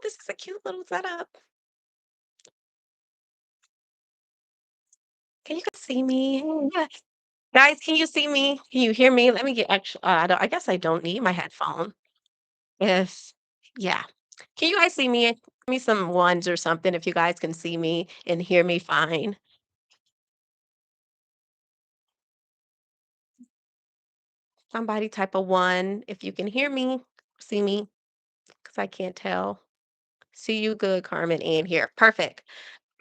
this is a cute little setup. Can you guys see me? Yeah. Guys, can you see me? Can you hear me? Let me get actually. I guess I don't need my headphone. If yeah, can you guys see me? Give me some ones or something if you guys can see me and hear me fine. Somebody type a one if you can hear me, see me, because I can't tell. See you good, Carmen, and here. Perfect.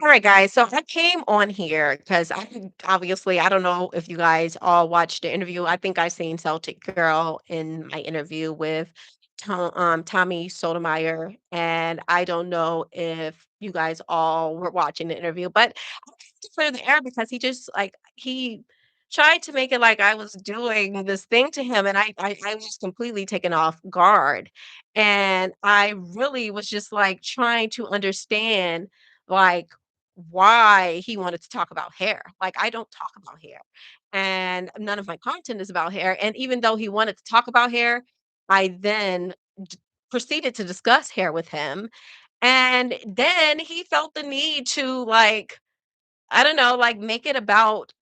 All right, guys. So I came on here because obviously I don't know if you guys all watched the interview. I think I seen Celtic Girl in my interview with Tommy Sotomayor, and I don't know if you guys all were watching the interview, but I wanted to clear the air because he just like he tried to make it like I was doing this thing to him, and I was completely taken off guard, and I really was just like trying to understand like why he wanted to talk about hair. Like, I don't talk about hair, and none of my content is about hair. And even though he wanted to talk about hair, I then proceeded to discuss hair with him. And then he felt the need to, like, I don't know, like, make it about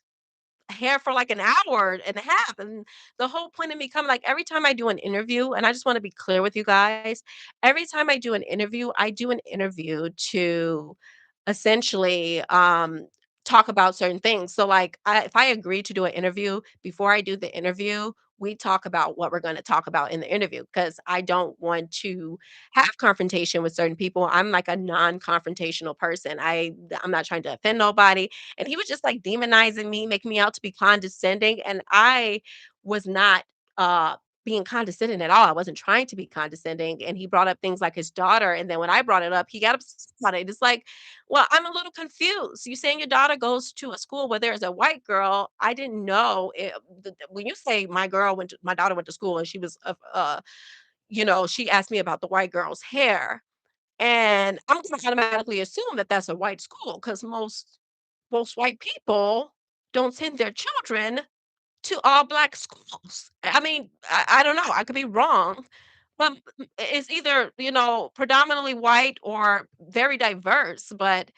hair for like an hour and a half. And the whole point of me coming, like every time I do an interview, and I just want to be clear with you guys, every time I do an interview, I do an interview to essentially talk about certain things. So like if I agree to do an interview, before I do the interview, we talk about what we're going to talk about in the interview because I don't want to have confrontation with certain people. I'm like a non-confrontational person. I'm not trying to offend nobody, and he was just like demonizing me, making me out to be condescending. And I was not being condescending at all. I wasn't trying to be condescending. And he brought up things like his daughter. And then when I brought it up, he got upset about it. It's like, well, I'm a little confused. You saying your daughter goes to a school where there's a white girl. I didn't know it, when you say my daughter went to school and she was, she asked me about the white girl's hair, and I'm gonna automatically assume that that's a white school because most white people don't send their children to all black schools. I mean, I don't know. I could be wrong, but it's either, predominantly white or very diverse. But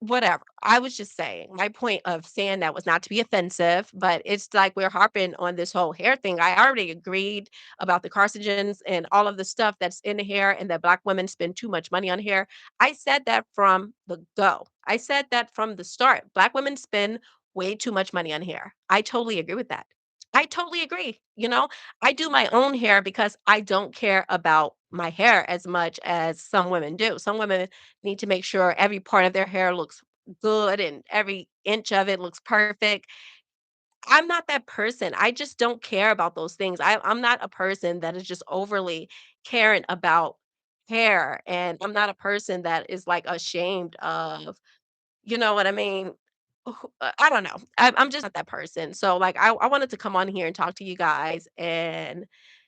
whatever. I was just saying, my point of saying that was not to be offensive, but it's like we're harping on this whole hair thing. I already agreed about the carcinogens and all of the stuff that's in the hair and that black women spend too much money on hair. I said that from the go. I said that from the start. Black women spend way too much money on hair. I totally agree with that. I totally agree. I do my own hair because I don't care about my hair as much as some women do. Some women need to make sure every part of their hair looks good and every inch of it looks perfect. I'm not that person. I just don't care about those things. I'm not a person that is just overly caring about hair. And I'm not a person that is like ashamed of, you know what I mean? I don't know. I'm just not that person. So like I wanted to come on here and talk to you guys, and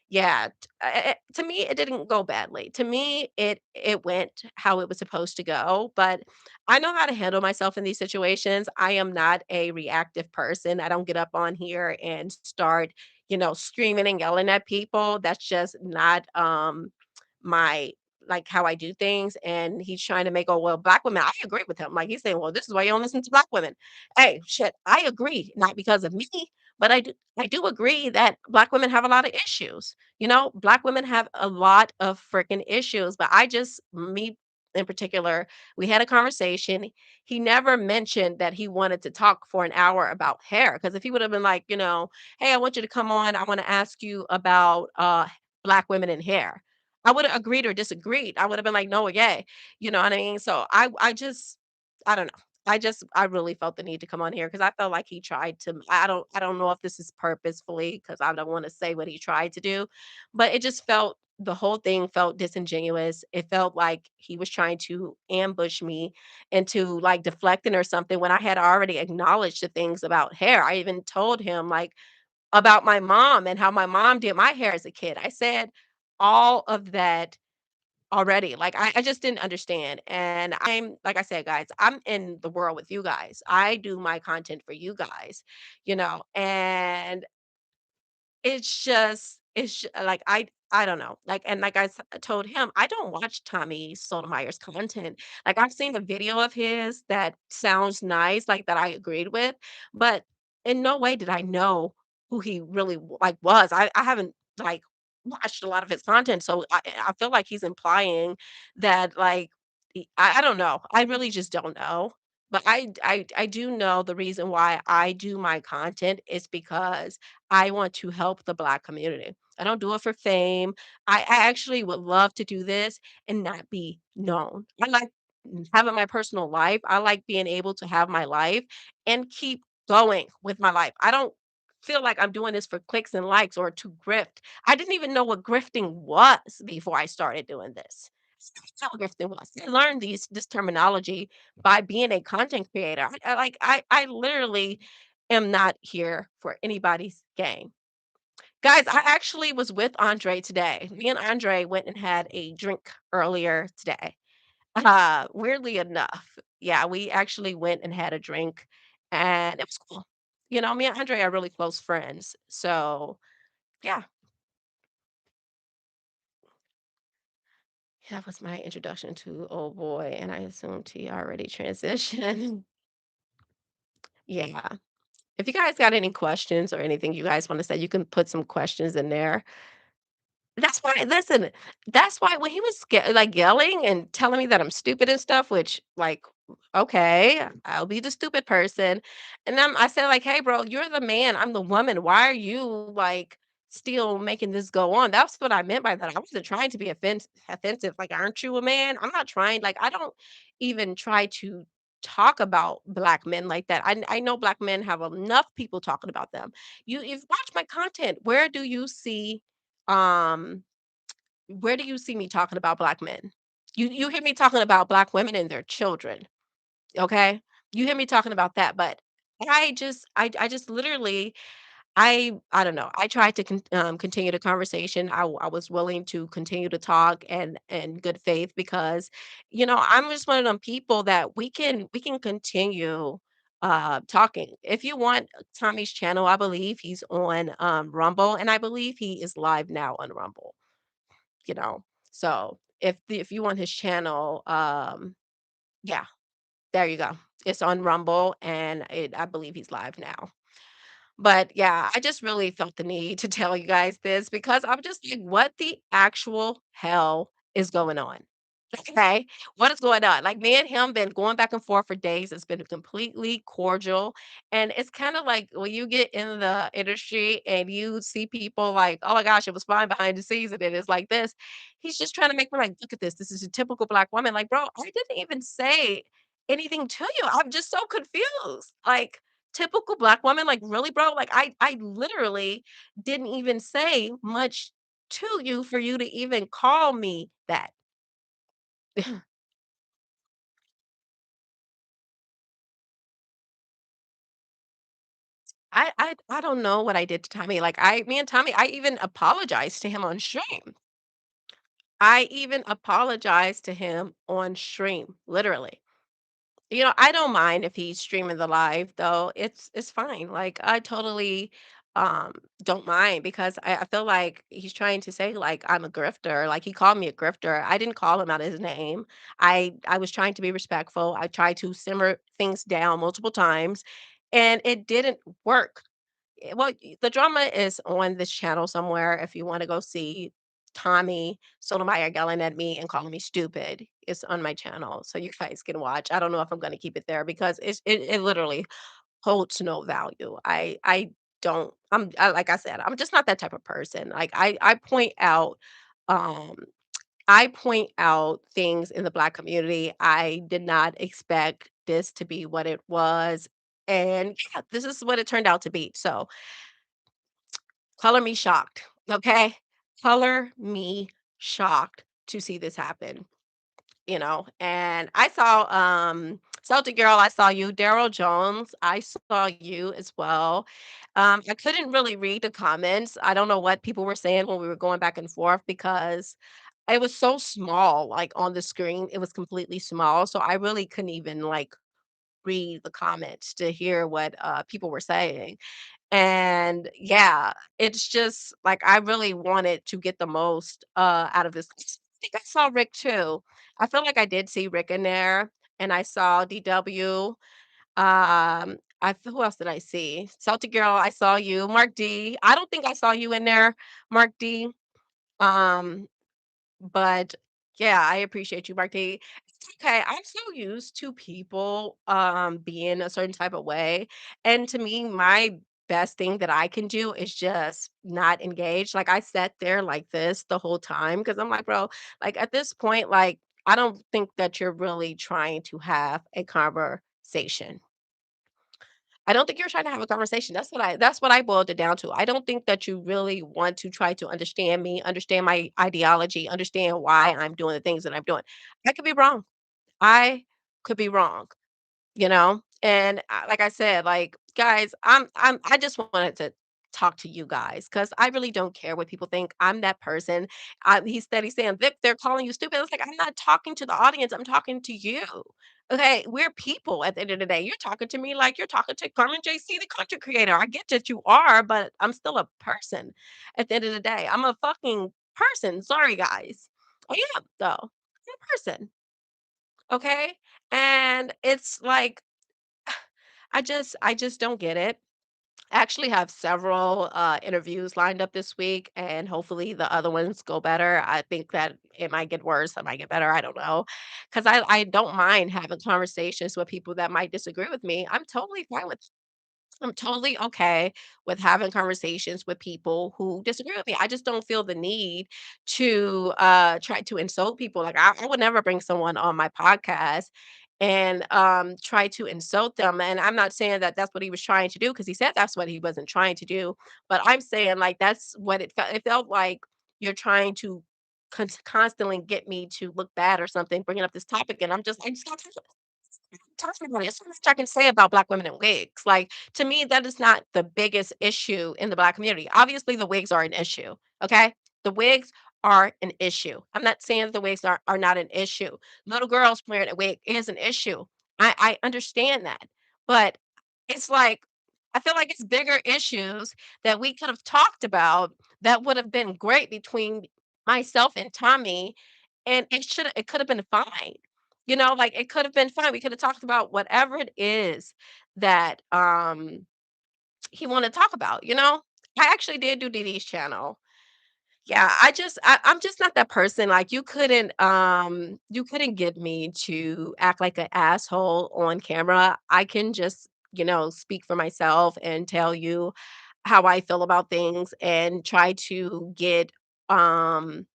yeah, to me it didn't go badly. To me it went how it was supposed to go, but I know how to handle myself in these situations. I am not a reactive person. I don't get up on here and start, screaming and yelling at people. That's just not my like how I do things. And he's trying to make, oh, well, black women, I agree with him. Like he's saying, well, this is why you don't listen to black women. Hey, shit, I agree, not because of me, but I do agree that black women have a lot of issues. Black women have a lot of freaking issues, but me in particular, we had a conversation. He never mentioned that he wanted to talk for an hour about hair. Because if he would have been like, hey, I want you to come on, I want to ask you about black women in hair, I would have agreed or disagreed. I would have been like, "No or yay." You know what I mean? So I don't know. I really felt the need to come on here because I felt like he tried to. I don't know if this is purposefully because I don't want to say what he tried to do, but it just felt the whole thing felt disingenuous. It felt like he was trying to ambush me into like deflecting or something when I had already acknowledged the things about hair. I even told him like about my mom and how my mom did my hair as a kid. I said all of that already. Like I just didn't understand. And I'm like I said, guys, I'm in the world with you guys. I do my content for you guys, and it's just like I don't know. Like, and like told him, I don't watch Tommy Sotomayor's content. Like, I've seen a video of his that sounds nice, like that I agreed with, but in no way did I know who he really like was. I haven't like watched a lot of his content, so I feel like he's implying that like I don't know. I really just don't know. But I do know the reason why I do my content is because I want to help the Black community. I don't do it for fame. I actually would love to do this and not be known. I like having my personal life. I like being able to have my life and keep going with my life. I don't feel like I'm doing this for clicks and likes or to grift. I didn't even know what grifting was before I started doing this. That's what grifting was. I learned this terminology by being a content creator. I literally am not here for anybody's gain. Guys, I actually was with Andre today. Me and Andre went and had a drink earlier today. Weirdly enough, yeah, we actually went and had a drink and it was cool. You know, me and Andre are really close friends. So, yeah, that was my introduction to old boy. And I assumed he already transitioned. Yeah. If you guys got any questions or anything you guys want to say, you can put some questions in there. That's why listen, that's why when he was like, yelling and telling me that I'm stupid and stuff, which, like, okay, I'll be the stupid person, and I said, like, "Hey, bro, you're the man, I'm the woman, why are you, like, still making this go on?" That's what I meant by that. I wasn't trying to be offensive, like, "Aren't you a man?" I'm not trying like, I don't even try to talk about Black men like that. I know Black men have enough people talking about them. You've watched my content, um, where do you see me talking about Black men? You hear me talking about Black women and their children, okay? You hear me talking about that, but I just literally I don't know. I tried to continue the conversation. I was willing to continue to talk and in good faith because I'm just one of them people that we can continue talking. If you want Tommy's channel, I believe he's on Rumble and I believe he is live now on Rumble. you know. So if you want his channel, yeah, there you go. It's on Rumble and I believe he's live now. But yeah, I just really felt the need to tell you guys this because I'm just like, what the actual hell is going on? Okay. What is going on? Like me and him been going back and forth for days. It's been completely cordial. And it's kind of like when you get in the industry and you see people like, oh my gosh, it was fine behind the scenes and it is like this. He's just trying to make me like, look at this. This is a typical Black woman. Like, bro, I didn't even say anything to you. I'm just so confused. Like, typical Black woman, like, really, bro? Like, I literally didn't even say much to you for you to even call me that. I don't know what I did to Tommy. Like, me and Tommy, I even apologized to him on stream. I even apologized to him on stream, literally. I don't mind if he's streaming the live though. It's fine. Like I totally don't mind because I feel like he's trying to say like I'm a grifter. Like he called me a grifter. I didn't call him out his name. I was trying to be respectful. I tried to simmer things down multiple times and it didn't work. Well, the drama is on this channel somewhere if you wanna go see Tommy Sotomayor yelling at me and calling me stupid. It's on my channel, so you guys can watch. I don't know if I'm gonna keep it there because it literally holds no value. I don't like I said, I'm just not that type of person. Like, um I point out things in the Black community. I did not expect this to be what it was, and yeah, this is what it turned out to be. So color me shocked, okay? Color me shocked to see this happen. And I saw Celtic Girl, I saw you, Daryl Jones, I saw you as well. I couldn't really read the comments. I don't know what people were saying when we were going back and forth because it was so small, like on the screen, it was completely small. So I really couldn't even like read the comments to hear what people were saying. And yeah, it's just like I really wanted to get the most out of this. I think I saw Rick too. I feel like I did see Rick in there, and I saw DW. Who else did I see? Celtic Girl, I saw you. Mark D. I don't think I saw you in there, Mark D. Um, but yeah, I appreciate you, Mark D. It's okay. I'm so used to people being a certain type of way. And to me, my best thing that I can do is just not engage. Like I sat there like this the whole time because I'm like, bro, like at this point, like I don't think that you're really trying to have a conversation. I don't think you're trying to have a conversation. That's what I boiled it down to. I don't think that you really want to try to understand me, understand my ideology, understand why I'm doing the things that I'm doing. I could be wrong. I could be wrong, you know? And like I said, like guys, I just wanted to talk to you guys because I really don't care what people think. I'm that person. He's steady saying, Vic, they're calling you stupid. It's like, I'm not talking to the audience. I'm talking to you. Okay. We're people at the end of the day. You're talking to me like you're talking to Carmen JC, the content creator. I get that you are, but I'm still a person at the end of the day. I'm a fucking person. Sorry, guys. I am, though. I'm a person. Okay. And it's like, I just don't get it. I actually have several interviews lined up this week, and hopefully the other ones go better. I think that it might get worse, it might get better. I don't know, because I don't mind having conversations with people that might disagree with me. I'm totally okay with having conversations with people who disagree with me. I just don't feel the need to try to insult people. Like I would never bring someone on my podcast and try to insult them. And I'm not saying that that's what he was trying to do because he said that's what he wasn't trying to do. But I'm saying like that's what it felt. It felt like you're trying to constantly get me to look bad or something, bringing up this topic, and I just got talk to me about it. There's so much I can say about Black women in wigs. Like to me, that is not the biggest issue in the Black community. Obviously, the wigs are an issue. Okay, the wigs are an issue. I'm not saying the wigs are not an issue. Little girls wearing a wig is an issue. I understand that, but it's like I feel like it's bigger issues that we could have talked about that would have been great between myself and Tommy, and it could have been fine. You know, like, it could have been fine. We could have talked about whatever it is that, he wanted to talk about, you know? I actually did do Didi's channel. Yeah, I'm just not that person. Like, you couldn't get me to act like an asshole on camera. I can just, speak for myself and tell you how I feel about things and try to um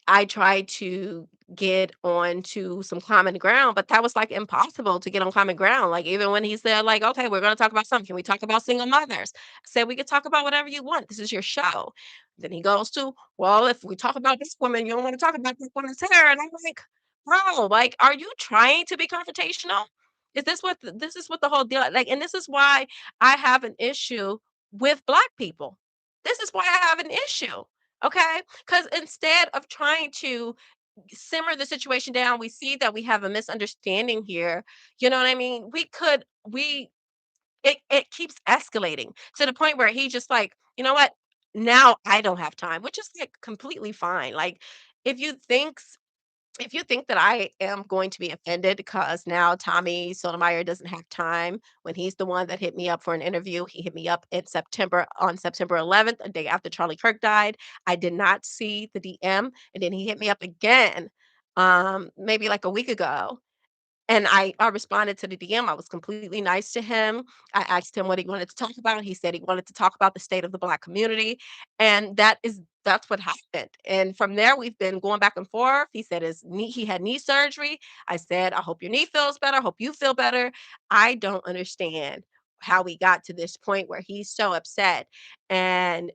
I tried to get on to some common ground, but that was like impossible to get on common ground. Like even when he said, like, okay, we're gonna talk about something. Can we talk about single mothers? I said we could talk about whatever you want. This is your show. Then he goes to, well, if we talk about this woman, you don't want to talk about this woman's hair. And I'm like, bro, like, are you trying to be confrontational? This is what the whole deal like, and this is why I have an issue with black people. This is why I have an issue. Okay. Because instead of trying to simmer the situation down, we see that we have a misunderstanding here. You know what I mean? It keeps escalating to the point where he just like, you know what? Now I don't have time, which is like completely fine. Like if you think if you think that I am going to be offended because now Tommy Sotomayor doesn't have time when he's the one that hit me up for an interview, he hit me up in September on September 11th, a day after Charlie Kirk died. I did not see the DM, and then he hit me up again, maybe like a week ago, and I responded to the DM. I was completely nice to him. I asked him what he wanted to talk about. He said he wanted to talk about the state of the Black community, and that's what happened. And from there, we've been going back and forth. He said he had knee surgery. I said, I hope your knee feels better. I hope you feel better. I don't understand how we got to this point where he's so upset, and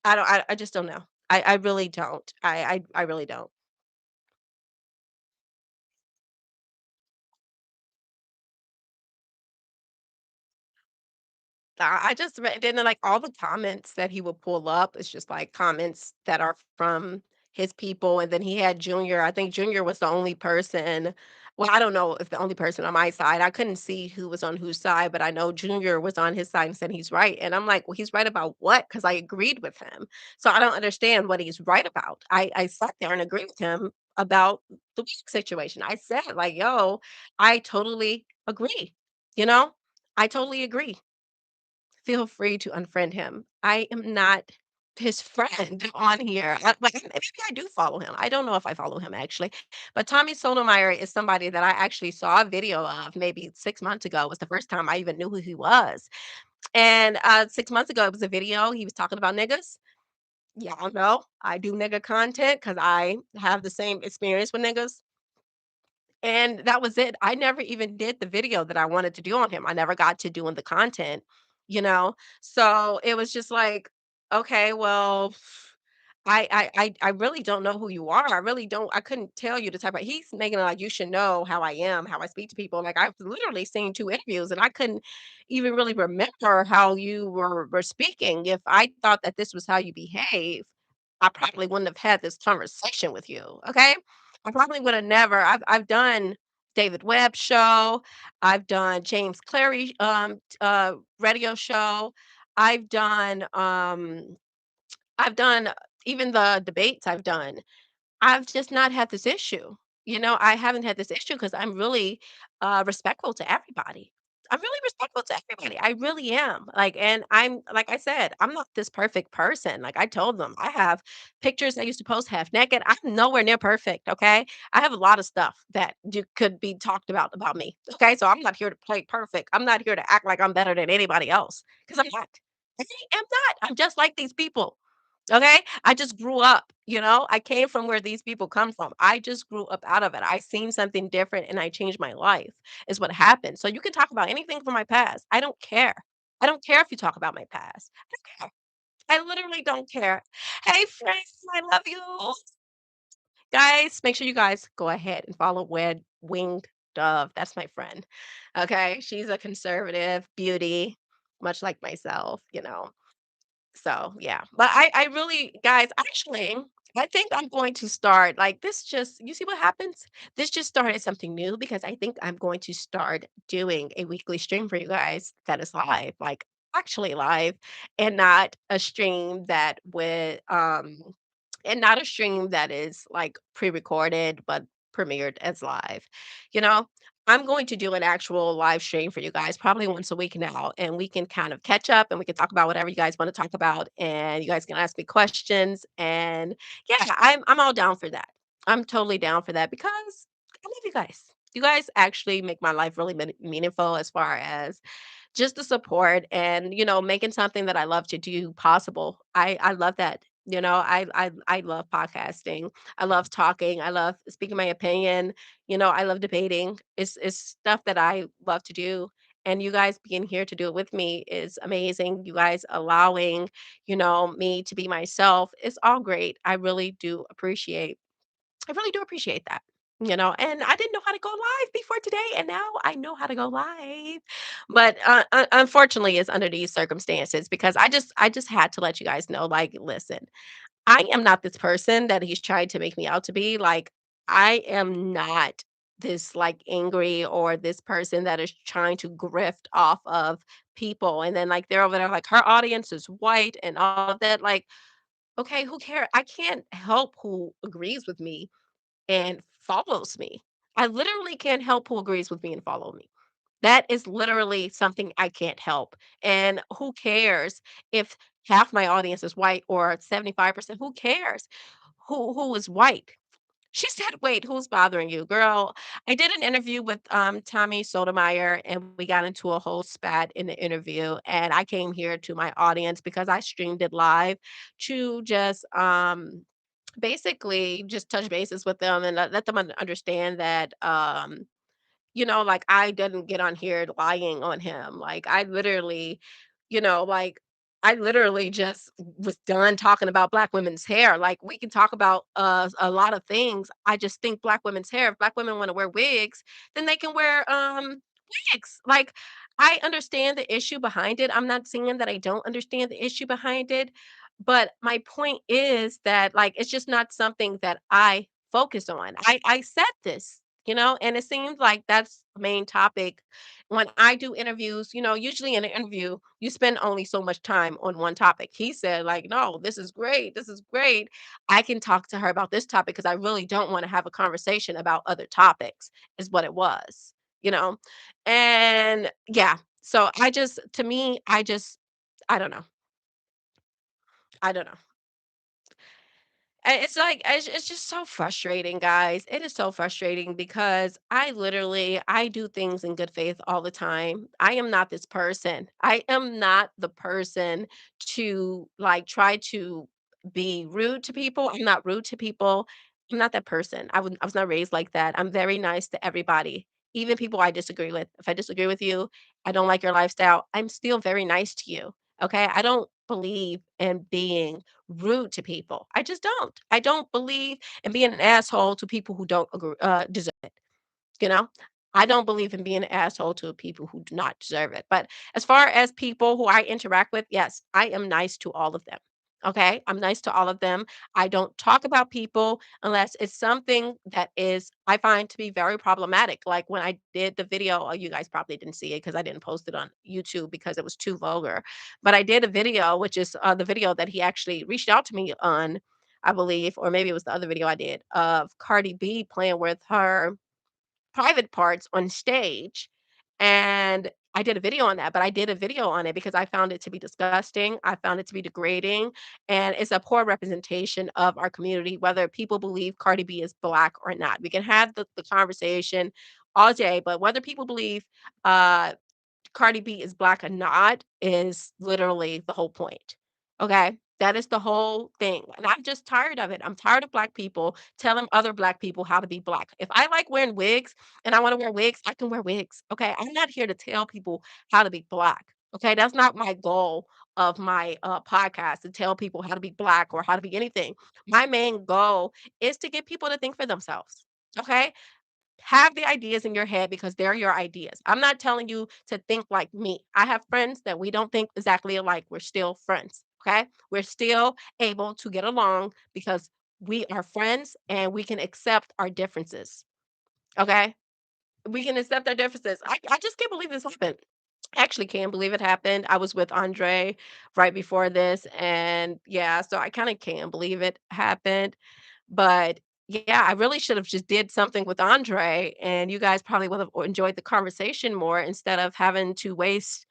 I just don't know. I really don't. I really don't. I just read then, like, all the comments that he would pull up, it's just, like, comments that are from his people, and then he had Junior. I think Junior was the only person, Well, I don't know if the only person on my side. I couldn't see who was on whose side, but I know Junior was on his side and said he's right. And I'm like, well, he's right about what? Because I agreed with him. So I don't understand what he's right about. I sat there and agreed with him about the weed situation. I said, like, yo, I totally agree. You know, I totally agree. Feel free to unfriend him. I am not his friend on here. Maybe I do follow him. I don't know if I follow him actually, but Tommy Sotomayor is somebody that I actually saw a video of maybe 6 months ago. Was the first time I even knew who he was. And 6 months ago, it was a video. He was talking about niggas. Y'all know I do nigga content because I have the same experience with niggas. And that was it. I never even did the video that I wanted to do on him. I never got to doing the content, you know? So it was just like, okay, well, I really don't know who you are. I really don't. I couldn't tell you the type of. He's making it like you should know how I am, how I speak to people. Like I've literally seen two interviews, and I couldn't even really remember how you were speaking. If I thought that this was how you behave, I probably wouldn't have had this conversation with you. Okay, I probably would have never. I've done David Webb show. I've done James Clary radio show. I've done um I've done even the debates I've done. I've just not had this issue. I haven't had this issue because I'm really respectful to everybody. I'm really respectful to everybody. I really am. Like, and I'm like I said, I'm not this perfect person. Like I told them, I have pictures I used to post half naked. I'm nowhere near perfect. Okay, I have a lot of stuff that could be talked about me. Okay, so I'm not here to play perfect. I'm not here to act like I'm better than anybody else because I'm not. I am not. I'm just like these people. Okay? I just grew up, I came from where these people come from. I just grew up out of it. I seen something different and I changed my life is what happened. So you can talk about anything from my past. I don't care. I don't care if you talk about my past. I don't care. I literally don't care. Hey friends, I love you. Guys, make sure you guys go ahead and follow Winged Dove. That's my friend. Okay? She's a conservative beauty, much like myself. So, yeah. But I really guys, actually, I think I'm going to start like this just you see what happens? This just started something new because I think I'm going to start doing a weekly stream for you guys that is live, like actually live and not a stream that would and not a stream that is like pre-recorded but premiered as live. You know, I'm going to do an actual live stream for you guys probably once a week now, and we can kind of catch up and we can talk about whatever you guys want to talk about, and you guys can ask me questions. And yeah, I'm all down for that. I'm totally down for that because I love you guys. You guys actually make my life really meaningful as far as just the support and, making something that I love to do possible. I love that. I love podcasting. I love talking. I love speaking my opinion. I love debating. It's stuff that I love to do. And you guys being here to do it with me is amazing. You guys allowing, me to be myself. It's all great. I really do appreciate that. And I didn't know how to go live before today, and now I know how to go live. But unfortunately, it's under these circumstances because I just had to let you guys know. Like, listen, I am not this person that he's trying to make me out to be. Like, I am not this like angry or this person that is trying to grift off of people. And then like they're over there like her audience is white and all of that. Like, okay, who cares? I can't help who agrees with me and follows me. I literally can't help who agrees with me and follow me. That is literally something I can't help. And who cares if half my audience is white or 75%? Who cares? Who is white? She said, "Wait, who's bothering you?" Girl, I did an interview with Tommy Sotomayor and we got into a whole spat in the interview. And I came here to my audience because I streamed it live to just basically just touch bases with them and let them understand that like I didn't get on here lying on him. Like I literally just was done talking about black women's hair. Like we can talk about a lot of things. I just think black women's hair, if black women want to wear wigs, then they can wear wigs. Like I understand the issue behind it. I'm not saying that I don't understand the issue behind it, but my point is that like it's just not something that I focus on. I said this. And it seems like that's the main topic when I do interviews. Usually in an interview you spend only so much time on one topic. He said, like, no, this is great, this is great, I can talk to her about this topic because I really don't want to have a conversation about other topics, is what it was you know and yeah, so to me, I don't know, I don't know. It's like it's just so frustrating, guys. It is so frustrating because I do things in good faith all the time. I am not this person. I am not the person to like try to be rude to people. I'm not rude to people. I'm not that person. I was not raised like that. I'm very nice to everybody, even people I disagree with. If I disagree with you, I don't like your lifestyle, I'm still very nice to you. Okay? I don't believe in being rude to people. I just don't. I don't believe in being an asshole to people who don't agree, deserve it. You know, I don't believe in being an asshole to people who do not deserve it. But as far as people who I interact with, yes, I am nice to all of them. Okay. I'm nice to all of them. I don't talk about people unless it's something that is, I find to be very problematic. Like when I did the video, you guys probably didn't see it because I didn't post it on YouTube because it was too vulgar. But I did a video, which is the video that he actually reached out to me on, I believe, or maybe it was the other video I did of Cardi B playing with her private parts on stage, and I did a video on that, but I did a video on it because I found it to be disgusting, I found it to be degrading, and it's a poor representation of our community, whether people believe Cardi B is Black or not. We can have the conversation all day, but whether people believe, uh Cardi B is Black or not is literally the whole point, okay? That is the whole thing, and I'm just tired of it. I'm tired of Black people telling other Black people how to be Black. If I like wearing wigs and I wanna wear wigs, I can wear wigs, okay? I'm not here to tell people how to be Black, okay? That's not my goal of my, podcast, to tell people how to be Black or how to be anything. My main goal is to get people to think for themselves, okay? Have the ideas in your head because they're your ideas. I'm not telling you to think like me. I have friends that we don't think exactly alike. We're still friends. Okay. We're still able to get along because we are friends and we can accept our differences. Okay. We can accept our differences. I just can't believe this happened. I actually can't believe it happened. I was with Andre right before this. And yeah, so I kind of can't believe it happened. But yeah, I really should have just did something with Andre, and you guys probably would have enjoyed the conversation more instead of having to waste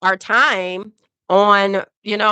our time on,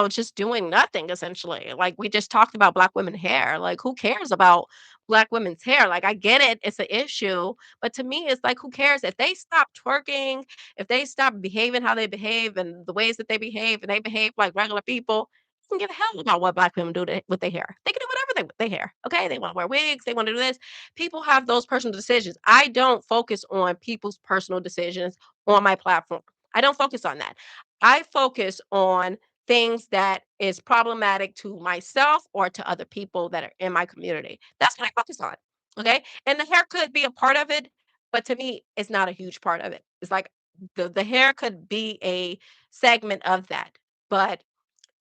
just doing nothing essentially. Like we just talked about Black women hair. Like who cares about Black women's hair? Like I get it, it's an issue, but to me it's like who cares if they stop twerking, if they stop behaving how they behave and the ways that they behave and they behave like regular people. They can give a hell about what Black women do with their hair. They can do whatever they with their hair. Okay. They want to wear wigs, they want to do this. People have those personal decisions. I don't focus on people's personal decisions on my platform. I don't focus on that. I focus on things that is problematic to myself or to other people that are in my community. That's what I focus on. Okay. And the hair could be a part of it, but to me, it's not a huge part of it. It's like the hair could be a segment of that. But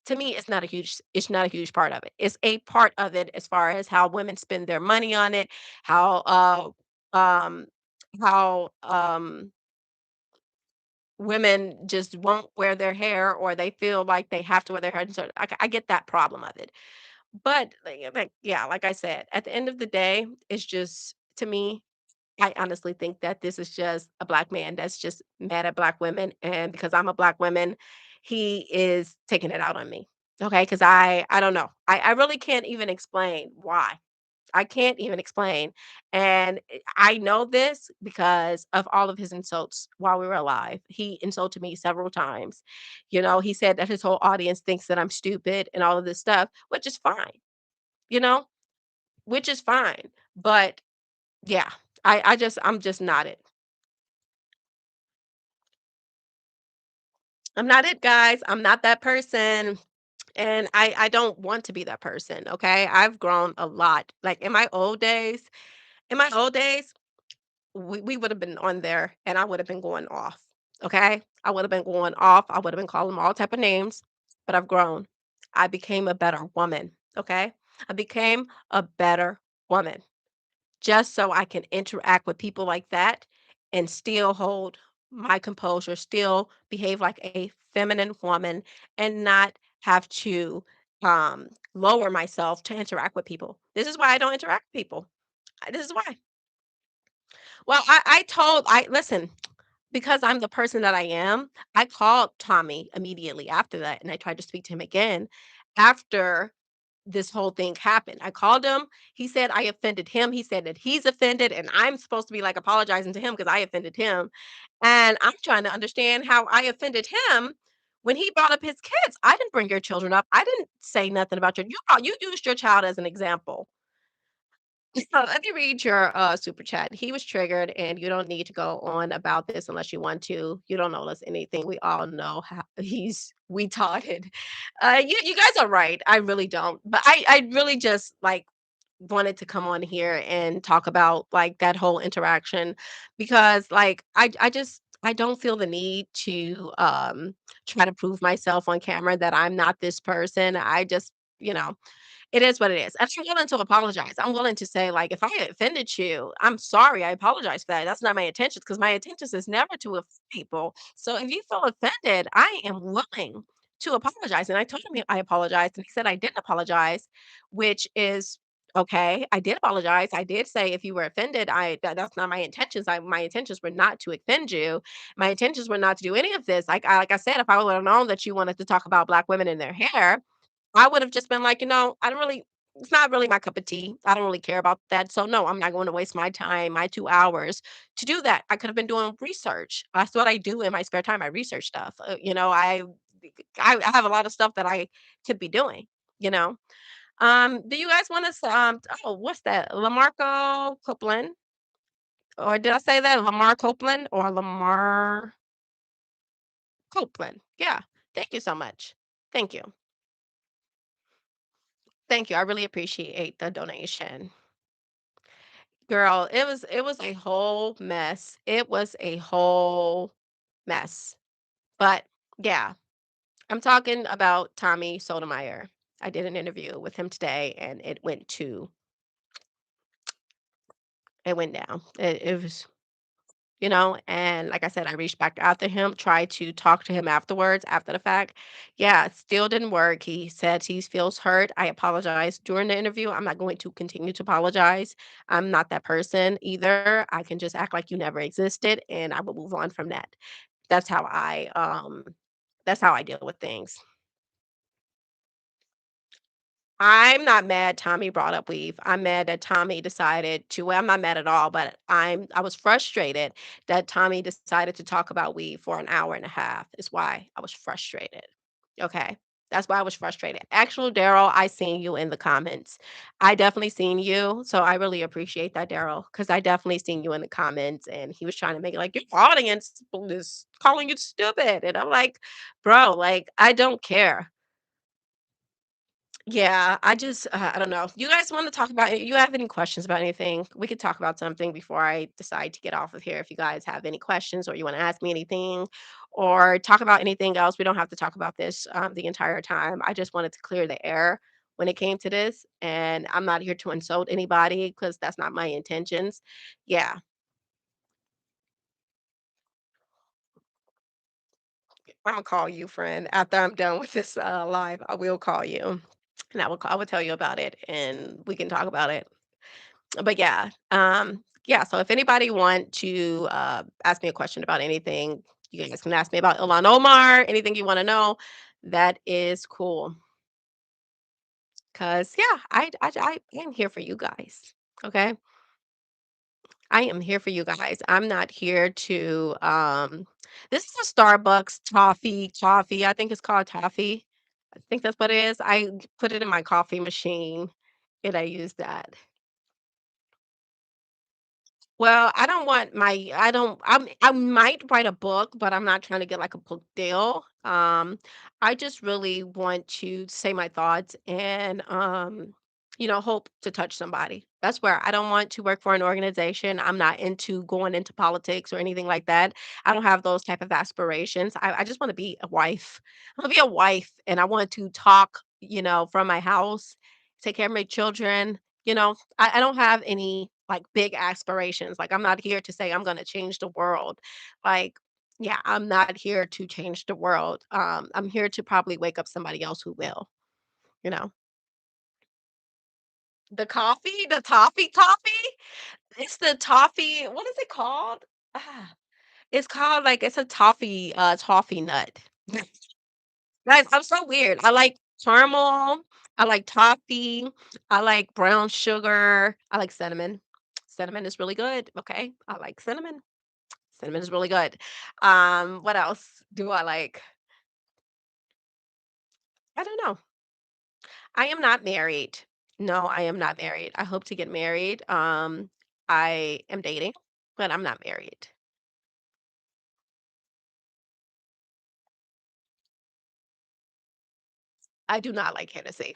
to me, it's not a huge part of it. It's a part of it as far as how women spend their money on it, how um how women just won't wear their hair or they feel like they have to wear their hair. So I get that problem of it. But yeah, like I said, at the end of the day, it's just to me, I honestly think that this is just a Black man that's just mad at Black women. And because I'm a Black woman, he is taking it out on me. Okay. Cause I don't know. I really can't even explain why. I can't even explain. And I know this because of all of his insults while we were alive. He insulted me several times. He said that his whole audience thinks that I'm stupid and all of this stuff, which is fine, you know, which is fine. But yeah, I'm just not it. I'm not it, guys. I'm not that person. And I don't want to be that person. Okay. I've grown a lot. Like in my old days, we would have been on there and I would have been going off. Okay. I would have been going off. I would have been calling them all type of names, but I've grown. I became a better woman. Okay. I became a better woman. just so I can interact with people like that and still hold my composure, still behave like a feminine woman, and not have to lower myself to interact with people. This is why I don't interact with people. This is why. Well, I told I listen, because I'm the person that I am, I called Tommy immediately after that, and I tried to speak to him again after this whole thing happened. I called him. He said I offended him. He said that he's offended, and I'm supposed to be like apologizing to him because I offended him. And I'm trying to understand how I offended him when he brought up his kids. I didn't bring your children up. I didn't say nothing about you used your child as an example. So let me read your super chat. He was triggered, and you don't need to go on about this unless you want to. You don't know us anything. We all know how he's we taught it. You guys are right. I really don't. But I really just like wanted to come on here and talk about like that whole interaction because like I don't feel the need to try to prove myself on camera that I'm not this person. I just, you know, it is what it is. And I'm willing to apologize. I'm willing to say, like, if I offended you, I'm sorry. I apologize for that. That's not my intentions because my intentions is never to offend people. So if you feel offended, I am willing to apologize. And I told him I apologized, and he said I didn't apologize, which is okay. I did apologize. I did say if you were offended, that's not my intentions. My intentions were not to offend you. My intentions were not to do any of this. Like I said, if I would have known that you wanted to talk about black women and their hair, I would have just been like, I don't really it's not really my cup of tea. I don't really care about that. So no, I'm not going to waste my time, my 2 hours to do that. I could have been doing research. That's what I do in my spare time. I research stuff. I have a lot of stuff that I could be doing, you know. Do you guys want to oh, what's that? Lamarco Copeland? Or did I say that? Lamar Copeland or Lamar Copeland? Yeah. Thank you so much. Thank you. Thank you. I really appreciate the donation. Girl, it was a whole mess. It was a whole mess. But yeah, I'm talking about Tommy Sotomayor. I did an interview with him today and it went down. It was and like I said, I reached back out to him, tried to talk to him afterwards, after the fact. Yeah, it still didn't work. He said he feels hurt. I apologized during the interview. I'm not going to continue to apologize. I'm not that person either. I can just act like you never existed and I will move on from that. That's how I deal with things. I'm not mad Tommy brought up weave. I'm mad that Tommy decided to well, I'm not mad at all, but I was frustrated that Tommy decided to talk about weave for an hour and a half is why I was frustrated. Okay. That's why I was frustrated. Actual Daryl, I seen you in the comments. I definitely seen you. So I really appreciate that, Daryl, because I definitely seen you in the comments and he was trying to make it like your audience is calling you stupid. And I'm like, bro, like I don't care. Yeah, I don't know. You guys want to talk about you have any questions about anything? We could talk about something before I decide to get off of here. If you guys have any questions or you want to ask me anything or talk about anything else, we don't have to talk about this the entire time. I just wanted to clear the air when it came to this. And I'm not here to insult anybody because that's not my intentions. Yeah, I'm gonna call you, friend. After I'm done with this live, I will call you and I will tell you about it and we can talk about it. But yeah, so if anybody want to ask me a question about anything, you guys can ask me about Ilan Omar, anything you want to know. That is cool. Cause yeah, I am here for you guys. Okay. I am here for you guys. I'm not here to this is a Starbucks toffee. I think it's called toffee. I think that's what it is. I put it in my coffee machine and I use that. Well, I don't I might write a book, but I'm not trying to get like a book deal. I just really want to say my thoughts and hope to touch somebody. That's where I don't want to work for an organization. I'm not into going into politics or anything like that. I don't have those type of aspirations. I just want to be a wife. I want to be a wife and I want to talk, from my house, take care of my children. I don't have any like big aspirations. Like I'm not here to say I'm going to change the world. Like yeah, I'm not here to change the world. I'm here to probably wake up somebody else who will, you know. The coffee, the toffee? It's the toffee, what is it called? Ah, it's called like it's a toffee nut. Guys, I'm so weird. I like caramel, I like toffee, I like brown sugar, I like cinnamon. Cinnamon is really good, okay? I like cinnamon. Cinnamon is really good. What else do I like? I don't know. I am not married. No, I am not married. I hope to get married. I am dating, but I'm not married. I do not like Hennessy.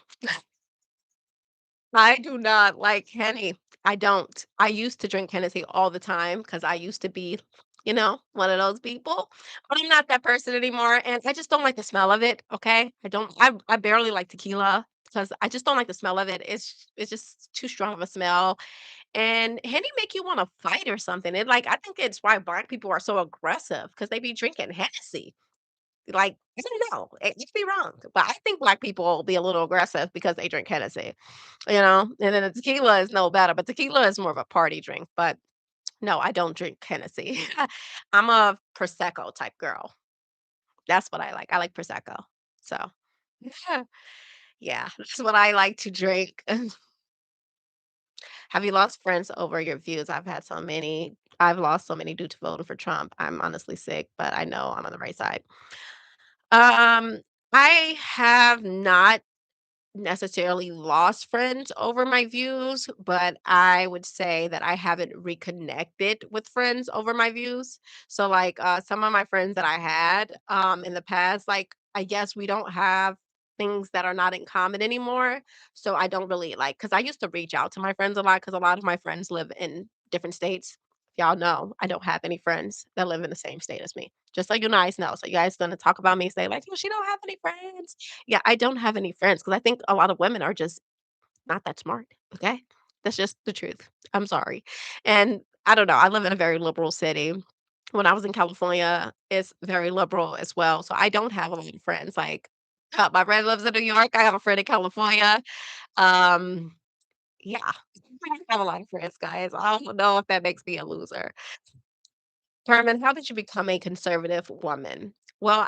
I do not like Henny. I don't. I used to drink Hennessy all the time because I used to be, one of those people. But I'm not that person anymore, and I just don't like the smell of it. Okay, I don't. I barely like tequila because I just don't like the smell of it. It's just too strong of a smell. And Henny make you want to fight or something. I think it's why black people are so aggressive because they be drinking Hennessy. Like I don't know. It could be wrong, but I think black people will be a little aggressive because they drink Hennessy. And then the tequila is no better, but tequila is more of a party drink, but no, I don't drink Hennessy. I'm a Prosecco type girl. That's what I like. I like Prosecco. So, yeah, that's what I like to drink. Have you lost friends over your views? I've lost so many due to voting for Trump. I'm honestly sick, but I know I'm on the right side. Um, I have not necessarily lost friends over my views, but I would say that I haven't reconnected with friends over my views. So some of my friends that I had in the past, like I guess we don't have things that are not in common anymore. So I don't really cuz I used to reach out to my friends a lot cuz a lot of my friends live in different states. Y'all know I don't have any friends that live in the same state as me. Just so you guys know. So you guys gonna talk about me, say like, "Oh, she don't have any friends." Yeah, I don't have any friends because I think a lot of women are just not that smart, okay? That's just the truth. I'm sorry. And I don't know, I live in a very liberal city. When I was in California, it's very liberal as well, so I don't have a lot of friends, my friend lives in New York, I have a friend in California, um, yeah, I don't have a lot of friends, guys. I don't know if that makes me a loser. Carmen, how did you become a conservative woman? Well,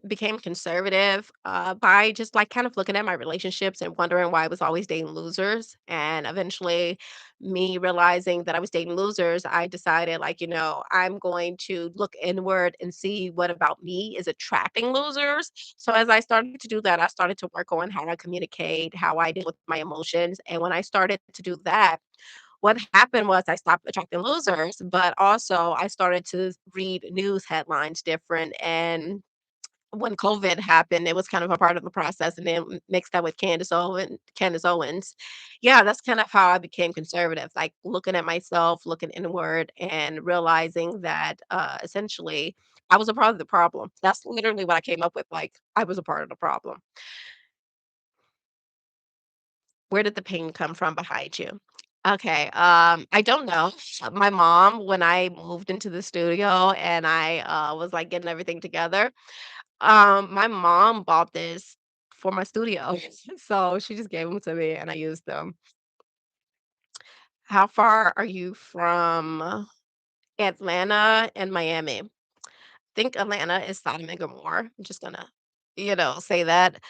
became conservative by just kind of looking at my relationships and wondering why I was always dating losers. And eventually, me realizing that I was dating losers, I decided, I'm going to look inward and see what about me is attracting losers. So, as I started to do that, I started to work on how I communicate, how I deal with my emotions. And when I started to do that, what happened was I stopped attracting losers, but also I started to read news headlines different. And when COVID happened, it was kind of a part of the process. And then mixed that with Candace Owens. Yeah, that's kind of how I became conservative, like looking at myself, looking inward, and realizing that essentially I was a part of the problem. That's literally what I came up with. Like I was a part of the problem. Where did the pain come from behind you? Okay, I don't know. My mom, when I moved into the studio and I was getting everything together, my mom bought this for my studio. So she just gave them to me and I used them. How far are you from Atlanta and Miami? Think Atlanta is Sodom and Gomorrah. I'm just gonna, say that.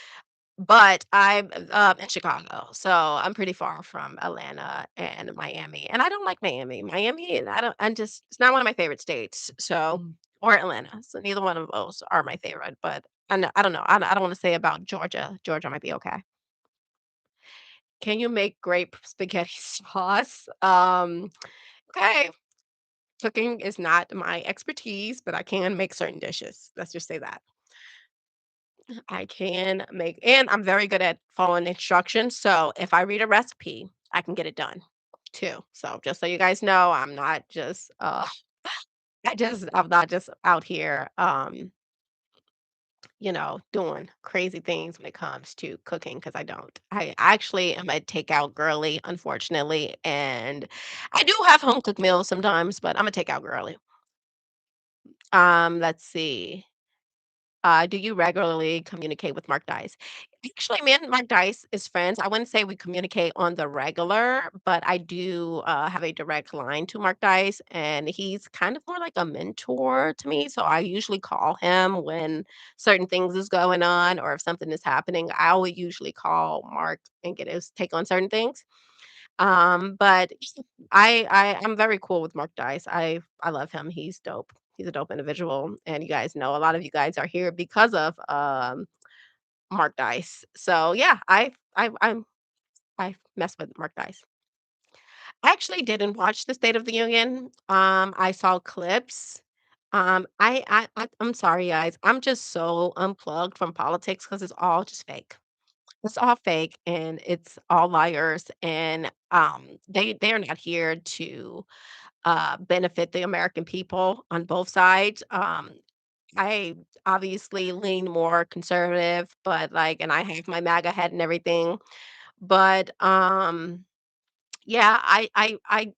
But I'm, in Chicago, so I'm pretty far from Atlanta and Miami, and I don't like Miami. Miami, I don't I'm just it's not one of my favorite states, so or Atlanta, so neither one of those are my favorite, but I don't know. I don't wanna say about Georgia. Georgia might be okay. Can you make grape spaghetti sauce? Okay. Cooking is not my expertise, but I can make certain dishes. Let's just say that. I can make and I'm very good at following instructions, so if I read a recipe, I can get it done too. So just so you guys know, I'm not just out here doing crazy things when it comes to cooking because I don't. I actually am a takeout girly, unfortunately, and I do have home cooked meals sometimes, but I'm a takeout girly. Let's see. Do you regularly communicate with Mark Dice? Actually, me and Mark Dice is friends. I wouldn't say we communicate on the regular, but I do have a direct line to Mark Dice, and he's kind of more like a mentor to me. So I usually call him when certain things is going on, or if something is happening. I would usually call Mark and get his take on certain things. But I'm very cool with Mark Dice. I love him. He's dope. He's a dope individual, and you guys know a lot of you guys are here because of Mark Dice. So yeah, I mess with Mark Dice. I actually didn't watch the State of the Union. I saw clips. I'm sorry, guys. I'm just so unplugged from politics because it's all just fake. It's all fake and it's all liars and they are not here to benefit the American people on both sides. I obviously lean more conservative, but like and I have my MAGA head and everything. But yeah, I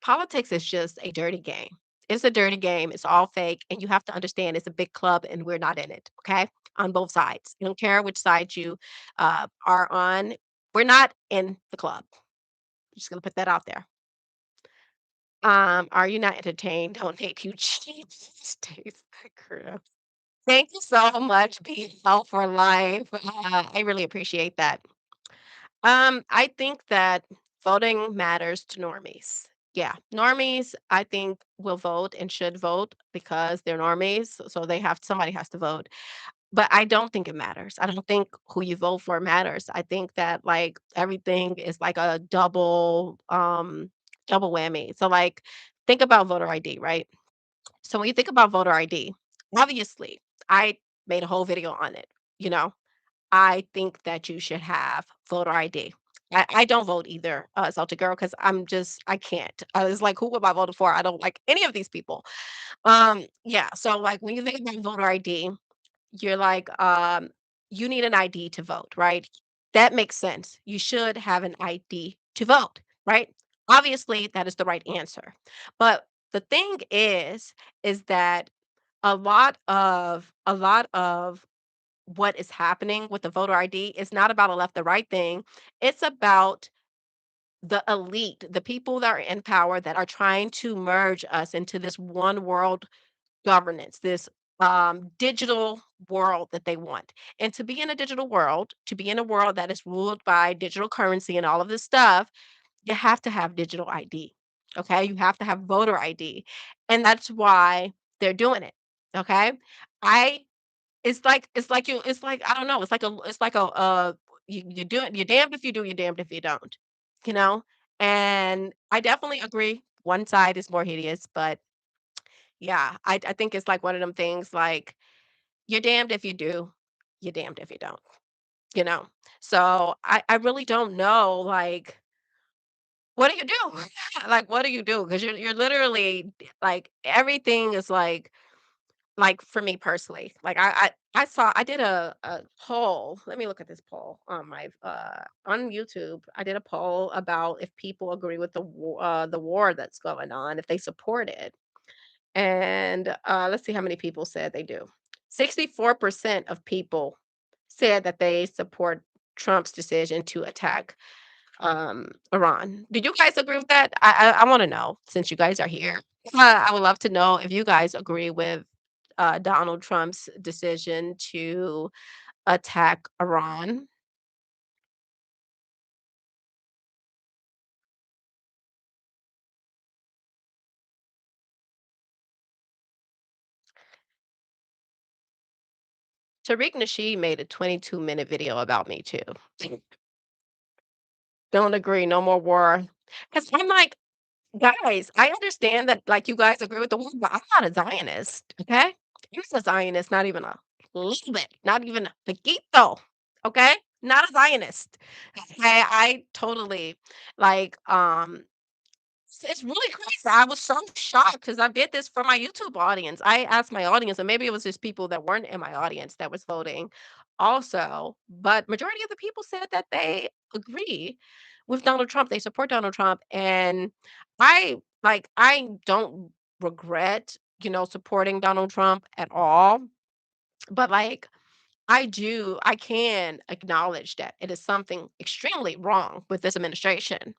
politics is just a dirty game. It's a dirty game. It's all fake. And you have to understand it's a big club and we're not in it. Okay. On both sides. I don't care which side you are on. We're not in the club. Just gonna put that out there. Are you not entertained? Don't make you cheap these days. Crap. Thank you so much, Be Health for Life. I really appreciate that. I think that voting matters to normies. Yeah, normies, I think will vote and should vote because they're normies, so they have somebody has to vote. But I don't think it matters. I don't think who you vote for matters. I think that like everything is like a double whammy. So like think about voter ID, right? So when you think about voter ID, obviously I made a whole video on it, you know. I think that you should have voter ID. I don't vote either, Celtic girl, because I can't. It's like, who am I voting for? I don't like any of these people. Yeah. So like when you think about voter ID, you're like, you need an ID to vote, right? That makes sense. You should have an ID to vote, right? Obviously, that is the right answer. But the thing is that a lot of what is happening with the voter ID is not about a left or right thing. It's about the elite, the people that are in power that are trying to merge us into this one world governance, this digital world that they want. And to be in a digital world, to be in a world that is ruled by digital currency and all of this stuff, you have to have digital ID. Okay. You have to have voter ID. And that's why they're doing it. Okay. I it's like, I don't know, you're damned if you do, you're damned if you don't, you know? And I definitely agree, one side is more hideous, but yeah, I think it's like one of them things like, you're damned if you do, you're damned if you don't, you know? So, I really don't know, like, what do you do? Like, what do you do? Because you're literally like, everything is like, for me personally, like, I saw I did a poll. Let me look at this poll on my, on YouTube. I did a poll about if people agree with the war that's going on, if they support it, and, let's see how many people said they do. 64% of people said that they support Trump's decision to attack, Iran. Did you guys agree with that? I wanna know since you guys are here. I would love to know if you guys agree with Donald Trump's decision to attack Iran. Tariq Nasheed made a 22-minute video about me too. Don't agree, no more war. Because I'm like, guys, I understand that like you guys agree with the war, but I'm not a Zionist. Okay, I'm not a Zionist, not even a little bit, not even a poquito. Okay, not a Zionist. I totally like It's really crazy. I was so shocked because I did this for my YouTube audience. I asked my audience, and maybe it was just people that weren't in my audience that was voting also, but majority of the people said that they agree with Donald Trump. They support Donald Trump, and I don't regret, supporting Donald Trump at all, but, I can acknowledge that it is something extremely wrong with this administration.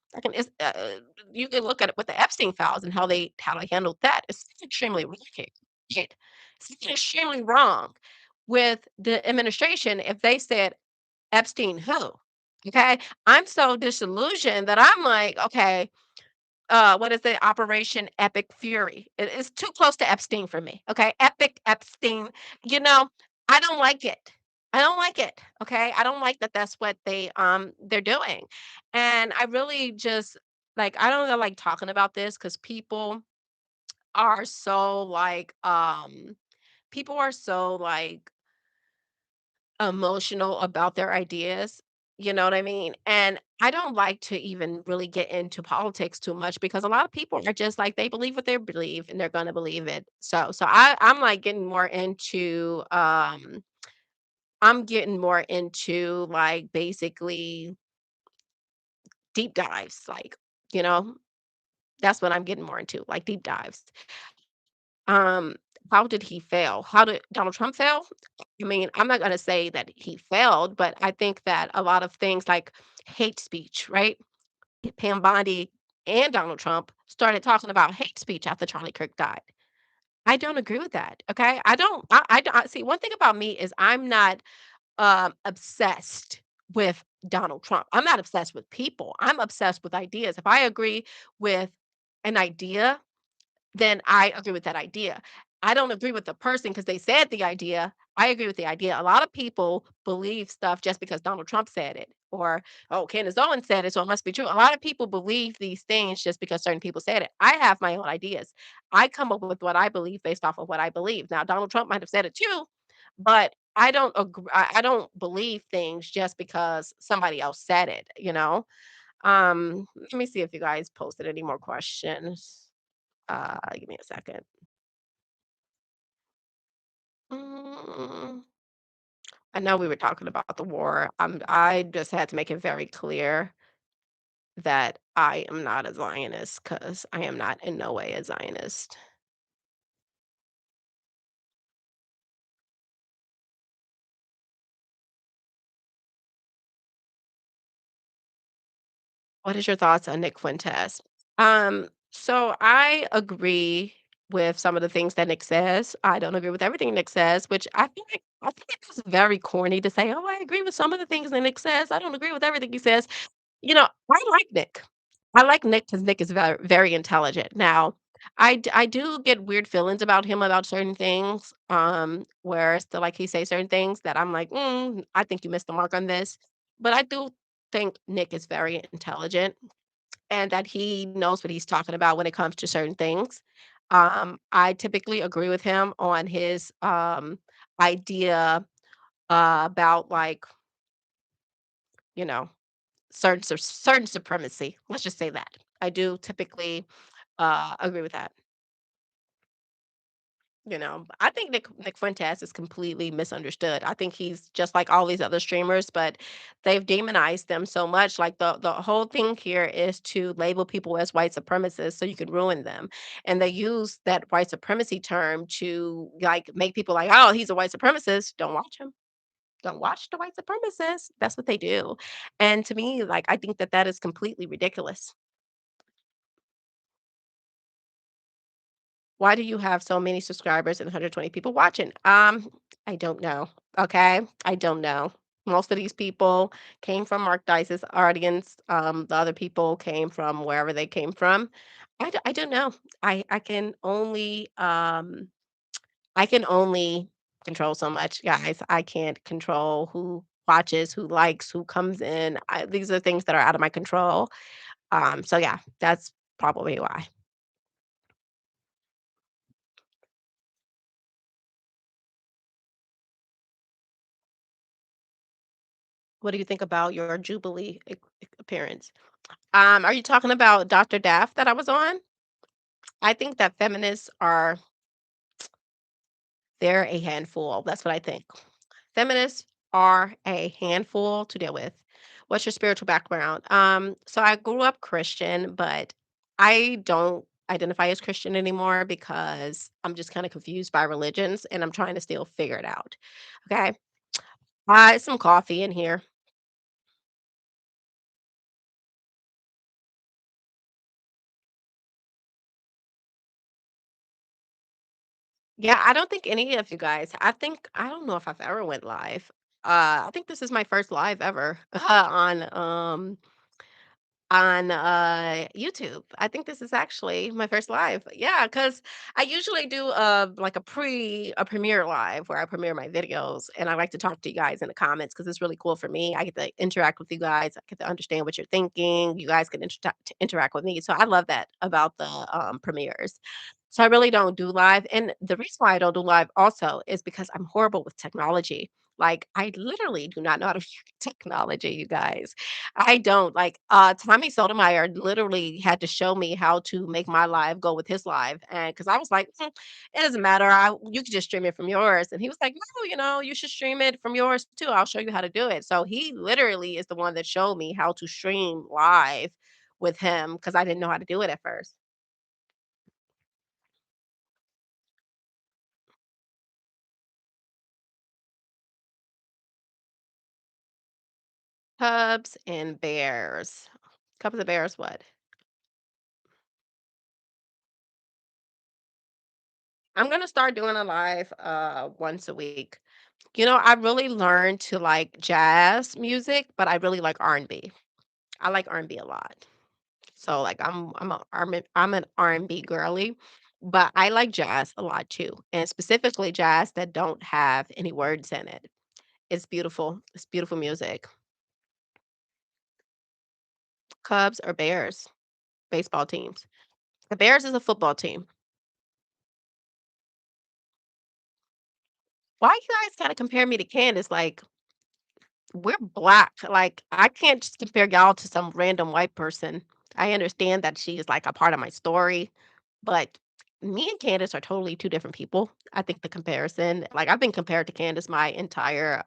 You can look at it with the Epstein files and how they handled that. It's extremely wrong. It's extremely wrong with the administration if they said Epstein who. Okay. I'm so disillusioned that I'm like, okay, what is it? Operation Epic Fury. It is too close to Epstein for me. Okay. Epic Epstein. You know, I don't like it. I don't like it. Okay. I don't like that that's what they're doing. And I really just I don't like talking about this because are so people are so emotional about their ideas, you know what I mean? And I don't like to even really get into politics too much because a lot of people are just like they believe what they believe and they're gonna believe it. So I'm like getting more into I'm getting more into basically deep dives, you know, that's what I'm getting more into, like deep dives. Um, how did he fail? How did Donald Trump fail? I mean, I'm not gonna say that he failed, but I think that a lot of things like hate speech, right? Pam Bondi and Donald Trump started talking about hate speech after Charlie Kirk died. I don't agree with that. Okay. I don't see one thing about me is I'm not obsessed with Donald Trump. I'm not obsessed with people. I'm obsessed with ideas. If I agree with an idea, then I agree with that idea. I don't agree with the person because they said the idea. I agree with the idea. A lot of people believe stuff just because Donald Trump said it, or oh, Candace Owens said it, so it must be true. A lot of people believe these things just because certain people said it. I have my own ideas. I come up with what I believe based off of what I believe. Now, Donald Trump might have said it too, but I don't agree. I don't believe things just because somebody else said it. Let me see if you guys posted any more questions. Give me a second. Mm, I know we were talking about the war. I just had to make it very clear that I am not a Zionist because I am not in no way a Zionist. What is your thoughts on Nick Fuentes? So I agree with some of the things that Nick says. I don't agree with everything Nick says, which I think it's very corny to say, "Oh, I agree with some of the things that Nick says. I don't agree with everything he says." I like Nick. I like Nick because Nick is very, very intelligent. Now, I do get weird feelings about him about certain things, where it's like he say certain things that I'm like, I think you missed the mark on this. But I do think Nick is very intelligent and that he knows what he's talking about when it comes to certain things. I typically agree with him on his idea about you know, certain supremacy. Let's just say that. I do typically agree with that. I think Nick Fuentes is completely misunderstood. I think he's just like all these other streamers, but they've demonized them so much. Like the whole thing here is to label people as white supremacists so you can ruin them. And they use that white supremacy term to make people like, oh, he's a white supremacist. Don't watch him. Don't watch the white supremacists. That's what they do. And to me, I think that that is completely ridiculous. Why do you have so many subscribers and 120 people watching? I don't know. Okay. I don't know. Most of these people came from Mark Dice's audience. The other people came from wherever they came from. I don't know. I can only control so much, guys. I can't control who watches, who likes, who comes in. These are things that are out of my control. So yeah, that's probably why. What do you think about your Jubilee appearance? Are you talking about Dr. Daff that I was on? I think that feminists are they're a handful. That's what I think. Feminists are a handful to deal with. What's your spiritual background? So I grew up Christian, but I don't identify as Christian anymore because I'm just kind of confused by religions and I'm trying to still figure it out. Okay. Some coffee in here. Yeah, I don't think any of you guys. I don't know if I've ever went live. I think this is my first live ever on YouTube. I think this is actually my first live. Yeah, because I usually do like a premiere live where I premiere my videos and I like to talk to you guys in the comments because it's really cool for me. I get to interact with you guys. I get to understand what you're thinking. You guys can interact with me. So I love that about the premieres. So I really don't do live. And the reason why I don't do live also is because I'm horrible with technology. Like I literally do not know how to use technology, you guys. I don't. Like, Tommy Sotomayor literally had to show me how to make my live go with his live, and because I was like, "Mm, it doesn't matter. You can just stream it from yours." And he was like, "No, you should stream it from yours too. I'll show you how to do it." So he literally is the one that showed me how to stream live with him because I didn't know how to do it at first. Cubs and Bears. Cubs and Bears, what? I'm gonna start doing a live once a week. I really learned to like jazz music, but I really like R&B. I like R&B a lot. So like I'm an R&B girly, but I like jazz a lot too, and specifically jazz that don't have any words in it. It's beautiful. It's beautiful music. Cubs or Bears, baseball teams. The Bears is a football team. Why you guys gotta compare me to Candace? Like we're black. Like, I can't just compare y'all to some random white person. I understand that she is like a part of my story, but me and Candace are totally two different people. I think the comparison, like I've been compared to Candace my entire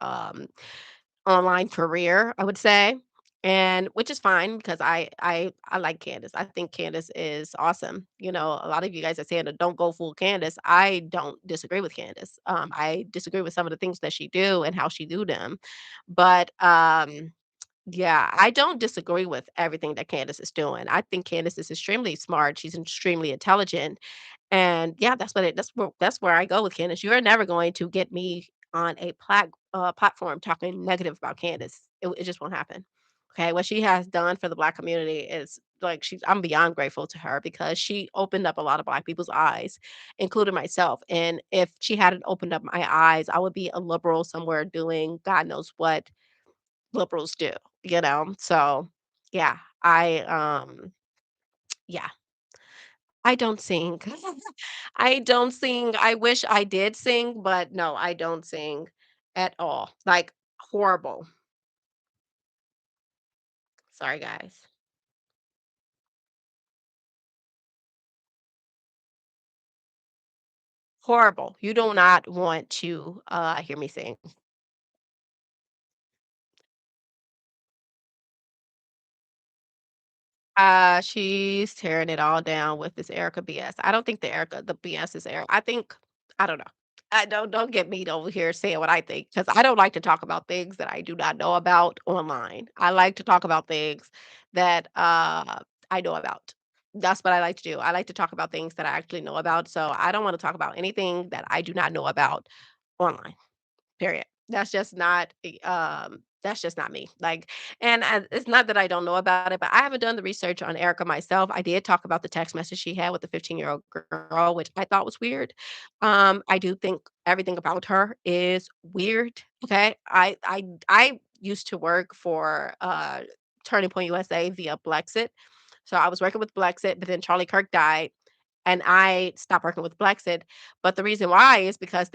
online career, I would say. And which is fine because I like Candace. I think Candace is awesome. A lot of you guys are saying that don't go full Candace. I don't disagree with Candace. I disagree with some of the things that she do and how she do them. But yeah, I don't disagree with everything that Candace is doing. I think Candace is extremely smart. She's extremely intelligent. And yeah, that's where I go with Candace. You're never going to get me on a platform talking negative about Candace. It just won't happen. Okay, what she has done for the Black community is like I'm beyond grateful to her because she opened up a lot of Black people's eyes, including myself. And if she hadn't opened up my eyes, I would be a liberal somewhere doing God knows what liberals do. So yeah, yeah, I don't sing. I don't sing. I wish I did sing, but no, I don't sing at all. Like horrible. Sorry guys. Horrible. You do not want to hear me sing. She's tearing it all down with this Erica BS. I don't think the BS is Erica. I don't know. I don't get me over here saying what I think because I don't like to talk about things that I do not know about online. I like to talk about things that I know about. That's what I like to do. I like to talk about things that I actually know about. So I don't want to talk about anything that I do not know about online. Period. That's just not me. Like, and it's not that I don't know about it, but I haven't done the research on Erica myself. I did talk about the text message she had with the 15-year-old girl, which I thought was weird. I do think everything about her is weird. Okay. I used to work for Turning Point USA via Blexit. So I was working with Blexit, but then Charlie Kirk died and I stopped working with Blexit. But the reason why is because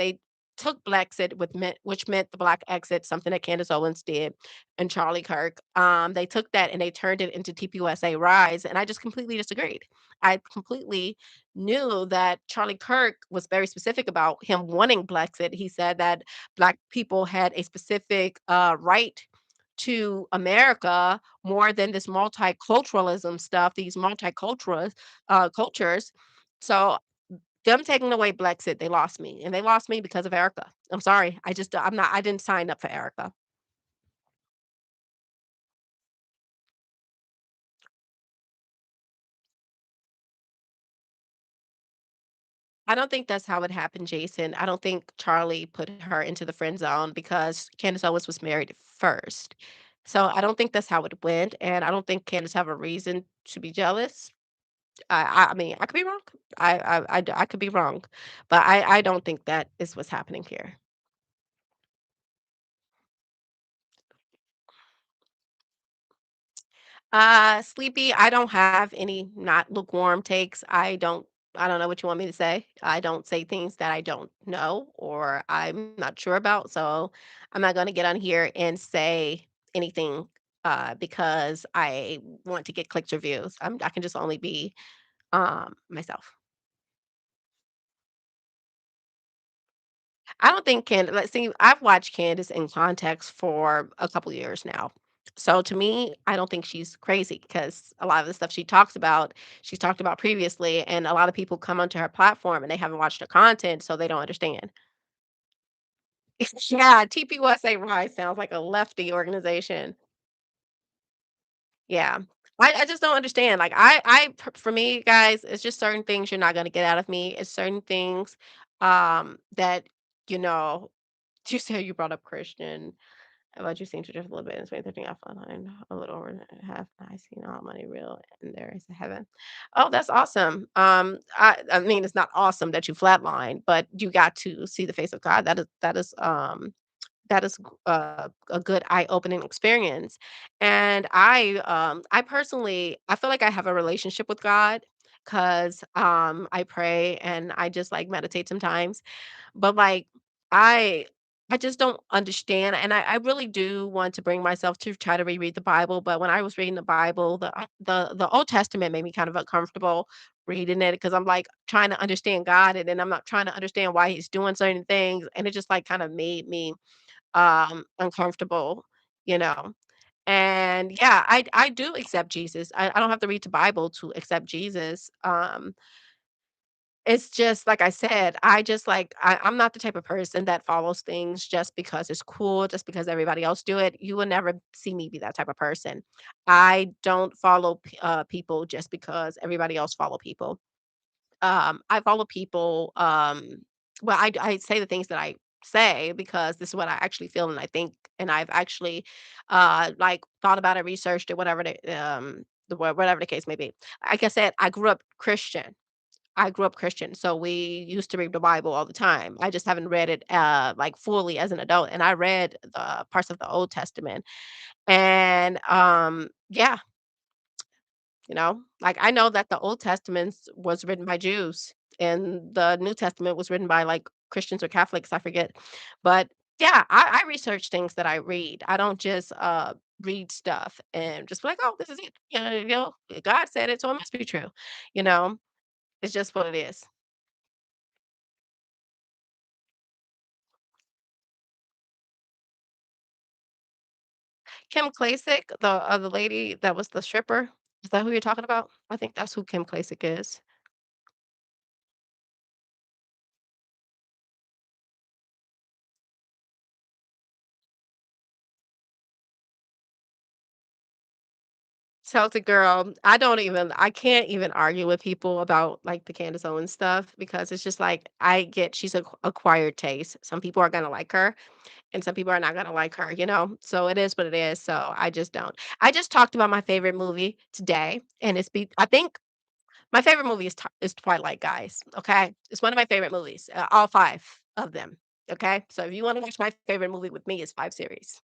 took Blexit with which meant the black exit, something that Candace Owens did and Charlie Kirk. They took that and they turned it into TPUSA Rise, and I just completely disagreed. I completely knew that Charlie Kirk was very specific about him wanting Blexit. He said that black people had a specific right to America more than this multiculturalism stuff, these multicultural cultures. So them taking away Blexit, they lost me, and they lost me because of Erica. I'm sorry. I didn't sign up for Erica. I don't think that's how it happened, Jason. I don't think Charlie put her into the friend zone because Candace Owens was married first. So I don't think that's how it went, and I don't think Candace have a reason to be jealous. I mean, I could be wrong. I could be wrong, but I don't think that is what's happening here. Sleepy, I don't have any not lukewarm takes. I don't know what you want me to say. I don't say things that I don't know or I'm not sure about. So I'm not going to get on here and say anything because I want to get clicks or views. I can just only be myself. I don't think let's see, I've watched Candace in context for a couple years now. So to me, I don't think she's crazy because a lot of the stuff she talks about, she's talked about previously, and a lot of people come onto her platform and they haven't watched her content, so they don't understand. Yeah, TPUSA Rise sounds like a lefty organization. Yeah. I just don't understand. Like for me, guys, it's just certain things you're not gonna get out of me. It's certain things that, you know, you say you brought up Christian. About you seem to drift a little bit in 2013. I flatlined a little over half. I see all money real, and there is a heaven. Oh, that's awesome. I mean, it's not awesome that you flatlined, but you got to see the face of God. That is a good eye-opening experience. And I personally, I feel like I have a relationship with God because I pray and I just like meditate sometimes but, like, I I just don't understand, and I really do want to bring myself to try to reread the Bible, but when I was reading the Bible, the Old Testament made me kind of uncomfortable reading it because 'cause I'm, like, trying to understand God, and then I'm not trying to understand why he's doing certain things, and it just, like, kinda made me, uncomfortable, you know? And, yeah, I do accept Jesus. I don't have to read the Bible to accept Jesus, it's just like I said, I'm not the type of person that follows things just because it's cool, just because everybody else do it. You will never see me be that type of person. I don't follow people just because everybody else follow people. I follow people, well, I say the things that I say because this is what I actually feel and I think, and I've actually, like, thought about it, researched it, whatever the case may be. Like I said, I grew up Christian, so we used to read the Bible all the time. I just haven't read it, like, fully as an adult, and I read the parts of the Old Testament, and, yeah, like, I know that the Old Testament was written by Jews, and the New Testament was written by, like, Christians or Catholics, I forget, but, yeah, I research things that I read. I don't just, read stuff and just be like, "Oh, this is it." God said it, so it must be true, you know? It's just what it is. Kim Klacik, the lady that was the stripper, is that who you're talking about? I think that's who Kim Klacik is. Celtic girl, I can't even argue with people about, like, the Candace Owens stuff because it's just like, she's acquired taste. Some people are gonna like her, and some people are not gonna like her, you know? So it is what it is, so I just don't. I just talked about my favorite movie today, and I think my favorite movie is Twilight, guys, okay? It's one of my favorite movies, all 5 of them, okay? So if you wanna watch my favorite movie with me, it's 5 series.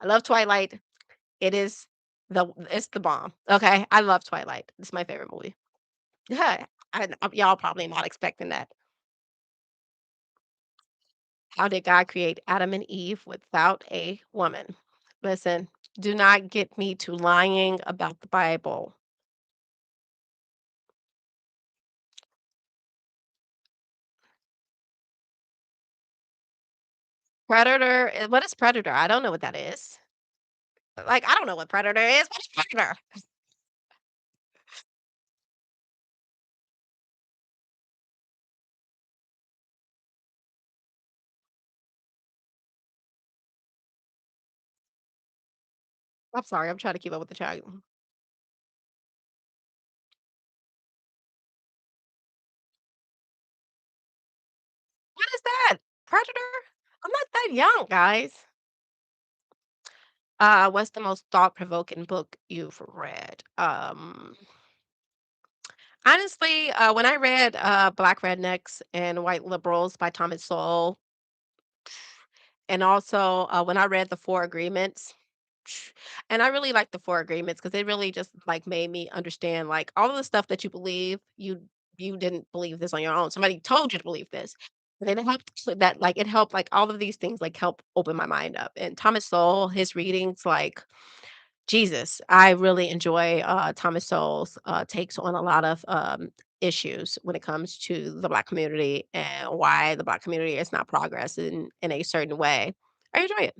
I love Twilight. It is it's the bomb, okay? I love Twilight. It's my favorite movie. Yeah, y'all probably not expecting that. How did God create Adam and Eve without a woman? Listen, do not get me to lying about the Bible. Predator, what is predator? I don't know what that is. Like, I don't know what predator is. What is predator? I'm sorry, I'm trying to keep up with the chat. What is that? Predator? I'm not that young, guys. What's the most thought-provoking book you've read? Honestly, when I read Black Rednecks and White Liberals by Thomas Sowell, and also when I read The Four Agreements, and I really like The Four Agreements because it really just like made me understand like all of the stuff that you believe, you didn't believe this on your own. Somebody told you to believe this. And then it helped that like it helped like all of these things like help open my mind up. And Thomas Sowell, his readings like Jesus, I really enjoy Thomas Sowell's takes on a lot of issues when it comes to the Black community and why the Black community is not progressing in a certain way. I enjoy it.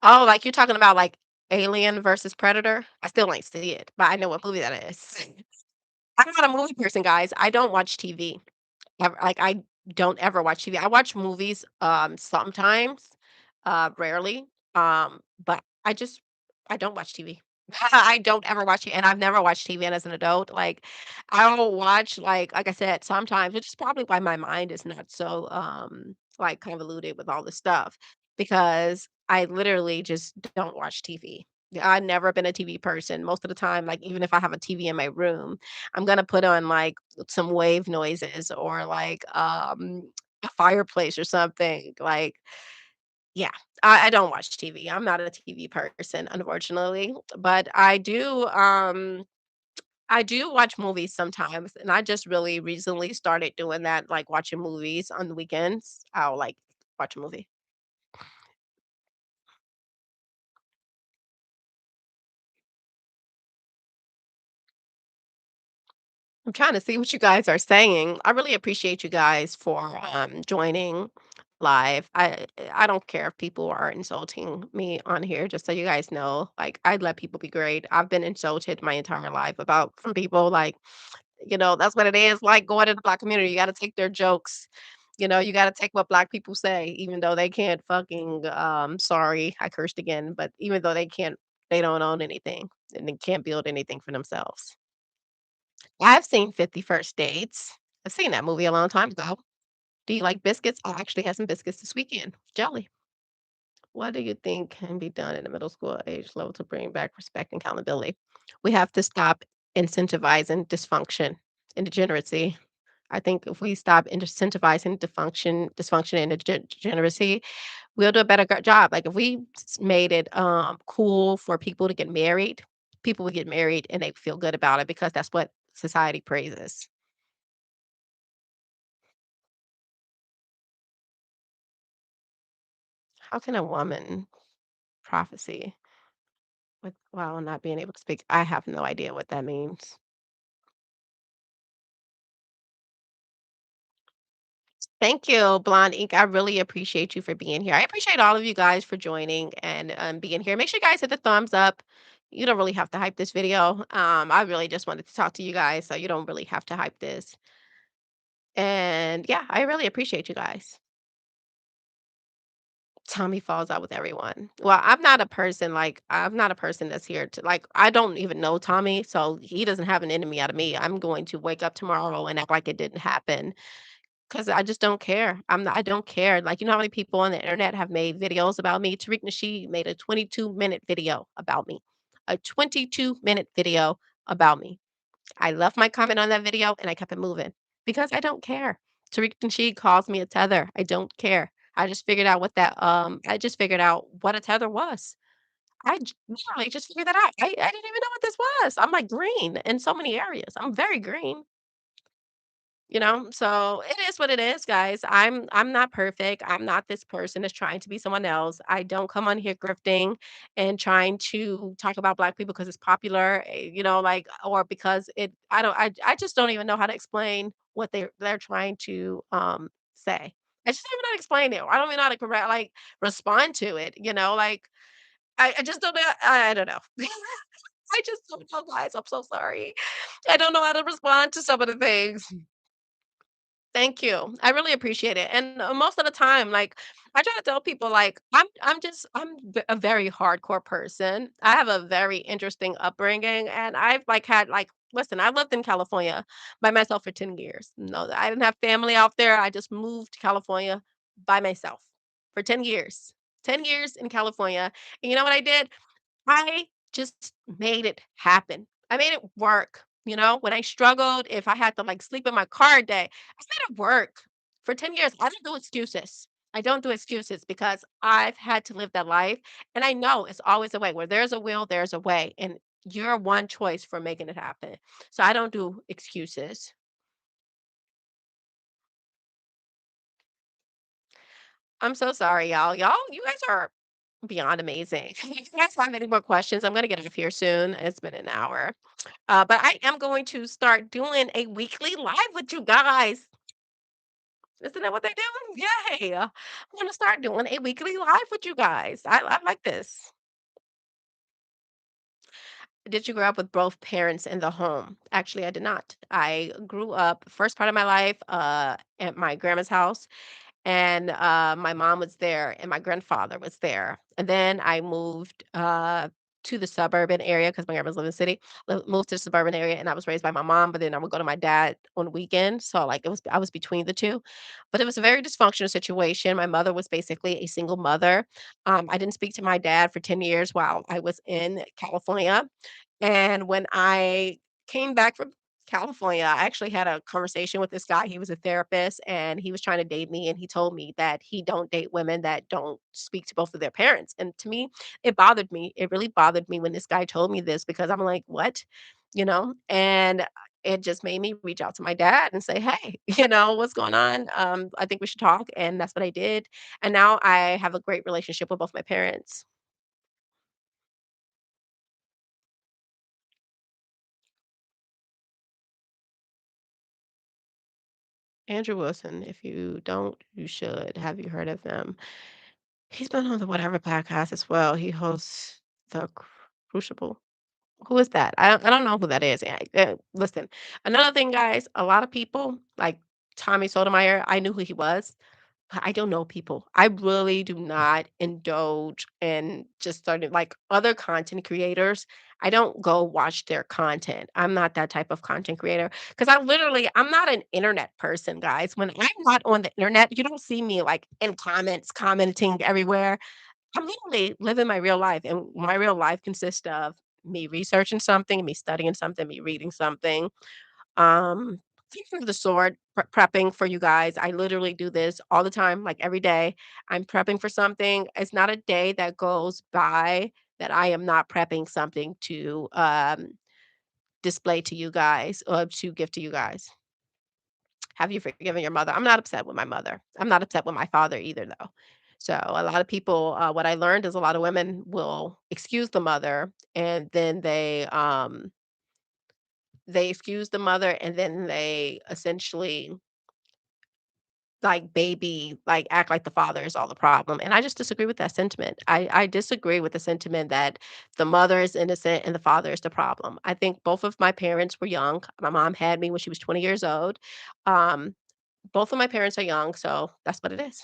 Oh, like you're talking about like Alien versus Predator? I still ain't see it, but I know what movie that is. I'm not a movie person, guys. I don't watch TV. Like, I don't ever watch TV. I watch movies, sometimes, rarely, but I don't watch TV. I don't ever watch it, and I've never watched TV as an adult. Like, I'll watch, like I said, sometimes, which is probably why my mind is not so, like, convoluted with all this stuff, because I literally just don't watch TV. Yeah, I've never been a TV person. Most of the time, like, even if I have a TV in my room, I'm gonna put on, like, some wave noises or like a fireplace or something. Like, yeah, I don't watch TV. I'm not a TV person, unfortunately. But I do watch movies sometimes. And I just really recently started doing that, like watching movies on the weekends. I'll like watch a movie. I'm trying to see what you guys are saying. I really appreciate you guys for joining live. I don't care if people are insulting me on here, just so you guys know. Like I'd let people be great. I've been insulted my entire life about from people like, that's what it is. Like going to the black community. You gotta take their jokes. You gotta take what black people say, even though they can't fucking sorry, I cursed again, but even though they don't own anything and they can't build anything for themselves. I've seen 50 First Dates. I've seen that movie a long time ago. Do you like biscuits? I actually had some biscuits this weekend. Jelly. What do you think can be done in the middle school age level to bring back respect and accountability? We have to stop incentivizing dysfunction and degeneracy. I think if we stop incentivizing dysfunction and degeneracy, we'll do a better job. Like if we made it cool for people to get married, people would get married and they feel good about it because that's what society praises. How can a woman prophecy with while not being able to speak? I have no idea what that means. Thank you, Blonde Ink. I really appreciate you for being here. I appreciate all of you guys for joining and being here. Make sure you guys hit the thumbs up. You don't really have to hype this video. I really just wanted to talk to you guys, so you don't really have to hype this. And yeah, I really appreciate you guys. Tommy falls out with everyone. Well, I'm not a person that's here to like I don't even know Tommy, so he doesn't have an enemy out of me. I'm going to wake up tomorrow and act like it didn't happen because I just don't care. I don't care. Like, you know how many people on the internet have made videos about me? Tariq Nasheed made a 22-minute video about me. A 22-minute video about me. I left my comment on that video and I kept it moving because I don't care. Tariq Nasheed calls me a tether. I don't care. I just figured out what a tether was. literally just figured that out. I didn't even know what this was. I'm like green in so many areas. I'm very green. So it is what it is, guys. I'm not perfect. I'm not this person that's trying to be someone else. I don't come on here grifting and trying to talk about black people because it's popular, like, or because I just don't even know how to explain what they're trying to say. I just don't even know how to explain it. I don't even know how to like respond to it, like I just don't know. I don't know. I just don't know, guys. I'm so sorry. I don't know how to respond to some of the things. Thank you. I really appreciate it. And most of the time, like I try to tell people, like a very hardcore person. I have a very interesting upbringing, and I've like had like listen. I lived in California by myself for 10 years. No, I didn't have family out there. I just moved to California by myself for 10 years. 10 years in California, and you know what I did? I just made it happen. I made it work. When I struggled, if I had to like sleep in my car a day, I made it work. For 10 years, I don't do excuses. I don't do excuses because I've had to live that life. And I know it's always a way. Where there's a will, there's a way. And you're one choice for making it happen. So I don't do excuses. I'm so sorry, y'all. You guys are beyond amazing. If you guys have any more questions, I'm going to get off here soon. It's been an hour. But I am going to start doing a weekly live with you guys. Isn't that what they do? Yay. I'm going to start doing a weekly live with you guys. I like this. Did you grow up with both parents in the home? Actually, I did not. I grew up first part of my life at my grandma's house, and my mom was there and my grandfather was there. And then I moved to the suburban area because my grandma's lived in the city. Moved to the suburban area, and I was raised by my mom. But then I would go to my dad on the weekend, so like I was between the two. But it was a very dysfunctional situation. My mother was basically a single mother. I didn't speak to my dad for 10 years while I was in California, and when I came back from California, I actually had a conversation with this guy. He was a therapist and he was trying to date me, and he told me that he don't date women that don't speak to both of their parents. And to me, it bothered me. It really bothered me when this guy told me this because I'm like, "What?" And it just made me reach out to my dad and say, "Hey, what's going on? I think we should talk." And that's what I did. And now I have a great relationship with both my parents. Andrew Wilson, if you don't, you should. Have you heard of him? He's been on the Whatever podcast as well. He hosts the Crucible. Who is that? I don't know who that is. Listen, another thing, guys, a lot of people like Tommy Sotomayor, I knew who he was. I don't know people. I really do not indulge in just starting like other content creators. I don't go watch their content. I'm not that type of content creator because I'm not an internet person, guys. When I'm not on the internet, you don't see me like in comments, commenting everywhere. I'm literally living my real life, and my real life consists of me researching something, me studying something, me reading something, Teaching of the sword, prepping for you guys. I literally do this all the time, like every day. I'm prepping for something. It's not a day that goes by that I am not prepping something to display to you guys or to give to you guys. Have you forgiven your mother? I'm not upset with my mother. I'm not upset with my father either, though. So a lot of people, what I learned is a lot of women will excuse the mother, and then they excuse the mother, and then they essentially like baby, like act like the father is all the problem. And I just disagree with that sentiment. I disagree with the sentiment that the mother is innocent and the father is the problem. I think both of my parents were young. My mom had me when she was 20 years old. Um, both of my parents are young, so that's what it is.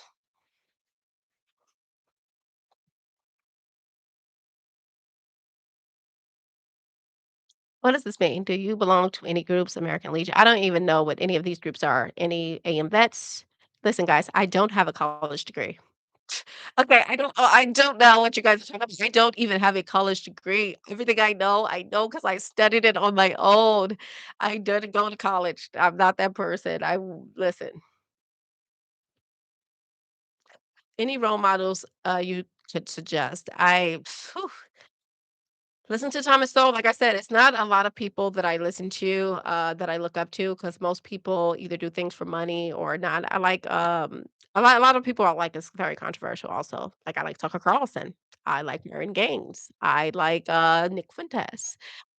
What does this mean? Do you belong to any groups, American Legion? I don't even know what any of these groups are. Any AM vets? Listen, guys, I don't have a college degree. Okay, I don't know what you guys are talking about. I don't even have a college degree. Everything I know because I studied it on my own. I didn't go to college. I'm not that person. Listen. Any role models you could suggest? Phew. Listen to Thomas Sowell, like I said, it's not a lot of people that I listen to, that I look up to, because most people either do things for money or not. I like, a lot of people I like is very controversial also. Like, I like Tucker Carlson. I like Marvin Gaines. I like, Nick Fuentes.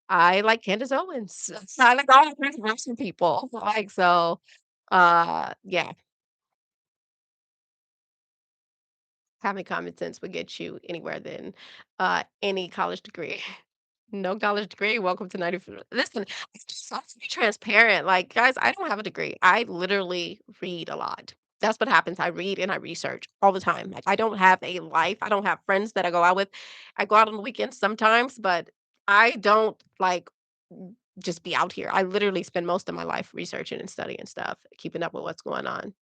I like Candace Owens. I like all the controversial people. Like, so, yeah, having common sense would get you anywhere than, any college degree. No college degree, welcome to 94. Listen, I just have to be transparent. Like, guys, I don't have a degree. I literally read a lot. That's what happens. I read and I research all the time. Like, I don't have a life. I don't have friends that I go out with. I go out on the weekends sometimes, but I don't like just be out here. I literally spend most of my life researching and studying stuff, keeping up with what's going on.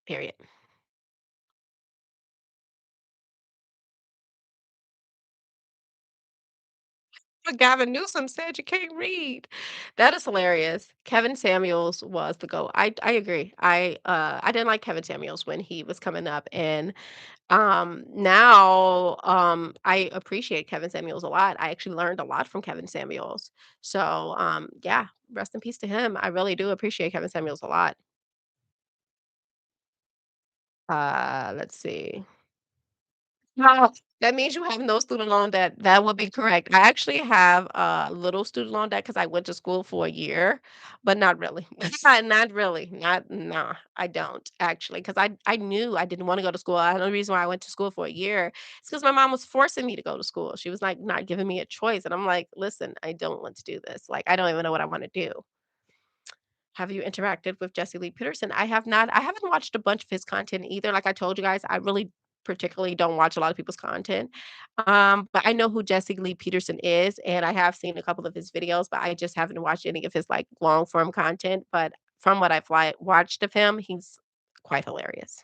Period. But Gavin Newsom said you can't read. That is hilarious. Kevin Samuels was the GOAT. I agree. I didn't like Kevin Samuels when he was coming up, and now I appreciate Kevin Samuels a lot. I actually learned a lot from Kevin Samuels. So yeah, rest in peace to him. I really do appreciate Kevin Samuels a lot. Let's see. No, that means you have no student loan debt. That would be correct. I actually have a little student loan debt because I went to school for a year, but not really. Not really. Not nah, I don't actually because I knew I didn't want to go to school. The only reason why I went to school for a year is because my mom was forcing me to go to school. She was like not giving me a choice. And I'm like, listen, I don't want to do this. Like, I don't even know what I want to do. Have you interacted with Jesse Lee Peterson? I have not. I haven't watched a bunch of his content either. Like I told you guys, I really particularly don't watch a lot of people's content. But I know who Jesse Lee Peterson is, and I have seen a couple of his videos, but I just haven't watched any of his like long form content. But from what I've watched of him, he's quite hilarious.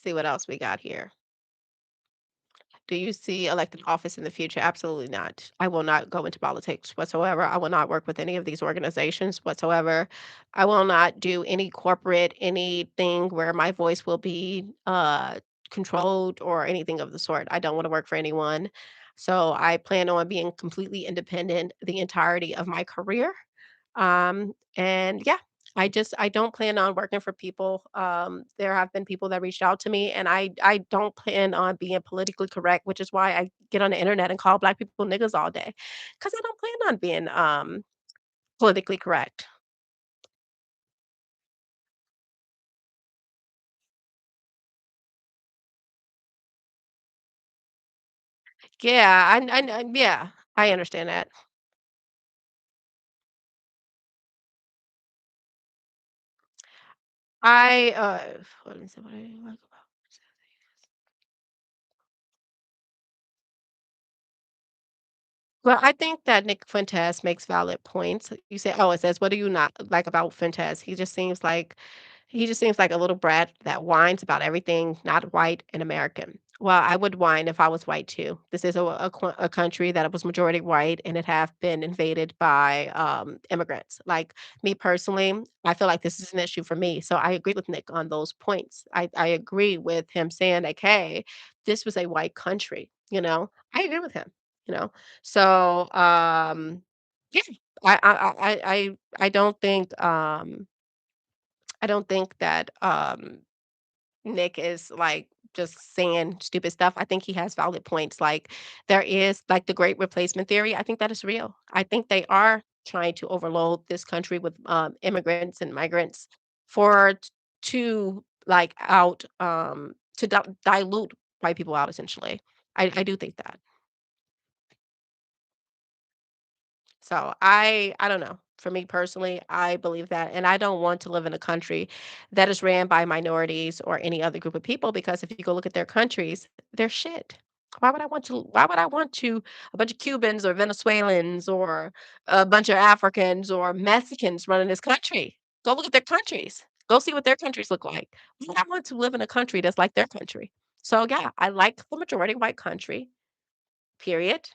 See what else we got here. Do you see elected office in the future? Absolutely not. I will not go into politics whatsoever. I will not work with any of these organizations whatsoever. I will not do any corporate anything where my voice will be controlled or anything of the sort. I don't want to work for anyone. So I plan on being completely independent the entirety of my career. And yeah, I don't plan on working for people. There have been people that reached out to me, and I don't plan on being politically correct, which is why I get on the internet and call black people niggas all day, because I don't plan on being politically correct. Yeah, yeah, I understand that. I Let me see what I like about. Well, I think that Nick Fuentes makes valid points. You say, "Oh, it says, what do you not like about Fuentes?" He just seems like a little brat that whines about everything not white and American. Well, I would whine if I was white too. This is a country that was majority white and it have been invaded by immigrants. Like me personally, I feel like this is an issue for me. So I agree with Nick on those points. I agree with him saying like, hey, this was a white country, you know. I agree with him, you know. So yeah, I don't think I don't think that Nick is like just saying stupid stuff. I think he has valid points. Like there is like the great replacement theory. I think that is real. I think they are trying to overload this country with immigrants and migrants for to like out to dilute white people out essentially. I do think that. So I don't know. For me personally, I believe that, and I don't want to live in a country that is ran by minorities or any other group of people because if you go look at their countries, they're shit. Why would I want to a bunch of Cubans or Venezuelans or a bunch of Africans or Mexicans running this country? Go look at their countries. Go see what their countries look like. Why would I want to live in a country that's like their country? So yeah, I like the majority white country, period.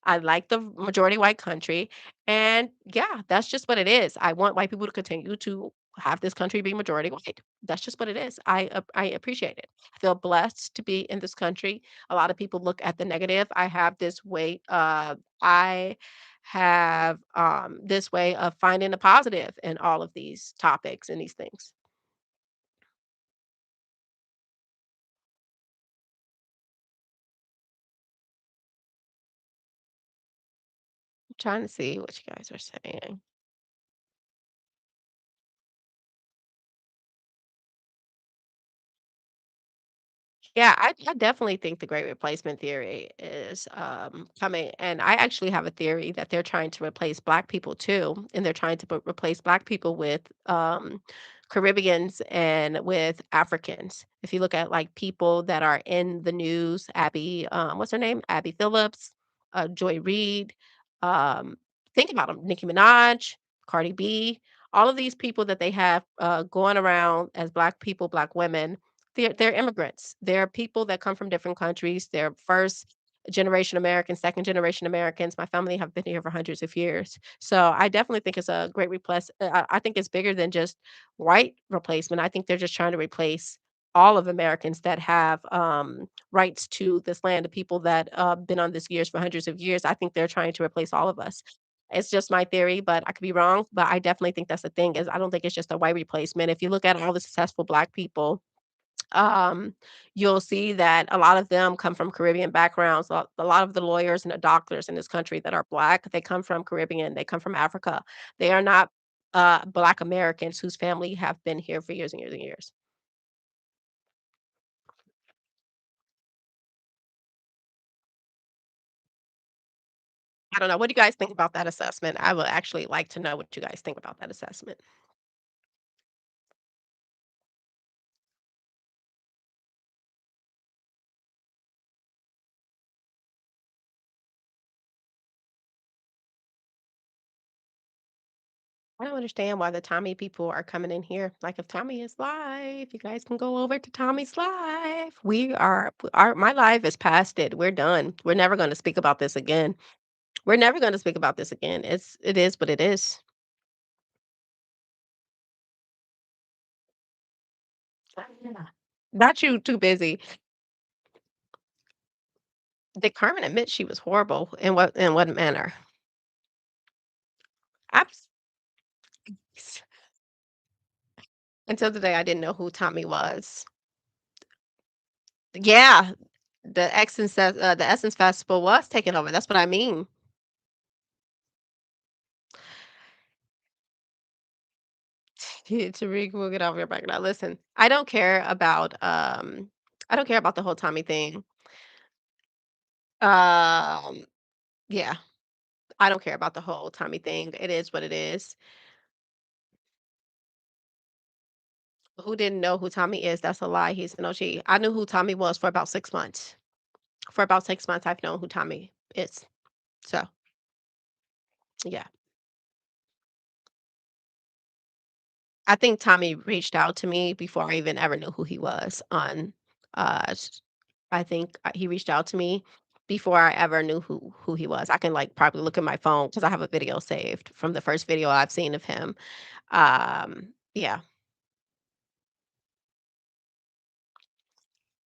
I like the majority white country. And yeah, that's just what it is. I want white people to continue to have this country be majority white. That's just what it is. I appreciate it. I feel blessed to be in this country. A lot of people look at the negative. I have this way of finding the positive in all of these topics and these things. I'm trying to see what you guys are saying. Yeah, I definitely think the great replacement theory is coming. And I actually have a theory that they're trying to replace Black people too. And they're trying to replace Black people with Caribbeans and with Africans. If you look at like people that are in the news, what's her name? Abby Phillips, Joy Reid. Um, think about them: Nicki Minaj, Cardi B, all of these people that they have going around as Black people, Black women, they're immigrants. They're people that come from different countries. They're first generation Americans, second generation Americans. My family have been here for hundreds of years. So I definitely think it's a great replace. I think it's bigger than just white replacement. I think they're just trying to replace all of Americans that have rights to this land, the people that been on this years for hundreds of years. I think they're trying to replace all of us. It's just my theory, but I could be wrong. But I definitely think that's the thing. Is I don't think it's just a white replacement. If you look at all the successful Black people, um, you'll see that a lot of them come from Caribbean backgrounds. A lot of the lawyers and the doctors in this country that are Black, they come from Caribbean, they come from Africa. They are not Black Americans whose family have been here for years and years and years. I don't know. What do you guys think about that assessment? I would actually like to know what you guys think about that assessment. I don't understand why the Tommy people are coming in here. Like, if Tommy is live, you guys can go over to Tommy's live. My live is past it. We're done. We're never going to speak about this again. We're never going to speak about this again. It is what it is. Yeah. Not you too busy. Did Carmen admit she was horrible? In what manner? Abs- Until today, I didn't know who Tommy was. Yeah, the Essence Festival was taken over. That's what I mean. Tariq will get off your back now. Listen, I don't care about the whole Tommy thing. Um, yeah, I don't care about the whole Tommy thing. It is what it is. Who didn't know who Tommy is? That's a lie. He's an OG. I knew who Tommy was for about 6 months. For about 6 months, I've known who Tommy is. So, yeah. I think Tommy reached out to me before I even ever knew who he was on, s I think, he reached out to me before I ever knew who he was. I can, like, probably look at my phone because I have a video saved from the first video I've seen of him. Yeah.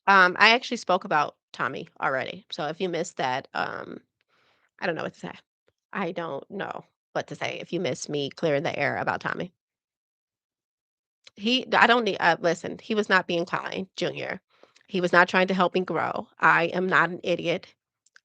I actually spoke about Tommy already, so if you missed that, I don't know what to say. I don't know what to say if you missed me clearing the air about Tommy. I don't need, listen, he was not being kind, Junior. He was not trying to help me grow. I am not an idiot.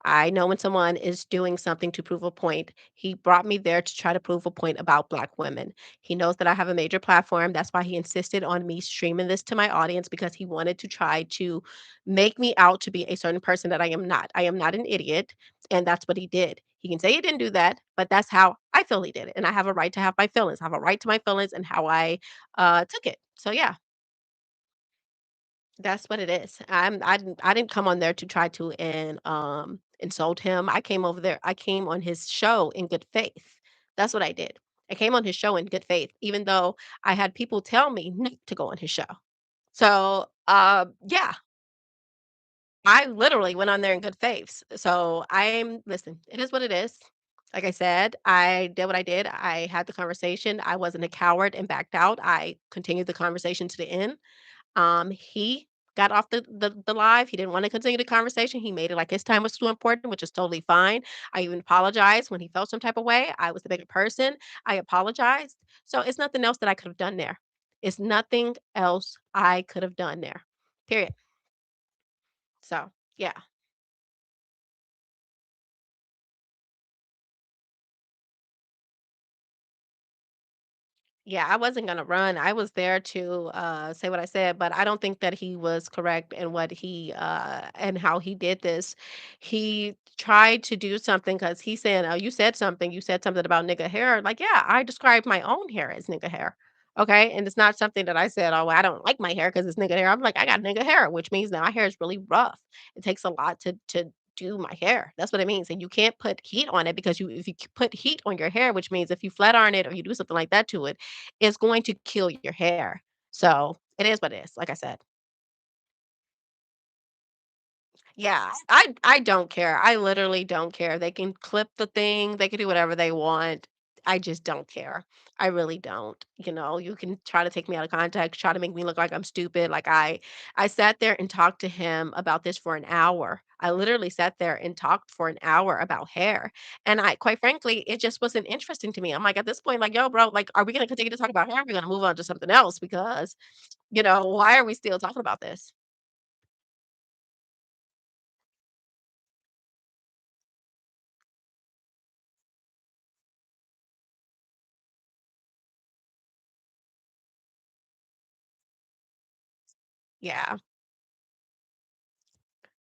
I know when someone is doing something to prove a point. He brought me there to try to prove a point about Black women. He knows that I have a major platform. That's why he insisted on me streaming this to my audience because he wanted to try to make me out to be a certain person that I am not. I am not an idiot. And that's what he did. He can say he didn't do that, but that's how I feel he did it. And I have a right to have my feelings. I have a right to my feelings and how I took it. So, yeah. That's what it is. I didn't come on there to try to insult him. I came on his show in good faith. That's what I did. I came on his show in good faith, even though I had people tell me not to go on his show. So, yeah, I literally went on there in good faith. So listen, it is what it is. Like I said, I did what I did. I had the conversation. I wasn't a coward and backed out. I continued the conversation to the end. He got off the live. He didn't want to continue the conversation. He made it like his time was too important, which is totally fine. I even apologized when he felt some type of way. I was the bigger person. I apologized. So it's nothing else that I could have done there. It's nothing else I could have done there. Period. So yeah. Yeah, I wasn't gonna run. I was there to say what I said, but I don't think that he was correct in what he and how he did this. He tried to do something because he said, "Oh, you said something. You said something about nigga hair." Like, yeah, I described my own hair as nigga hair. Okay, and it's not something that I said, "Oh, well, I don't like my hair because it's nigga hair." I'm like, I got nigga hair, which means that my hair is really rough. It takes a lot to do my hair. That's what it means. And you can't put heat on it because if you put heat on your hair, which means if you flat iron it or you do something like that to it, it's going to kill your hair. So, it is what it is, like I said. Yeah, I don't care. I literally don't care. They can clip the thing, they can do whatever they want. I just don't care. I really don't. You know, you can try to take me out of context, try to make me look like I'm stupid. Like I sat there and talked to him about this for an hour. I literally sat there and talked for an hour about hair. And I quite frankly, it just wasn't interesting to me. I'm like at this point, like, yo, bro, like, are we gonna continue to talk about hair? Are we gonna move on to something else? Because, why are we still talking about this? Yeah.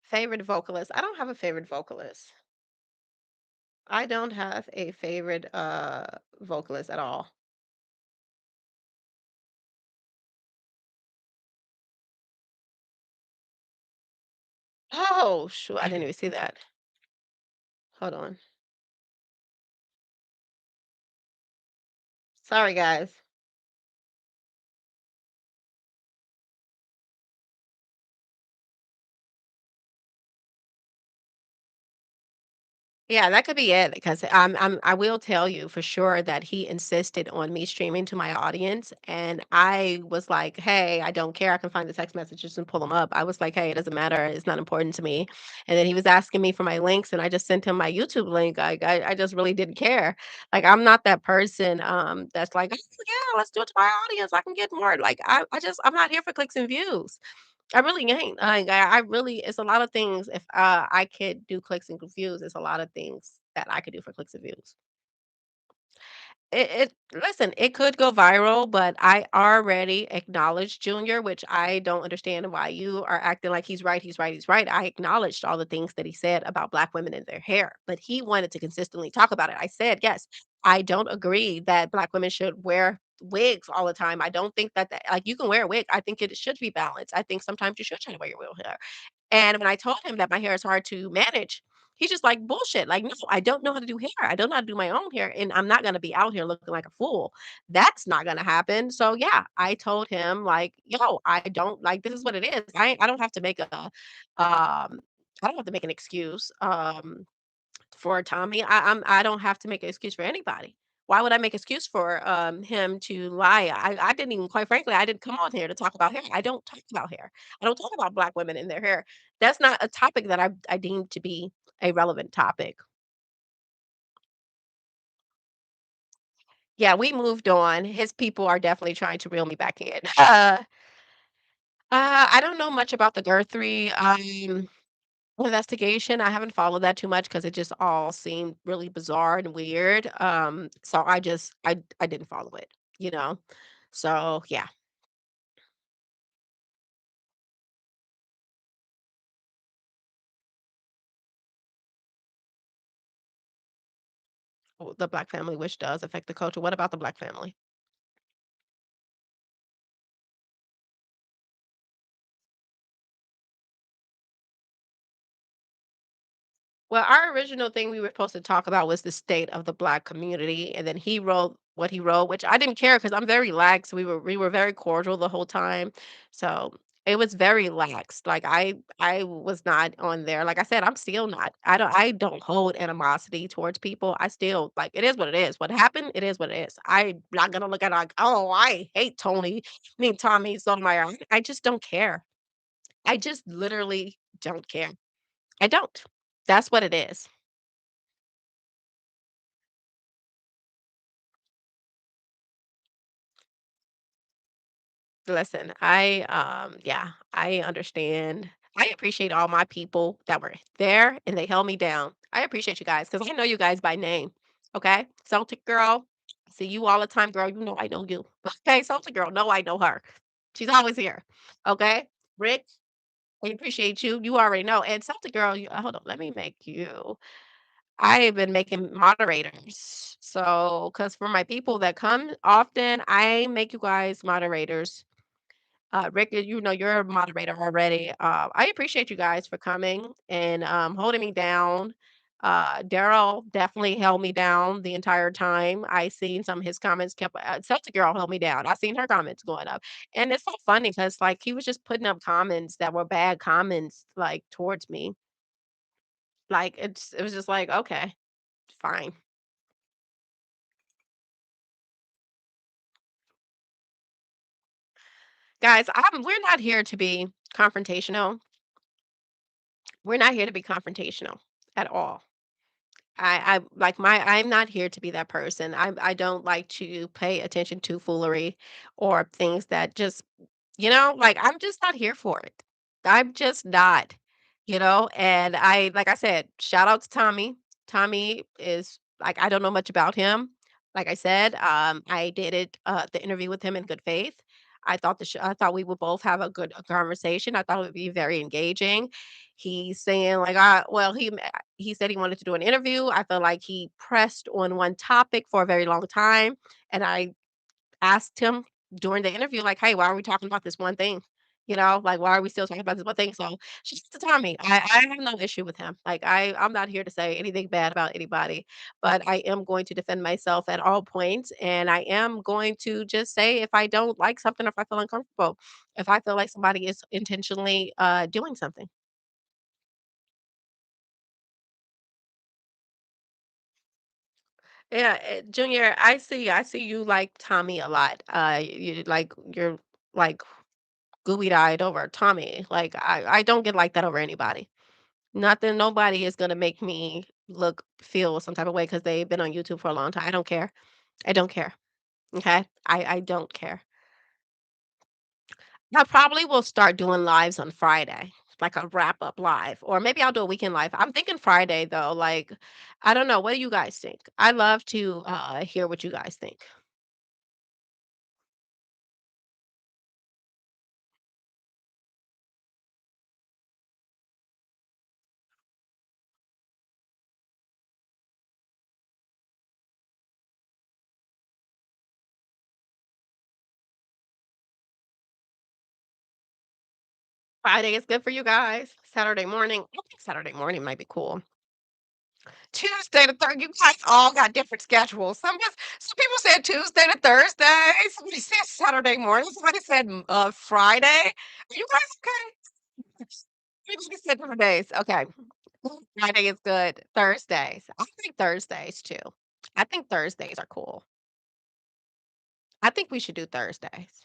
Favorite vocalist? I don't have a favorite vocalist. I don't have a favorite, vocalist at all. Oh, shoot, I didn't even see that. Hold on. Sorry, guys. Yeah, that could be it because I will tell you for sure that he insisted on me streaming to my audience, and I was like, "Hey, I don't care. I can find the text messages and pull them up." I was like, "Hey, it doesn't matter. It's not important to me." And then he was asking me for my links, and I just sent him my YouTube link. I just really didn't care. Like I'm not that person that's like, "Oh, yeah, let's do it to my audience. I can get more." Like I'm not here for clicks and views. I really ain't. I really it's a lot of things if, I could do clicks and views, it's a lot of things that I could do for clicks and views. It listen, it could go viral, but I already acknowledged Junior, which I don't understand why you are acting like he's right, he's right, he's right. I acknowledged all the things that he said about Black women and their hair, but he wanted to consistently talk about it. I said, "Yes, I don't agree that Black women should wear wigs all the time. I don't think that like, you can wear a wig. I think it should be balanced. I think sometimes you should try to wear your real hair." And when I told him that my hair is hard to manage, he's just like, "Bullshit. Like, no, I don't know how to do hair. I don't know how to do my own hair, and I'm not gonna be out here looking like a fool. That's not gonna happen." So yeah, I told him like, "Yo, I don't like this is what it is. I don't have to make I don't have to make an excuse. For Tommy, I don't have to make an excuse for anybody. Why would I make excuse for, him to lie? I didn't even quite frankly, I didn't come on here to talk about hair. I don't talk about hair. I don't talk about Black women and their hair. That's not a topic that I deem to be a relevant topic. Yeah, we moved on. His people are definitely trying to reel me back in. I don't know much about the Guthrie, investigation. I haven't followed that too much because it just all seemed really bizarre and weird. So I didn't follow it, you know. So yeah, the Black family, which does affect the culture. What about the Black family? Well, our original thing we were supposed to talk about was the state of the Black community, and then he wrote what he wrote, which I didn't care because I'm very lax. We were very cordial the whole time, so It was very lax. Like I was not on there. Like I said, I'm still not. I don't hold animosity towards people. I still like it is what it is. What happened, it is what it is. I'm not gonna look at it like, oh, I hate Tony, me Tommy Sotomayor. I just don't care. I just literally don't care. I don't. That's what it is. Listen, yeah, I understand. I appreciate all my people that were there and they held me down. I appreciate you guys because I know you guys by name. Okay. Celtic girl. I see you all the time, girl. You know I know you. Okay, Celtic girl. No, I know her. She's always here. Okay. Rick, I appreciate you. You already know. And Celtic girl, hold on, let me make you. I have been making moderators. So, because for my people that come often, I make you guys moderators. Rick, you know, you're a moderator already. I appreciate you guys for coming and holding me down. Daryl definitely held me down the entire time. I seen some of his comments kept Celtic Girl held me down. I seen her comments going up. And it's so funny because like he was just putting up comments that were bad comments like towards me. Like it was just like, okay, fine. Guys, we're not here to be confrontational. We're not here to be confrontational at all. I like I'm not here to be that person. I don't like to pay attention to foolery or things that just, like I'm just not here for it. I'm just not, and like I said, shout out to Tommy. Tommy is like I don't know much about him. Like I said, I did the interview with him in good faith. I thought we would both have a good conversation. I thought it would be very engaging. He's saying like, well, he said he wanted to do an interview. I felt like he pressed on one topic for a very long time, and I asked him during the interview, like, "Hey, why are we talking about this one thing?" Like, "Why are we still talking about this one thing?" So, she's to tell me, I have no issue with him. Like, I'm not here to say anything bad about anybody, but I am going to defend myself at all points, and I am going to just say if I don't like something, if I feel uncomfortable, if I feel like somebody is intentionally, doing something. Yeah, Junior, I see you like Tommy a lot. You're like gooey-eyed over Tommy. Like I don't get like that over anybody. Nothing, nobody is gonna make me feel some type of way because they've been on YouTube for a long time. I don't care. I don't care. Okay? I don't care. I probably will start doing lives on Friday, like a wrap up live, or maybe I'll do a weekend live. I'm thinking Friday though. Like, I don't know. What do you guys think? I love to hear what you guys think. Friday is good for you guys. Saturday morning. I think Saturday morning might be cool. Tuesday to Thursday. You guys all got different schedules. Some people said Tuesday to Thursday. Somebody said Saturday morning. Somebody said Friday. Are you guys okay? Everybody said different days. Okay. Friday is good. Thursdays. I think Thursdays too. I think Thursdays are cool. I think we should do Thursdays.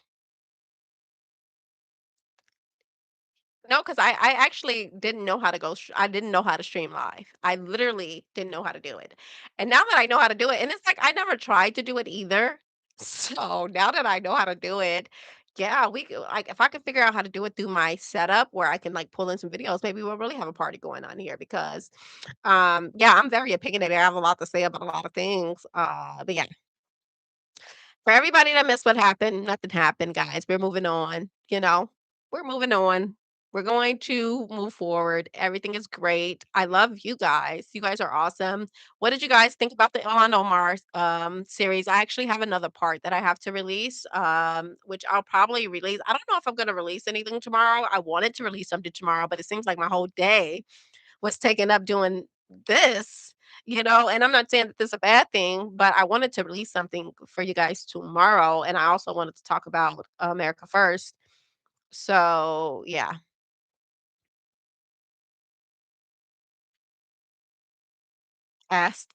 No, because I actually didn't know how to I didn't know how to stream live. I literally didn't know how to do it. And now that I know how to do it, and it's like I never tried to do it either. So now that I know how to do it, yeah, like if I could figure out how to do it through my setup where I can like pull in some videos, maybe we'll really have a party going on here because yeah, I'm very opinionated. I have a lot to say about a lot of things. But yeah, for everybody that missed what happened, nothing happened, guys. We're moving on, We're moving on. We're going to move forward. Everything is great. I love you guys. You guys are awesome. What did you guys think about the Ilhan Omar series? I actually have another part that I have to release, which I'll probably release. I don't know if I'm going to release anything tomorrow. I wanted to release something tomorrow, but it seems like my whole day was taken up doing this, and I'm not saying that this is a bad thing, but I wanted to release something for you guys tomorrow. And I also wanted to talk about America First. So, yeah, ask.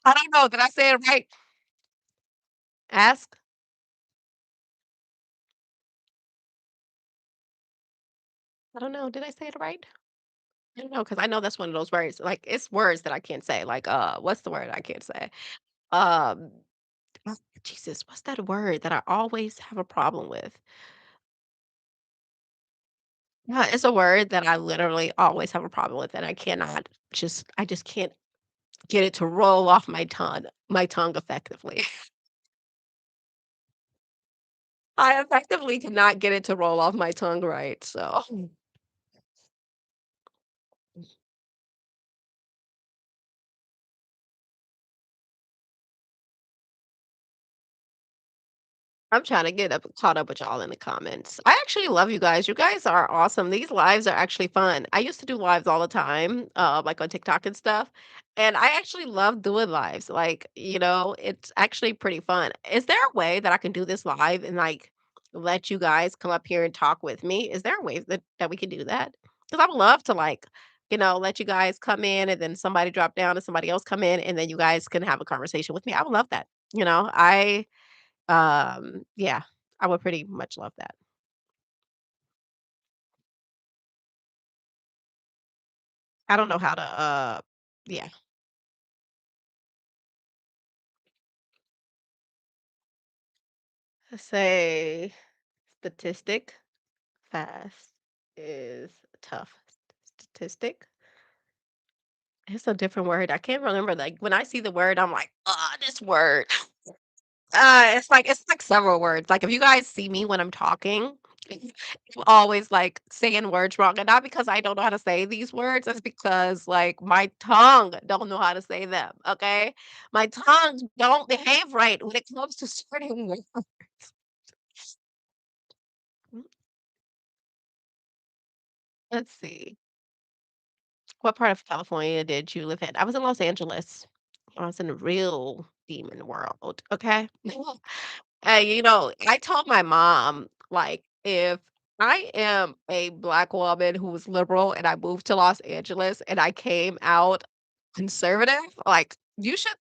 I don't know, did I say it right? Ask? I don't know, did I say it right? I don't know because I know that's one of those words, like, it's words that I can't say, like, what's the word I can't say? Um, oh, Jesus, what's that word that I always have a problem with? Yeah, it's a word that I literally always have a problem with, and I just can't get it to roll off my tongue effectively. I effectively cannot get it to roll off my tongue right, so I'm trying to get up caught up with y'all in the comments. I actually love you guys. You guys are awesome. These lives are actually fun. I used to do lives all the time, like on TikTok and stuff. And I actually love doing lives. Like, it's actually pretty fun. Is there a way that I can do this live and like let you guys come up here and talk with me? Is there a way that we can do that? Because I would love to like, let you guys come in and then somebody drop down and somebody else come in and then you guys can have a conversation with me. I would love that. Yeah, I would pretty much love that. I don't know how to, yeah, say statistic, fast is tough. Statistic? It's a different word. I can't remember, like, when I see the word, I'm like, "Ah, this word." It's like several words. Like, if you guys see me when I'm talking, I'm always, like, saying words wrong, and not because I don't know how to say these words, it's because, like, my tongue don't know how to say them, okay? My tongue don't behave right when it comes to certain words. Let's see. What part of California did you live in? I was in Los Angeles. I was in the real demon world, okay? I told my mom, like, if I am a Black woman who was liberal and I moved to Los Angeles and I came out conservative, like, you should,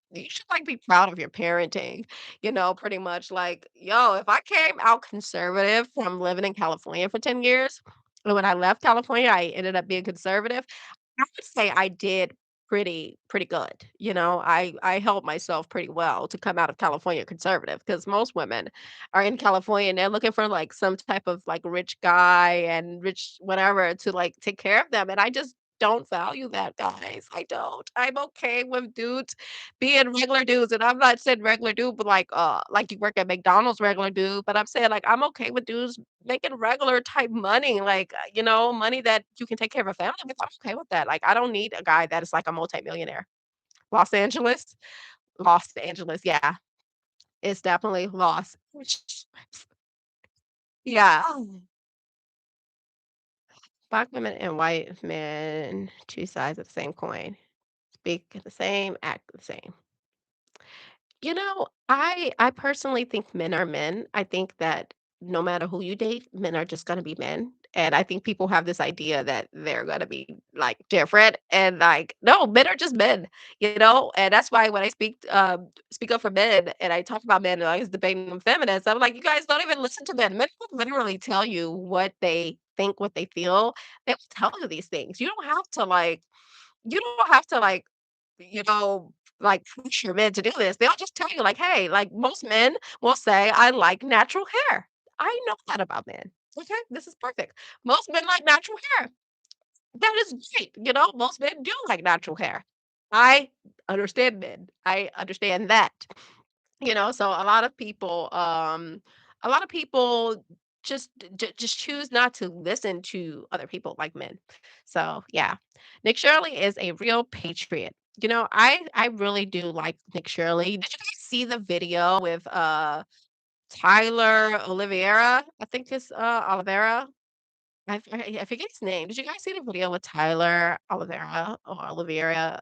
like, be proud of your parenting, pretty much like, yo, if I came out conservative from living in California for 10 years, and when I left California, I ended up being conservative, I would say I did pretty good. I held myself pretty well to come out of California conservative because most women are in California and they're looking for like some type of like rich guy and rich whatever to like take care of them. And I just don't value that, guys. I don't. I'm okay with dudes being regular dudes. And I'm not saying regular dude, but like you work at McDonald's regular dude, but I'm saying like I'm okay with dudes making regular type money, like, money that you can take care of a family with. I'm okay with that. Like, I don't need a guy that is like a multimillionaire. Los Angeles? Los Angeles, yeah. It's definitely Los. Yeah. Black women and white men, two sides of the same coin. Speak the same, act the same. I personally think men are men. I think that no matter who you date, men are just gonna be men. And I think people have this idea that they're gonna be like different. And like, no, men are just men. And that's why when I speak up for men and I talk about men and I was debating them feminists, I'm like, you guys don't even listen to men. Men will literally tell you what they think, what they feel. They will tell you these things. You don't have to like push your men to do this. They'll just tell you, like, hey, like most men will say, I like natural hair. I know that about men. Okay, this is perfect. Most men like natural hair. That is great. Most men do like natural hair. I understand men. I understand that. So a lot of people just choose not to listen to other people like men. So yeah, Nick Shirley is a real patriot. I really do like Nick Shirley. Did you guys see the video with Tyler Oliveira? I think it's Oliveira. I forget his name. Did you guys see the video with Tyler Oliveira or Oliveira?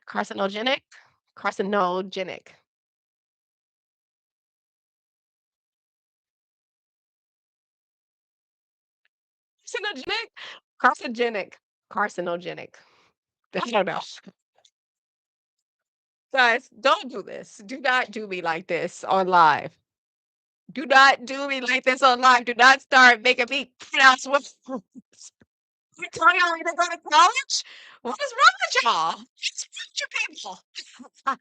Carcinogenic? Carcinogenic. Carcinogenic? Carcinogenic. Carcinogenic. I don't know. Guys, don't do this. Do not do me like this on live. Do not do me like this on live. Do not start making me pronounce what you're telling me to go to college? What is wrong with y'all? What's wrong with you people? I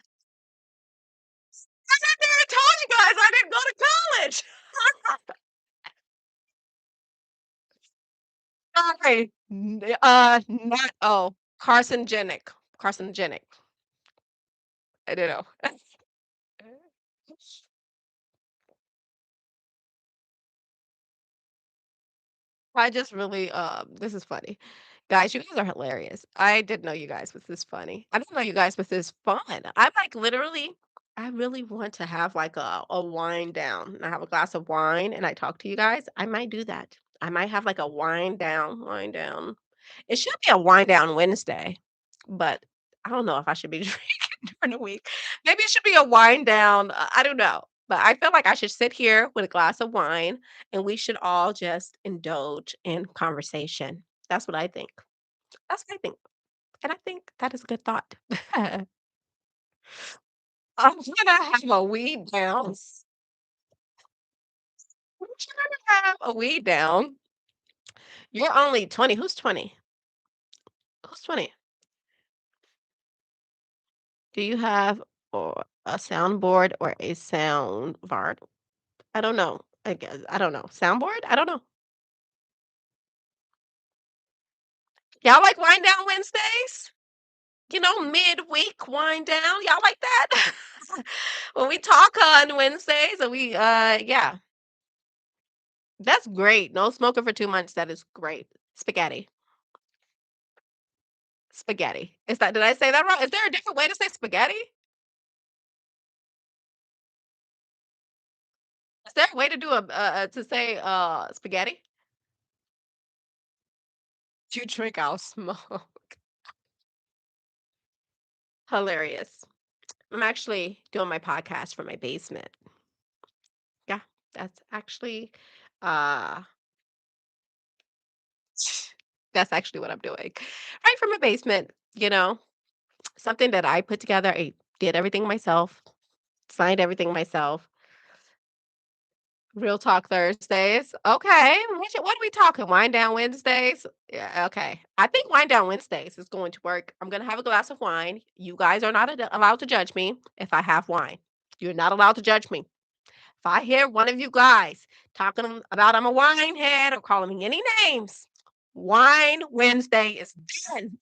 sat there and told you guys I didn't go to college. Okay. Not carcinogenic. Carcinogenic. I don't know. I just really, this is funny. Guys, you guys are hilarious. I didn't know you guys was this funny. I didn't know you guys was this fun. I'm like literally, I really want to have like a wine down. I have a glass of wine and I talk to you guys. I might do that. I might have like a wine down, wine down. It should be a wine down Wednesday, but I don't know if I should be drinking during the week. Maybe it should be a wine down. I don't know. But I feel like I should sit here with a glass of wine and we should all just indulge in conversation. That's what I think. That's what I think. And I think that is a good thought. I'm gonna have a weed down. I'm gonna have a weed down. You're only 20. Who's 20? Who's 20? Do you have or a soundboard or a sound board? I don't know. I guess I don't know. Soundboard? I don't know. Y'all like wind down Wednesdays? Midweek wind down. Y'all like that? When we talk on Wednesdays and yeah, that's great. No smoking for 2 months. That is great. Spaghetti. Spaghetti. Did I say that wrong? Is there a different way to say spaghetti? Is there a way to do to say spaghetti? You drink, I'll smoke. Hilarious. I'm actually doing my podcast from my basement. Yeah, that's actually uh that's actually what I'm doing. Right from my basement, something that I put together. I did everything myself, signed everything myself. Real Talk Thursdays. Okay. What are we talking? Wind down Wednesdays? Yeah, okay. I think Wind down Wednesdays is going to work. I'm going to have a glass of wine. You guys are not allowed to judge me if I have wine. You're not allowed to judge me. If I hear one of you guys talking about I'm a wine head or calling me any names, Wine Wednesday is done.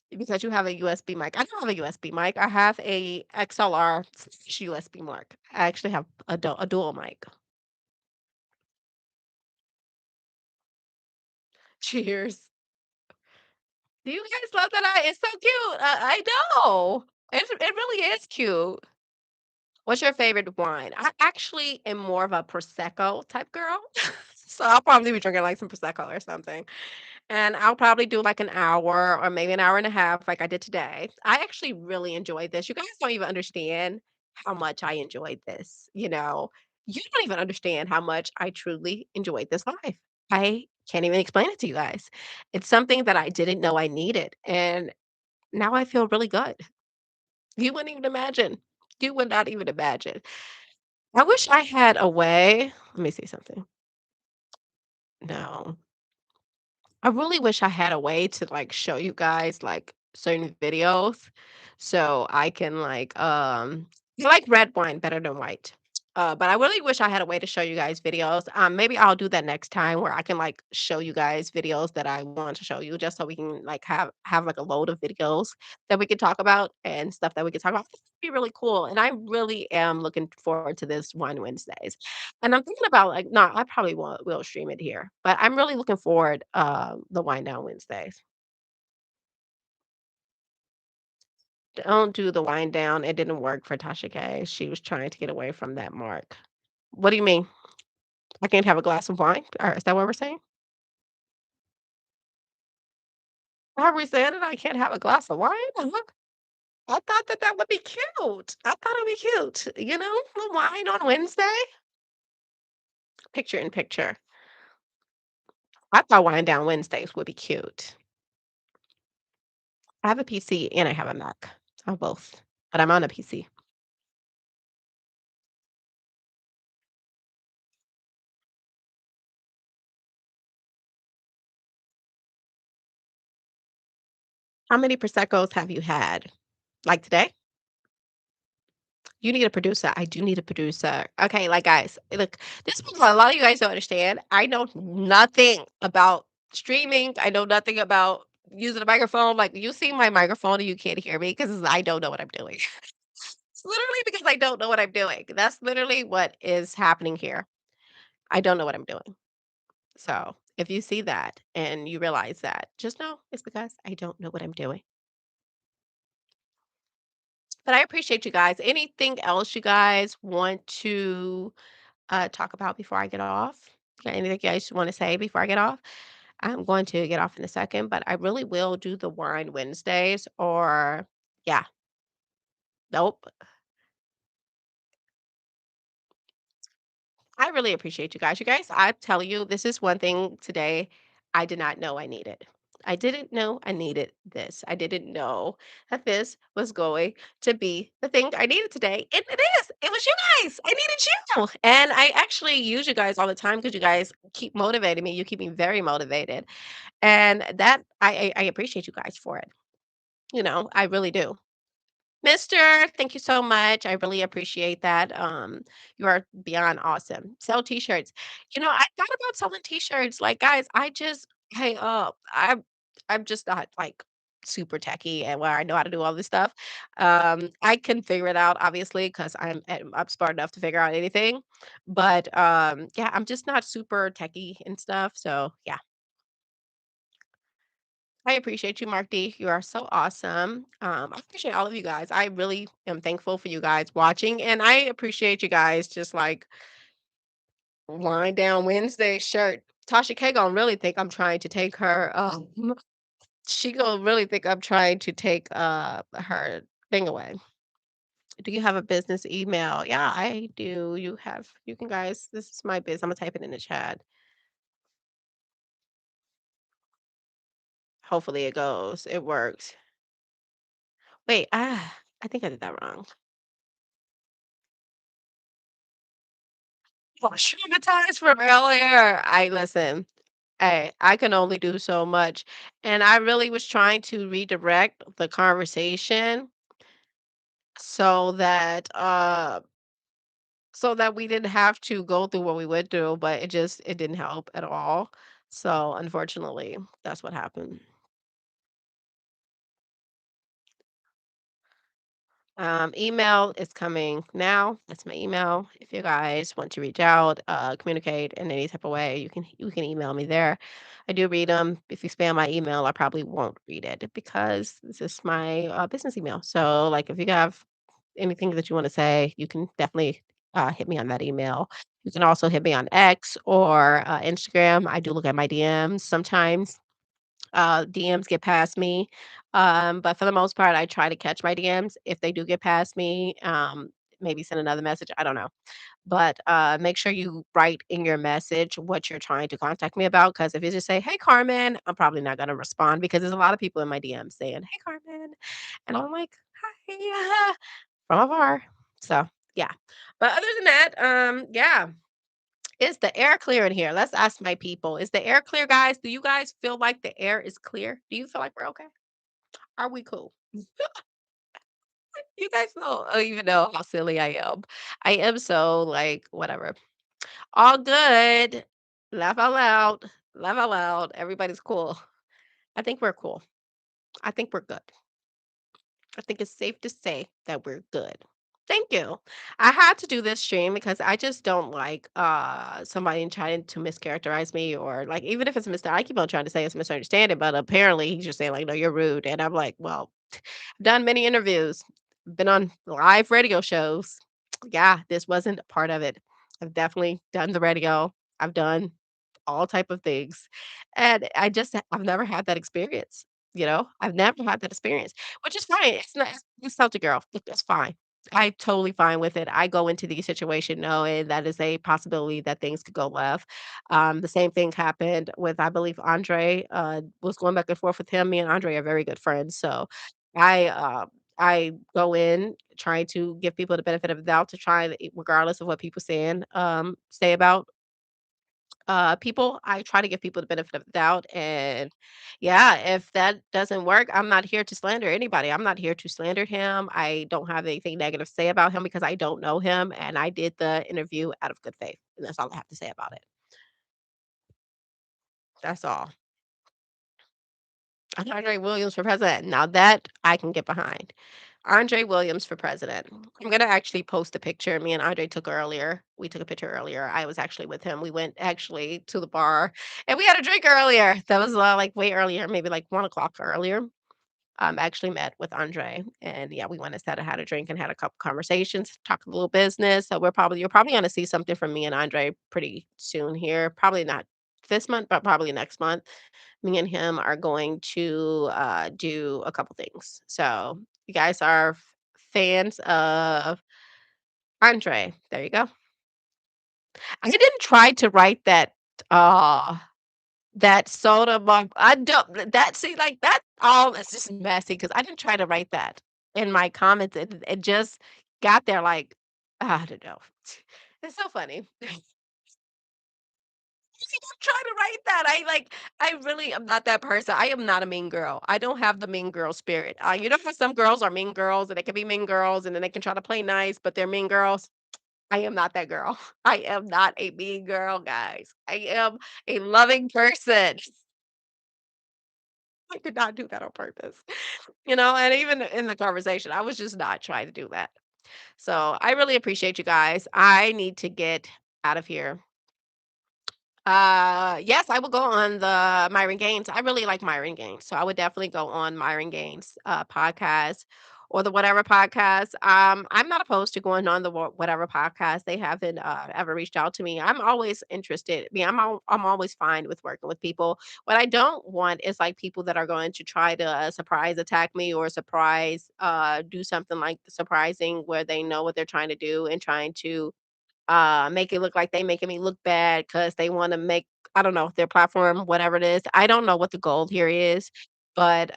Because you have a USB mic. I don't have a USB mic. I have a XLR USB mic. I actually have a dual mic. Cheers. Do you guys love that? It's so cute. I know. It really is cute. What's your favorite wine? I actually am more of a Prosecco type girl. So I'll probably be drinking like some Prosecco or something. And I'll probably do like an hour or maybe an hour and a half like I did today. I actually really enjoyed this. You guys don't even understand how much I enjoyed this, you know? You don't even understand how much I truly enjoyed this life. I can't even explain it to you guys. It's something that I didn't know I needed, and now I feel really good. You wouldn't even imagine. You would not even imagine. I wish I had a way. Let me see something. No. I really wish I had a way to, like, show you guys, like, certain videos so I can, I like red wine better than white. But I really wish I had a way to show you guys videos. Maybe I'll do that next time where I can, like, show you guys videos that I want to show you just so we can, like, have, like, a load of videos that we could talk about and stuff that we could talk about. This would be really cool, and I really am looking forward to this Wine Wednesdays. And I'm thinking about like no, I probably will stream it here, but I'm really looking forward, the Wind Down Wednesdays. Don't do the wind down, it didn't work for Tasha K. She was trying to get away from that mark. What do you mean? I can't have a glass of wine? Or is that what we're saying? Are we saying that I can't have a glass of wine? I thought that that would be cute. I thought it'd be cute, you know, a wine on Wednesday. Picture in picture. I thought wine down Wednesdays would be cute. I have a PC and I have a Mac. I have both, but I'm on a PC. How many Prosecco's have you had? Like today? You need a producer. I do need a producer. Okay, like guys, look, this is what a lot of you guys don't understand. I know nothing about streaming. I know nothing about using a microphone. Like you see my microphone and you can't hear me because I don't know what I'm doing. It's literally because I don't know what I'm doing. That's literally what is happening here. I don't know what I'm doing. So if you see that and you realize that, just know it's because I don't know what I'm doing. But I appreciate you guys. Anything else you guys want to talk about before I get off? Got anything you guys want to say before I get off? I'm going to get off in a second, but I really will do the wine Wednesdays or yeah, nope. I really appreciate you guys. You guys, I tell you, this is one thing today I did not know I needed. I didn't know I needed this. I didn't know that this was going to be the thing I needed today. And it is. It was you guys. I needed you. And I actually use you guys all the time because you guys keep motivating me. You keep me very motivated. And that I appreciate you guys for it. You know, I really do. Mister, thank you so much. I really appreciate that. You are beyond awesome. Sell t-shirts. You know, I thought about selling t-shirts. Like, guys, I'm just not like super techy and where I know how to do all this stuff. I can figure it out, obviously, because I'm smart enough to figure out anything. But yeah, I'm just not super techy and stuff. So yeah. I appreciate you, Mark D. You are so awesome. I appreciate all of you guys. I really am thankful for you guys watching, and I appreciate you guys just like lying down Wednesday shirt. Tasha K gonna really think I'm trying to take her. She gonna really think I'm trying to take her thing away. Do you have a business email? Yeah, I do. You have. You can guys. This is my biz. I'm gonna type it in the chat. Hopefully it goes. It works. Wait. I think I did that wrong. Well, traumatized from earlier. I listen, hey, I can only do so much. And I really was trying to redirect the conversation so that so that we didn't have to go through what we went through, but it didn't help at all. So unfortunately, that's what happened. Email is coming now. That's my email. If you guys want to reach out, communicate in any type of way, you can email me there. I do read them. If you spam my email, I probably won't read it because this is my business email. So, like, if you have anything that you want to say, you can definitely hit me on that email. You can also hit me on X or Instagram. I do look at my DMs sometimes. DMs get past me. But for the most part, I try to catch my DMs. If they do get past me, maybe send another message. I don't know. But make sure you write in your message what you're trying to contact me about. Because if you just say, "Hey, Carmen," I'm probably not going to respond because there's a lot of people in my DMs saying, "Hey, Carmen," and I'm like, "Hi," from afar. So yeah. But other than that, yeah. Is the air clear in here? Let's ask my people. Is the air clear, guys? Do you guys feel like the air is clear? Do you feel like we're okay? Are we cool? You guys don't even know how silly I am. I am so like whatever. All good. Laugh out loud. Laugh out loud. Everybody's cool. I think we're cool. I think we're good. I think it's safe to say that we're good. Thank you. I had to do this stream because I just don't like somebody trying to mischaracterize me or like even if it's a mister I keep on trying to say it's a misunderstanding, but apparently he's just saying like, no, you're rude. And I'm like, well, I've done many interviews, been on live radio shows. Yeah, this wasn't a part of it. I've definitely done the radio. I've done all type of things. And I've never had that experience. I've never had that experience, which is fine. It's not it's tell the girl, look, that's fine. I totally fine with it. I go into the situation knowing that is a possibility that things could go left. The same thing happened with, I believe, Andre. Was going back and forth with him. Me and Andre are very good friends, so I I go in trying to give people the benefit of the doubt to try, regardless of what people say about people. I try to give people the benefit of the doubt. And yeah, if that doesn't work, I'm not here to slander anybody. I'm not here to slander him. I don't have anything negative to say about him because I don't know him. And I did the interview out of good faith. And that's all I have to say about it. That's all. Andre Williams for president. Now that I can get behind. Andre Williams for president. I'm gonna actually post a picture me and Andre took earlier. We took a picture earlier. I was actually with him. We went actually to the bar and we had a drink earlier. That was like way earlier, maybe like 1 o'clock earlier. Actually met with Andre, and yeah, we went and sat and had a drink and had a couple conversations, talked a little business. So you're probably gonna see something from me and Andre pretty soon here. Probably not this month, but probably next month. Me and him are going to do a couple things. So you guys are fans of Andre. There you go. I didn't try to write uh that soda mug. I don't that see like that all is just messy because I didn't try to write that in my comments. It just got there like I don't know. It's so funny. Try to write that. I really am not that person. I am not a mean girl. I don't have the mean girl spirit. You know how some girls are mean girls and they can be mean girls and then they can try to play nice, but they're mean girls? I am not that girl. I am not a mean girl, guys. I am a loving person. I did not do that on purpose. And even in the conversation, I was just not trying to do that. So I really appreciate you guys. I need to get out of here. Yes, I will go on the Myron Gaines. I really like Myron Gaines, so I would definitely go on Myron Gaines' podcast or the whatever podcast. I'm not opposed to going on the whatever podcast. They haven't ever reached out to me. I'm always interested. I mean, I'm always fine with working with people. What I don't want is like people that are going to try to surprise attack me or surprise do something like surprising where they know what they're trying to do and trying to make it look like they making me look bad because they wanna make, I don't know, their platform, whatever it is. I don't know what the goal here is, but,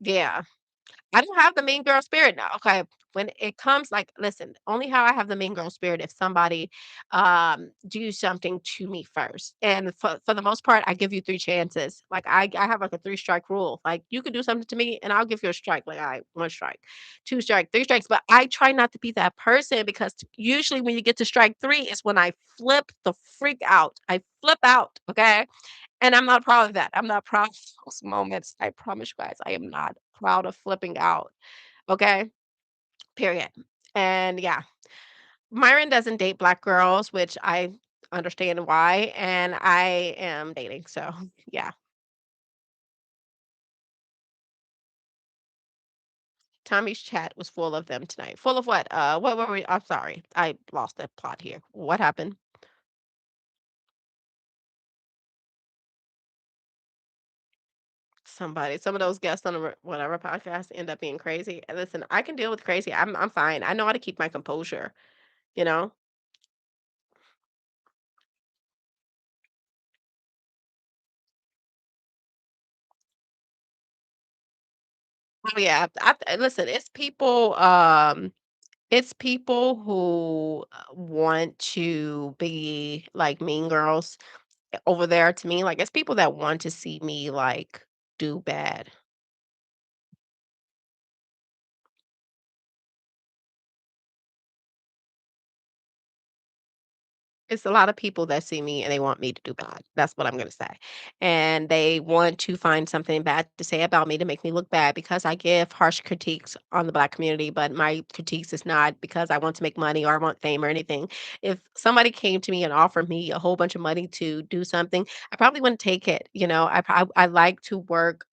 yeah. I don't have the mean girl spirit now. Okay. When it comes like, listen, only how I have the mean girl spirit if somebody do something to me first. And for the most part, I give you 3 chances. Like I have like a 3 strike rule. Like you could do something to me and I'll give you a strike. Like I 1 strike, 2 strike, 3 strikes. But I try not to be that person because usually when you get to strike 3 is when I flip the freak out. I flip out. Okay. And I'm not proud of that. I'm not proud of those moments. I promise you guys, I am not proud of flipping out. Okay? Period. And yeah, Myron doesn't date black girls, which I understand why. And I am dating. So yeah. Tommy's chat was full of them tonight. Full of what? What were we? I'm sorry. I lost the plot here. What happened? Some of those guests on the whatever podcast end up being crazy. And listen, I can deal with crazy. I'm fine. I know how to keep my composure, you know? Oh, yeah. Listen, it's people who want to be like mean girls over there to me. Like, it's people that want to see me like do bad. It's a lot of people that see me and they want me to do bad. That's what I'm gonna say. And they want to find something bad to say about me to make me look bad because I give harsh critiques on the black community, but my critiques is not because I want to make money or I want fame or anything. If somebody came to me and offered me a whole bunch of money to do something, I probably wouldn't take it. I like to work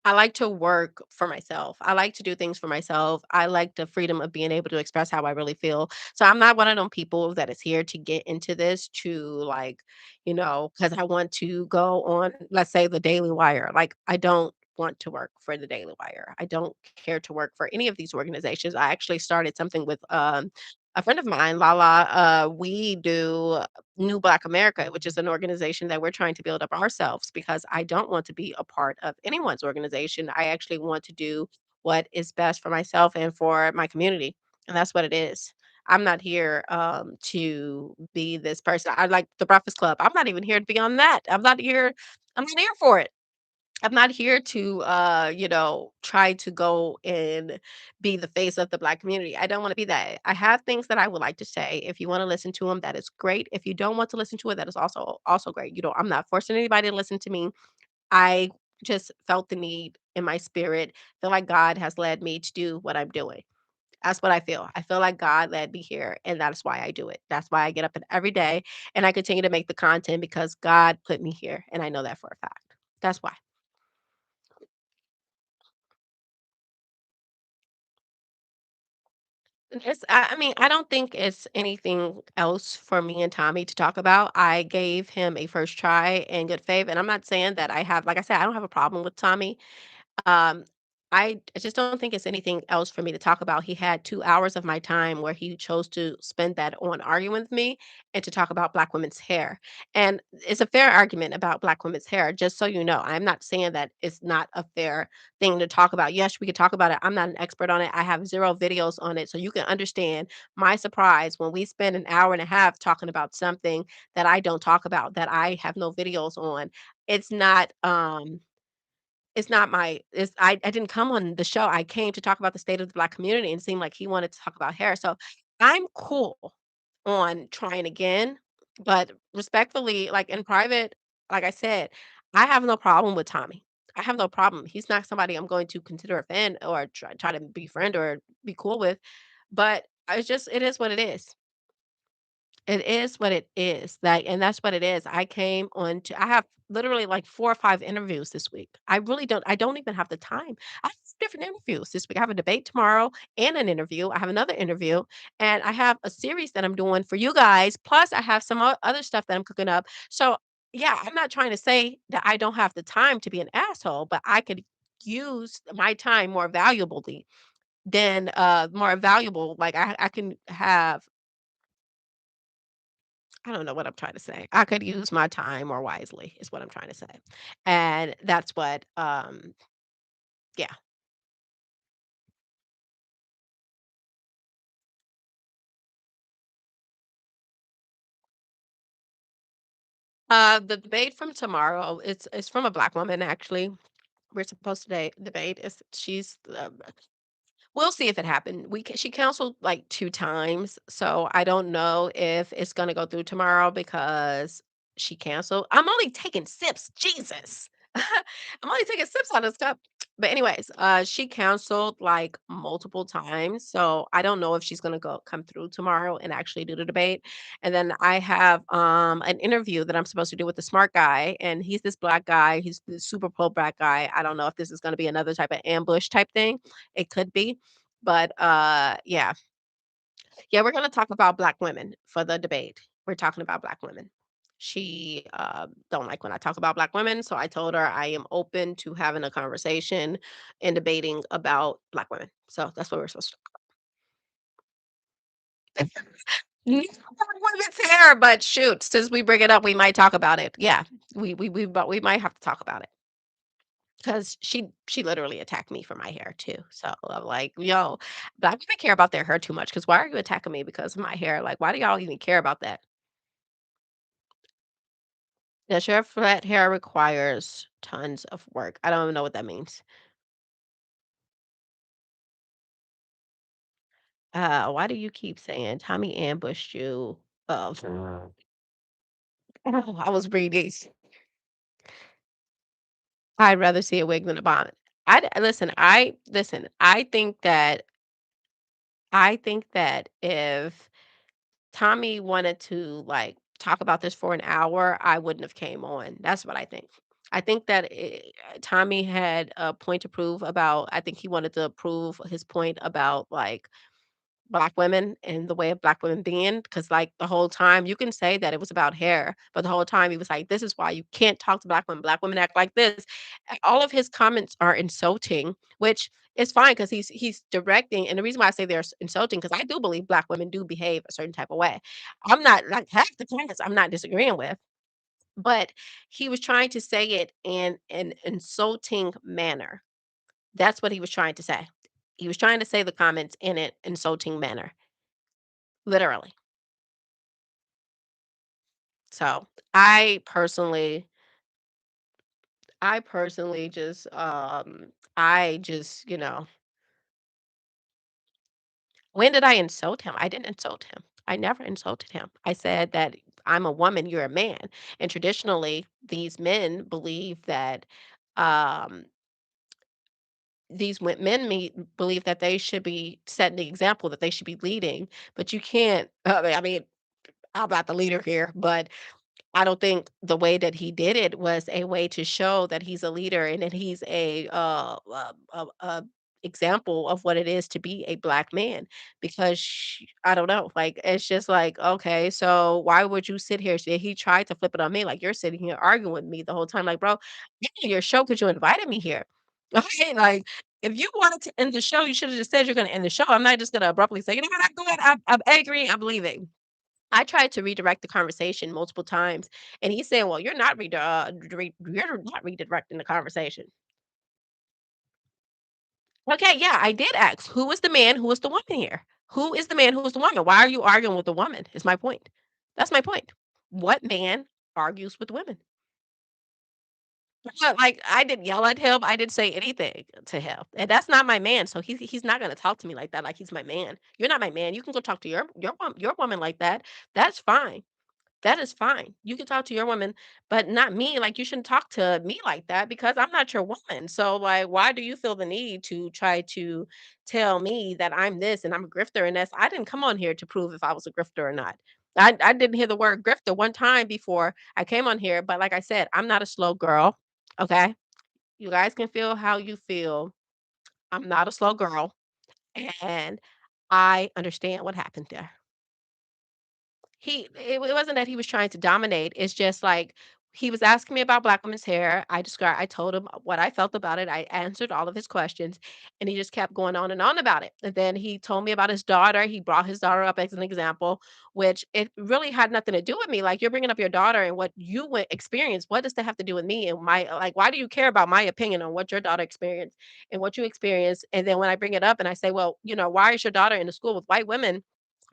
I like to work for myself. I like to do things for myself. I like the freedom of being able to express how I really feel. So I'm not one of them people that is here to get into this to like, because I want to go on, let's say, the Daily Wire. Like, I don't want to work for the Daily Wire. I don't care to work for any of these organizations. I actually started something with a friend of mine, Lala. We do New Black America, which is an organization that we're trying to build up ourselves because I don't want to be a part of anyone's organization. I actually want to do what is best for myself and for my community. And that's what it is. I'm not here to be this person. I like the Breakfast Club. I'm not even here to be on that. I'm not here for it. I'm not here to, try to go and be the face of the Black community. I don't want to be that. I have things that I would like to say. If you want to listen to them, that is great. If you don't want to listen to it, that is also great. I'm not forcing anybody to listen to me. I just felt the need in my spirit. Feel like God has led me to do what I'm doing. That's what I feel. I feel like God led me here, and that's why I do it. That's why I get up every day and I continue to make the content because God put me here, and I know that for a fact. That's why. I mean, I don't think it's anything else for me and Tommy to talk about. I gave him a first try in good faith, and I'm not saying that like I said, I don't have a problem with Tommy. Um, I just don't think it's anything else for me to talk about. He had 2 hours of my time where he chose to spend that on arguing with me and to talk about Black women's hair. And it's a fair argument about Black women's hair, just so you know. I'm not saying that it's not a fair thing to talk about. Yes, we could talk about it. I'm not an expert on it. I have 0 videos on it, so you can understand my surprise when we spend an hour and a half talking about something that I don't talk about, that I have no videos on. It's not, it's not my it's I didn't come on the show. I came to talk about the state of the Black community, and it seemed like he wanted to talk about hair. So I'm cool on trying again, but respectfully, like in private, like I said, I have no problem with Tommy. I have no problem. He's not somebody I'm going to consider a friend or try to befriend or be cool with. But it is what it is. It is what it is, and that's what it is. I have literally like 4 or 5 interviews this week. I don't even have the time. I have different interviews this week. I have a debate tomorrow and an interview. I have another interview, and I have a series that I'm doing for you guys, plus I have some other stuff that I'm cooking up. So, yeah, I'm not trying to say that I don't have the time to be an asshole, but I could use my time more valuable, like, I can have I don't know what I'm trying to say. I could use my time more wisely is what I'm trying to say. And that's what yeah. The debate from tomorrow, it's from a Black woman actually. We're supposed to debate. We'll see if it happened. She canceled like 2 times, so I don't know if it's gonna go through tomorrow because she canceled. I'm only taking sips, Jesus. I'm only taking sips on this cup. But anyways, she canceled like multiple times, so I don't know if she's gonna go come through tomorrow and actually do the debate. And then I have an interview that I'm supposed to do with the smart guy, and he's this Black guy. He's the super pro Black guy. I don't know if this is gonna be another type of ambush type thing. It could be. But, yeah. Yeah, we're gonna talk about Black women for the debate. We're talking about Black women. She, don't like when I talk about Black women, so I told her I am open to having a conversation and debating about Black women. So that's what we're supposed to talk about. Not Black women's hair, but shoot, since we bring it up, we might talk about it. Yeah, but we might have to talk about it. 'Cause she literally attacked me for my hair too, so I'm like, "Yo, Black people care about their hair too much. Cause why are you attacking me because of my hair? Like, why do y'all even care about that?" Does your flat hair requires tons of work? I don't even know what that means. Why do you keep saying Tommy ambushed you? Oh, I was reading. I'd rather see a wig than a bonnet. I think that if Tommy wanted to, like, talk about this for an hour, I wouldn't have came on. That's what I think. I think that Tommy had a point to prove about. I think he wanted to prove his point about like Black women and the way of Black women being, because like the whole time you can say that it was about hair, but the whole time he was like, "This is why you can't talk to Black women. Black women act like this." All of his comments are insulting, which is fine because he's directing. And the reason why I say they're insulting because I do believe Black women do behave a certain type of way. I'm not like half the comments I'm not disagreeing with, but he was trying to say it in an insulting manner. That's what he was trying to say. He was trying to say the comments in an insulting manner, literally. So, I personally I personally just, I just, when did I insult him? I didn't insult him. I never insulted him. I said that I'm a woman, you're a man. And traditionally, these men believe that, um, men believe that they should be setting the example, that they should be leading, but you can't, I mean, I'm not the leader here, but I don't think the way that he did it was a way to show that he's a leader and that he's a example of what it is to be a Black man. Because I don't know, like it's just like okay, so why would you sit here? He tried to flip it on me, like you're sitting here arguing with me the whole time, like bro, get to your show because you invited me here. Okay, like if you wanted to end the show, you should have just said you're going to end the show. I'm not just going to abruptly say, you know what, I'm going, I'm angry, I'm leaving. I tried to redirect the conversation multiple times, and he said, "Well, you're not redirecting the conversation." Okay, yeah, I did ask, "Who is the man? Who is the woman here? Who is the man? Who is the woman? Why are you arguing with the woman?" Is my point. That's my point. What man argues with women? Like I didn't yell at him. I didn't say anything to him, and that's not my man. So he's not gonna talk to me like that. Like he's my man. You're not my man. You can go talk to your woman like that. That's fine. That is fine. You can talk to your woman, but not me. Like, you shouldn't talk to me like that because I'm not your woman. So, like, why do you feel the need to try to tell me that I'm this and I'm a grifter and that's I didn't come on here to prove if I was a grifter or not. I didn't hear the word grifter one time before I came on here, but like I said, I'm not a slow girl. Okay. You guys can feel how you feel. I'm not a slow girl. And I understand what happened there. It wasn't that he was trying to dominate, it's just, like, he was asking me about black women's hair, I told him what I felt about it, I answered all of his questions, and he just kept going on and on about it, and then he told me about his daughter, he brought his daughter up as an example, which it really had nothing to do with me, like, you're bringing up your daughter and what you went experienced, what does that have to do with me and my like, why do you care about my opinion on what your daughter experienced and what you experienced? And then when I bring it up and I say, "Well, why is your daughter in a school with white women?"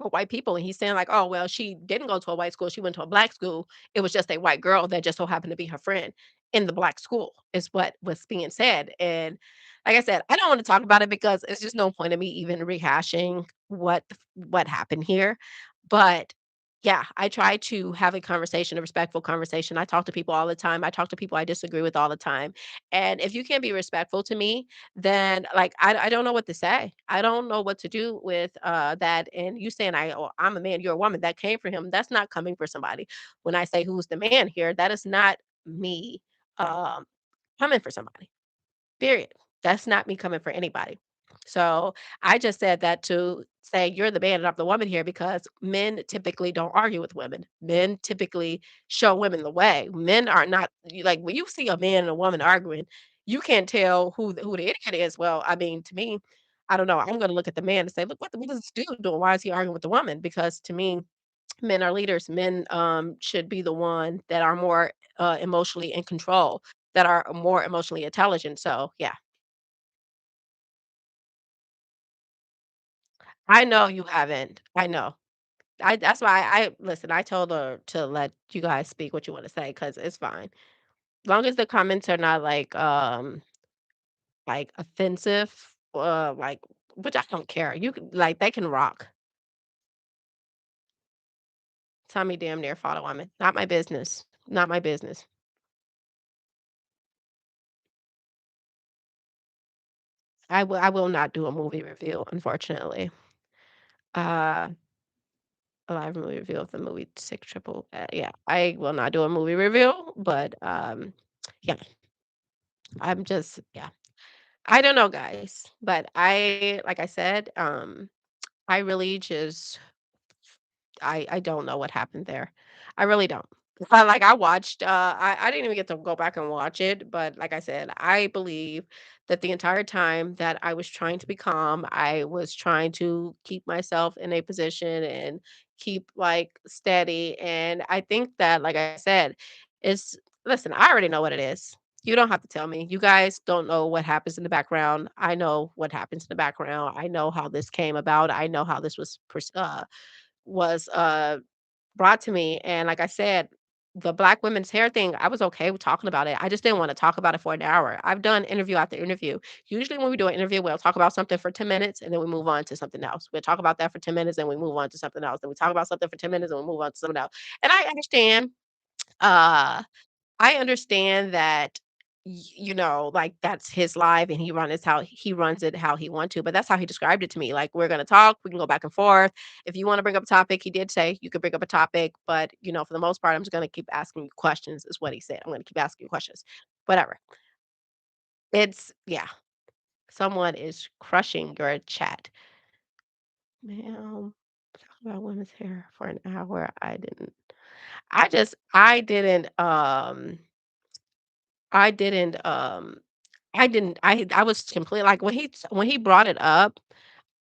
Or white people, and he's saying like, "Oh, well, she didn't go to a white school, she went to a black school. It was just a white girl that just so happened to be her friend in the black school," is what was being said, and like I said, I don't wanna talk about it because it's just no point in me even rehashing what happened here, but yeah, I try to have a conversation, a respectful conversation. I talk to people all the time. I talk to people I disagree with all the time, and if you can't be respectful to me, then like I don't know what to say. I don't know what to do with that. And you saying I'm a man, you're a woman. That came for him. That's not coming for somebody. When I say who's the man here, that is not me um coming for somebody. Period. That's not me coming for anybody. So I just said that to say you're the man and I'm the woman here because men typically don't argue with women. Men typically show women the way. Men are not like when you see a man and a woman arguing, you can't tell who the idiot is. Well, I mean, to me, I don't know. I'm going to look at the man and say, look, what is this dude doing? Why is he arguing with the woman? Because to me, men are leaders. Men should be the one that are more emotionally in control, that are more emotionally intelligent. So yeah, I know you haven't. I know. That's why I listen, I told her to let you guys speak what you wanna say say because it's fine. Long as the comments are not like offensive, like which I don't care. You can like they can rock. Tommy damn near fought a woman. Not my business. Not my business. I will not do a movie review, unfortunately. Uh a live movie review of the movie Six Triple yeah, I will not do a movie review, but Yeah, I'm just yeah. I don't know, guys, but I like I said, I really just I don't know what happened there. I really don't. Like I watched I didn't even get to go back and watch it, but like I said, I believe that the entire time that I was trying to be calm, I was trying to keep myself in a position and keep like steady. And I think that, like I said, is listen, I already know what it is. You don't have to tell me. You guys don't know what happens in the background. I know what happens in the background. I know how this came about. I know how this was brought to me, and like I said, the Black women's hair thing, I was okay with talking about it. I just didn't wanna talk about it for an hour. I've done interview after interview. Usually when we do an interview, we'll talk about something for 10 minutes, and then we move on to something else. We'll talk about that for 10 minutes, and we move on to something else. Then we talk about something for 10 minutes, and we move on to something else. And uh I understand that, like, that's his life and he runs it how he want to, but that's how he described it to me, like, "We're gonna talk, we can go back and forth. If you wanna bring up a topic," he did say, "You could bring up a topic, but, for the most part, I'm just gonna keep asking you questions," is what he said. "I'm gonna keep asking you questions." Whatever. Yeah, someone is crushing your chat. "Ma'am, talk about women's hair for an hour, I didn't, I didn't, I was completely like, when he brought it up,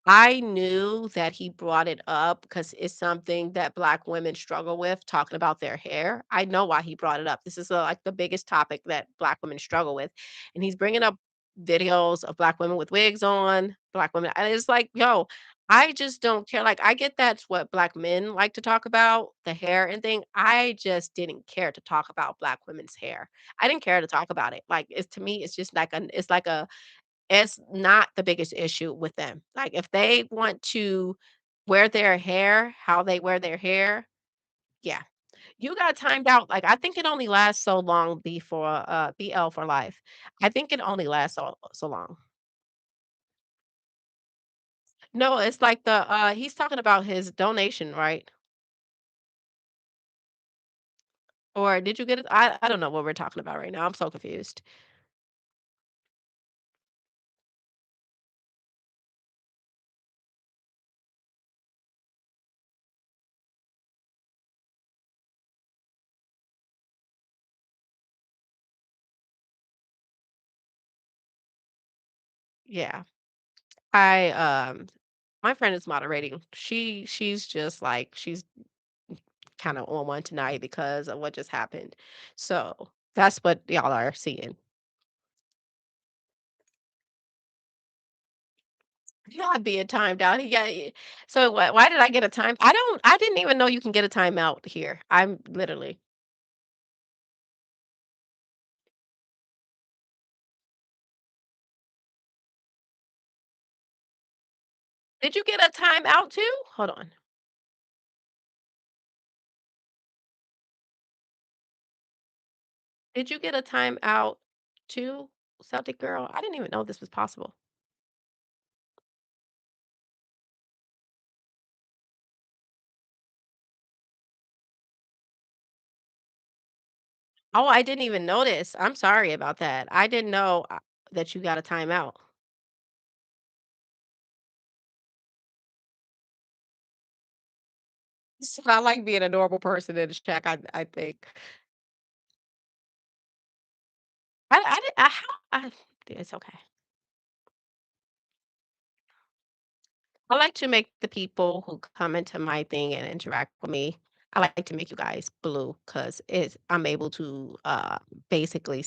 I knew that he brought it up because it's something that Black women struggle with, talking about their hair. I know why he brought it up. This is, like, the biggest topic that Black women struggle with, and he's bringing up videos of Black women with wigs on, Black women and it's like, "Yo, I just don't care." Like, I get that's what Black men like to talk about, the hair and thing. I just didn't care to talk about Black women's hair. I didn't care to talk about it. Like, it's to me, it's just it's not the biggest issue with them. Like, if they want to wear their hair how they wear their hair, yeah. You got timed out, like, I think it only lasts so long before, BL for life. I think it only lasts so long. No, it's like he's talking about his donation, right? Or did you get it? I don't know what we're talking about right now. I'm so confused. Yeah. I, my friend is moderating. She's just like she's kinda on one tonight because of what just happened. So, that's what y'all are seeing. Not being timed out. So why did I get a time I didn't even know you can get a timeout here. I'm literally Did you get a timeout too? Hold on. Did you get a timeout too, Celtic girl? I didn't even know this was possible. Oh, I didn't even notice. I'm sorry about that. I didn't know, that you got a timeout. It's not like being a normal person in a shack, I think. I didn't I how I It's okay. I like to make the people who come into my thing and interact with me, I like to make you guys blue because it's I'm able to, basically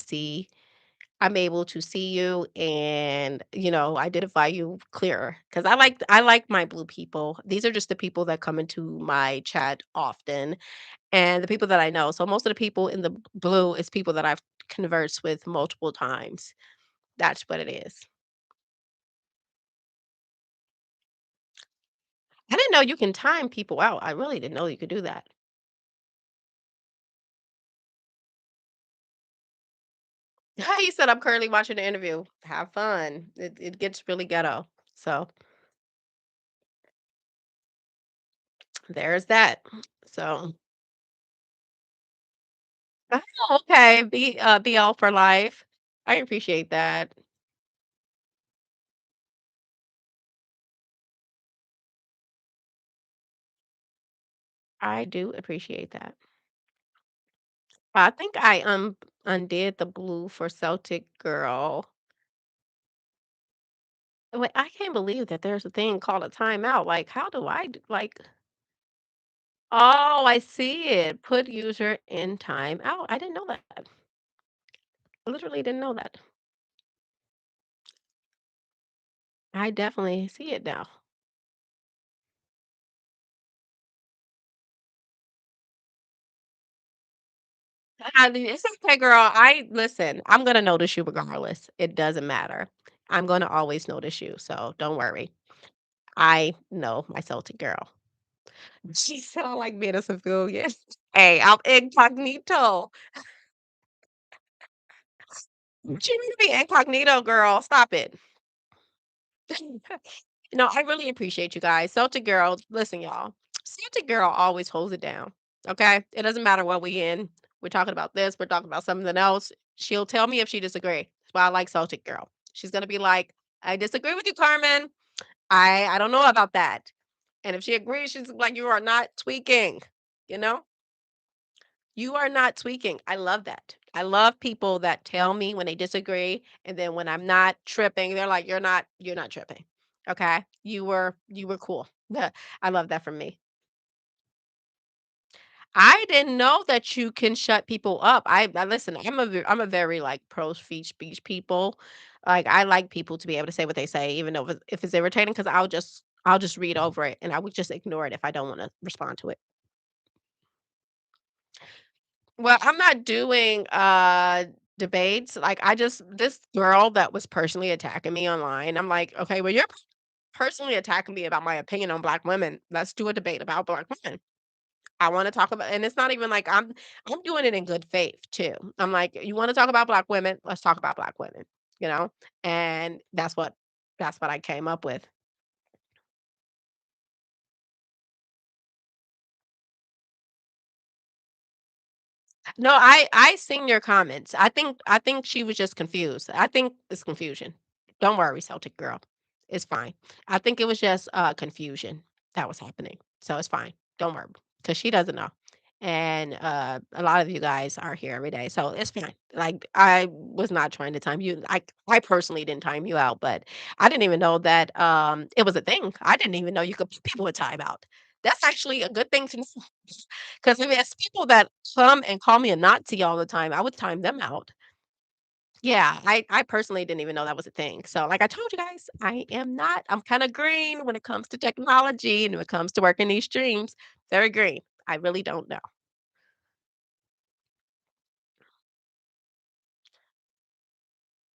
I'm able to see you and, identify you clearer. Because I like my blue people. These are just the people that come into my chat often and the people that I know. So most of the people in the blue is people that I've conversed with multiple times. That's what it is. I didn't know you can time people out. I really didn't know you could do that. He said, "I'm currently watching the interview. Have fun." It gets really ghetto. So, there's that. So, Oh, okay. BL for life. I appreciate that. I do appreciate that. I think I undid the blue for Celtic Girl. Wait, I can't believe that there's a thing called a timeout. Like, how do I like? Oh, I see it. Put user in timeout. I didn't know that. I literally didn't know that. I definitely see it now. I mean, it's okay, girl. I listen. I'm gonna notice you regardless. It doesn't matter. I'm gonna always notice you, so don't worry. I know my Celtic girl. She sound like me in a civilian. Hey, I'm incognito. She need to be incognito, girl. Stop it. No, I really appreciate you guys. Celtic girl, listen, y'all. Celtic girl always holds it down. Okay, it doesn't matter what we in. We're talking about this. We're talking about something else. She'll tell me if she disagree. That's why I like Celtic girl. She's gonna be like, "I disagree with you, Carmen. I don't know about that." And if she agrees, she's like, "You are not tweaking." You know. You are not tweaking. I love that. I love people that tell me when they disagree, and then when I'm not tripping, they're like, "You're not tripping. Okay? You were cool." I love that from me. I didn't know that you can shut people up. I listen, I'm a very, like, pro free speech people. Like, I like people to be able to say what they say, even though if it's irritating, because 'cause I'll just read over it, and I would just ignore it if I don't wanna respond to it. Well, I'm not doing, debates, like, I just this girl that was personally attacking me online, I'm like, "Okay, well, you're personally attacking me about my opinion on black women. Let's do a debate about black women." I wanna talk about and it's not even like I'm doing it in good faith too. I'm like, "You wanna talk about black women? Let's talk about black women," you know? And that's what I came up with. No, I seen your comments. I think she was just confused. I think it's confusion. Don't worry, Celtic girl. It's fine. I think it was just confusion that was happening. So it's fine. Don't worry. Because she doesn't know. And a lot of you guys are here every day. So it's fine. Like I was not trying to time you. I personally didn't time you out, but I didn't even know that it was a thing. I didn't even know you could put people a time out. That's actually a good thing to know. 'Cause if it's people that come and call me a Nazi all the time, I would time them out. Yeah, I personally didn't even know that was a thing. So, like I told you guys, I'm kinda green when it comes to technology and when it comes to working these streams, very green. I really don't know.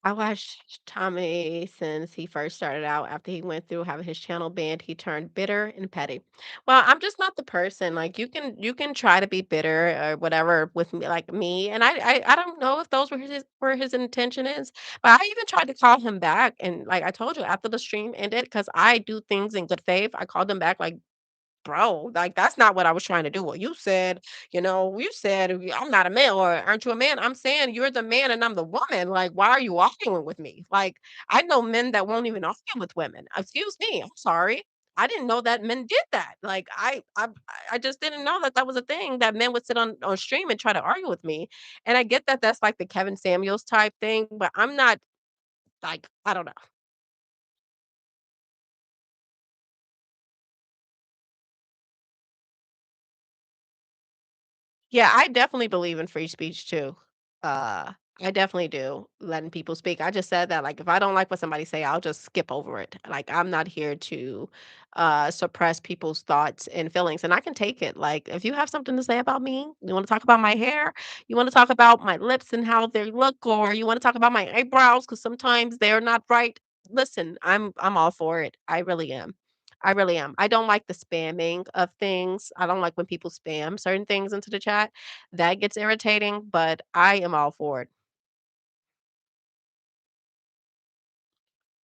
I watched Tommy since he first started out. After he went through having his channel banned, he turned bitter and petty. Well, I'm just not the person. Like you can try to be bitter or whatever with me, like me. And I don't know if those were his intention is. But I even tried to call him back, and like I told you, after the stream ended, because I do things in good faith. I called him back like bro, like that's not what I was trying to do. Well, you said I'm not a man, or aren't you a man? I'm saying you're the man and I'm the woman. Like, why are you arguing with me? Like, I know men that won't even argue with women. Excuse me, I'm sorry. I didn't know that men did that. Like, I just didn't know that that was a thing that men would sit on stream and try to argue with me. And I get that that's like the Kevin Samuels type thing, but I'm not like I don't know. Yeah, I definitely believe in free speech too. Uh, I definitely do, letting people speak. I just said that, like, if I don't like what somebody say, I'll just skip over it. Like, I'm not here to suppress people's thoughts and feelings, and I can take it. Like, if you have something to say about me, you want to talk about my hair, you want to talk about my lips and how they look, or you want to talk about my eyebrows because sometimes they're not right. Listen, I'm all for it. I really am. I really am. I don't like the spamming of things. I don't like when people spam certain things into the chat. That gets irritating, but I am all for it.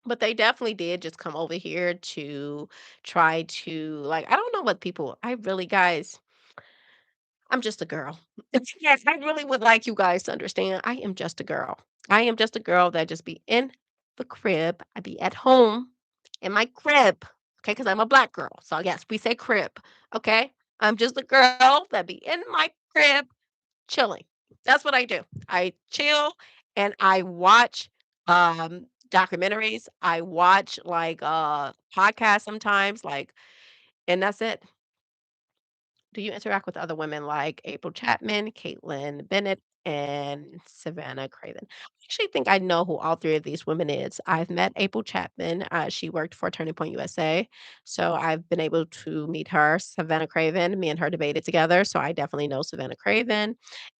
But they definitely did just come over here to try to like I don't know what people I really guys I'm just a girl. Yes, I really would like you guys to understand I am just a girl. I am just a girl that just be in the crib. I be at home in my crib, okay? Because I'm a black girl. So, yes, we say crib, okay? I'm just a girl that be in my crib chilling. That's what I do. I chill and I watch documentaries. I watch like podcasts sometimes, like, and that's it. Do you interact with other women like April Chapman, Caitlin Bennett, and Savannah Craven? I actually think I know who all three of these women is. I've met April Chapman. She worked for Turning Point USA. So I've been able to meet her. Savannah Craven, me and her debated together. So I definitely know Savannah Craven.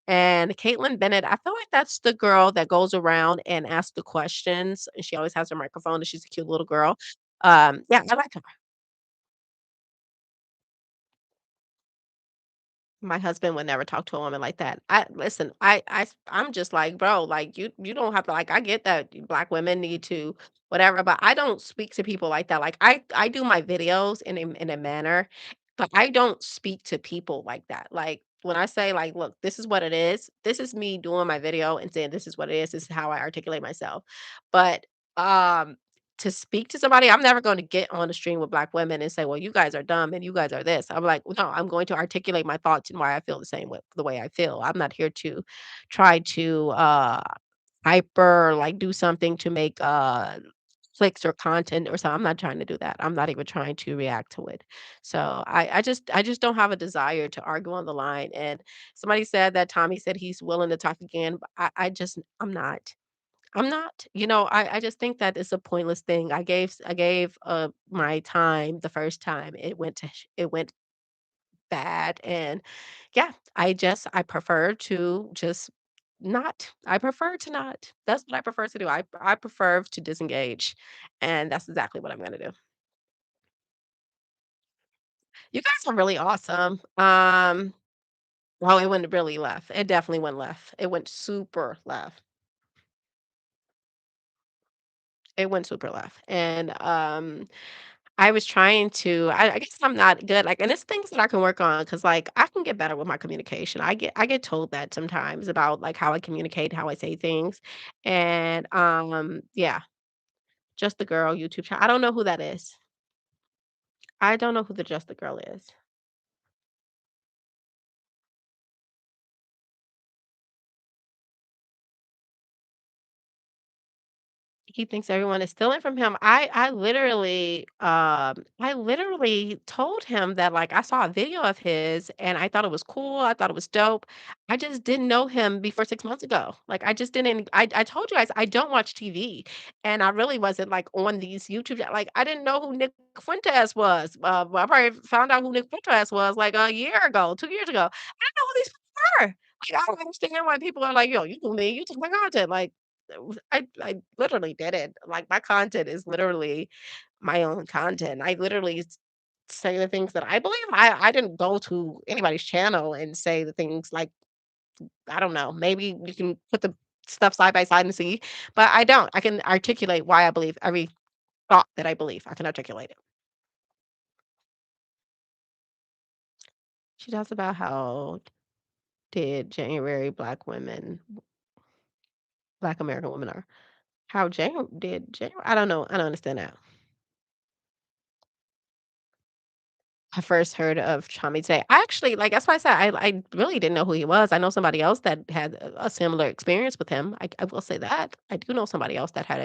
And Caitlin Bennett, I feel like that's the girl that goes around and asks the questions. And she always has her microphone and she's a cute little girl. Yeah, I like her. My husband would never talk to a woman like that. I listen, I'm just like, "Bro, like, you don't have to like, I get that black women need to whatever, but I don't speak to people like that." Like, I do my videos in a manner, but I don't speak to people like that. Like, when I say like, "Look, this is what it is. This is me doing my video and saying this is what it is. This is how I articulate myself." But, um to speak to somebody, I'm never going to get on the stream with black women and say, "Well, you guys are dumb and you guys are this." I'm like, "No, I'm going to articulate my thoughts and why I feel the same way the way I feel. I'm not here to try to hyper like do something to make clicks or content or something. I'm not trying to do that. I'm not even trying to react to it. So I just don't have a desire to argue on the line. And somebody said that Tommy said he's willing to talk again, but I'm not. I'm not. I just think that it's a pointless thing. I gave my time the first time. It went bad, and yeah, I prefer to just not. I prefer to not. That's what I prefer to do. I prefer to disengage, and that's exactly what I'm gonna do. You guys are really awesome. Well, it went really left. It definitely went left. It went super left. It went super left, and I was trying to I guess I'm not good, like and it's things that I can work on because like, I can get better with my communication. I get told that sometimes about, like, how I communicate, how I say things, and, yeah, Just the Girl YouTube channel. I don't know who that is. I don't know who the Just the Girl is. He thinks everyone is stealing from him. I literally told him that, like, I saw a video of his and I thought it was cool, I thought it was dope. I just didn't know him before 6 months ago. Like, I just didn't I told you guys I don't watch TV, and I really wasn't, like, on these YouTube like, I didn't know who Nick Fuentes was. Well, I probably found out who Nick Fuentes was, like, a year ago, 2 years ago. I didn't know who these people were. Like, I don't understand why people are like, "Yo, you knew me, you took my content." Like, I literally did it. Like, my content is literally my own content. I literally say the things that I believe. I didn't go to anybody's channel and say the things like, I don't know, maybe you can put the stuff side by side and see, but I don't. I can articulate why I believe every thought that I believe. I can articulate it. She talks about how did January Black American women are. How January, I don't know. I don't understand that. I first heard of Chami today. I actually like, that's why I said I really didn't know who he was. I know somebody else that had a similar experience with him. I will say that. I do know somebody else that had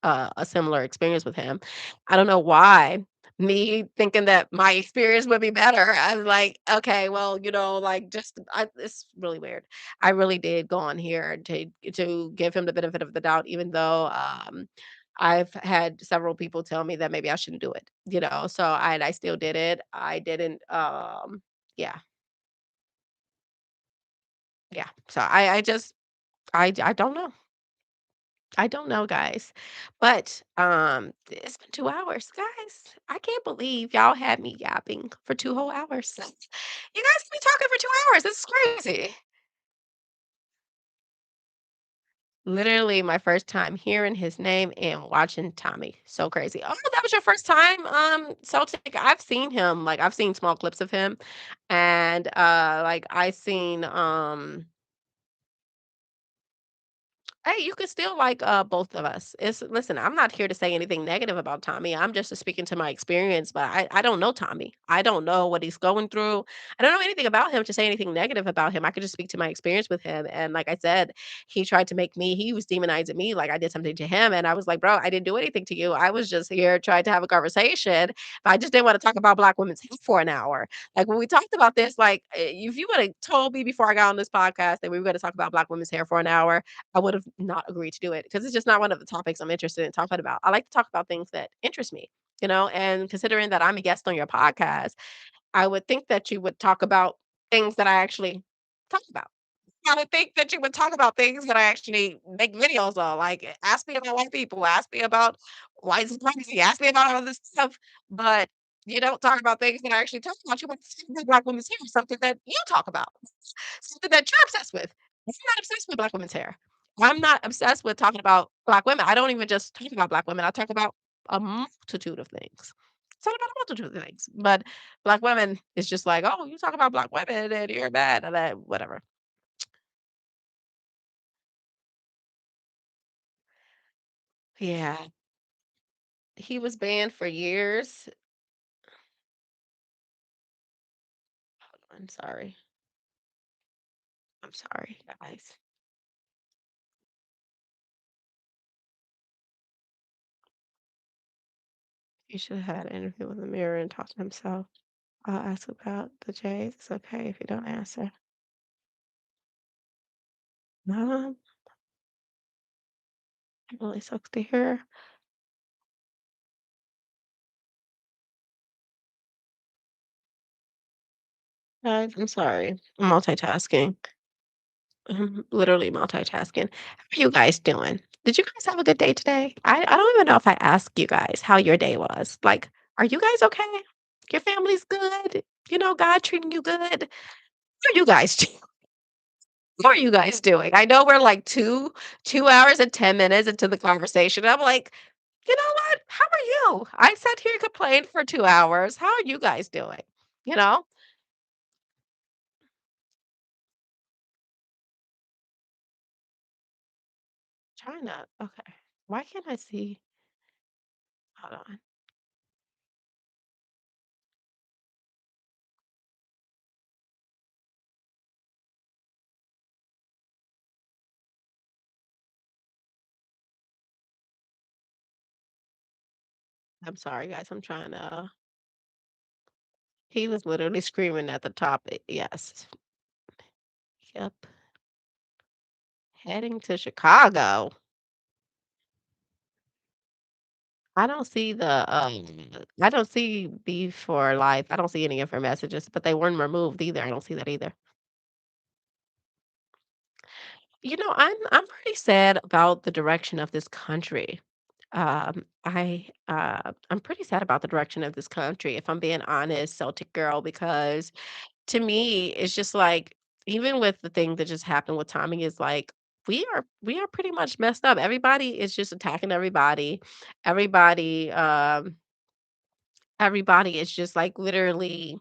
a similar experience with him. I don't know why. Me thinking that my experience would be better. I'm like, okay, well, like it's really weird. I really did go on here to give him the benefit of the doubt, even though I've had several people tell me that maybe I shouldn't do it, so I still did it. I didn't, yeah, yeah. So I just, I don't know. I don't know, guys. But it's been 2 hours, guys. I can't believe y'all had me yapping for 2 whole hours. You guys be talking for 2 hours. This is crazy. Literally my first time hearing his name and watching Tommy. So crazy. Oh, that was your first time, Celtic? I've seen him, like, I've seen small clips of him, and, like, I seen, hey, you could still like both of us. It's listen, I'm not here to say anything negative about Tommy. I'm just speaking to my experience, but I don't know Tommy. I don't know what he's going through. I don't know anything about him to say anything negative about him. I could just speak to my experience with him. And like I said, he tried to make me, he was demonizing me like I did something to him. And I was like, bro, I didn't do anything to you. I was just here trying to have a conversation. But I just didn't want to talk about black women's health for an hour. Like when we talked about this, like if you would have told me before I got on this podcast that we were going to talk about black women's hair for an hour, I would have not agreed to do it because it's just not one of the topics I'm interested in talking about. I like to talk about things that interest me, and considering that I'm a guest on your podcast, I would think that you would talk about things that I actually talk about. I would think that you would talk about things that I actually make videos on. Like, ask me about white people, ask me about white supremacy, ask me about all this stuff, but you don't talk about things that I actually talk about. You want to see black women's hair, something that you talk about, something that you're obsessed with. I'm not obsessed with black women's hair. I'm not obsessed with talking about black women. I don't even just talk about black women. I talk about a multitude of things. Talk about a multitude of things. But black women is just like, oh, you talk about black women and you're bad and that whatever. Yeah. He was banned for years. I'm sorry. I'm sorry, guys. He should have had an interview with the mirror and talked to himself. I'll ask about the Jays. It's okay if you don't answer. It really sucks to hear. Guys, I'm sorry. I'm multitasking. I'm literally multitasking. How are you guys doing? Did you guys have a good day today? I don't even know if I asked you guys how your day was. Like, are you guys okay? Your family's good? God treating you good? How are you guys doing? How are you guys doing? I know we're like 2 hours and 10 minutes into the conversation. I'm like, you know what? How are you? I sat here and complained for 2 hours. How are you guys doing? You know? China. Okay. Why can't I see? Hold on. I'm sorry, guys. I'm trying to. He was literally screaming at the top. Yes. Yep. Heading to Chicago. I don't see beef for life. I don't see any of her messages, but they weren't removed either. I don't see that either. I'm pretty sad about the direction of this country. I'm pretty sad about the direction of this country, if I'm being honest, Celtic girl, because to me, it's just like even with the thing that just happened with Tommy is like we are pretty much messed up. Everybody is just attacking everybody. Everybody everybody is just like literally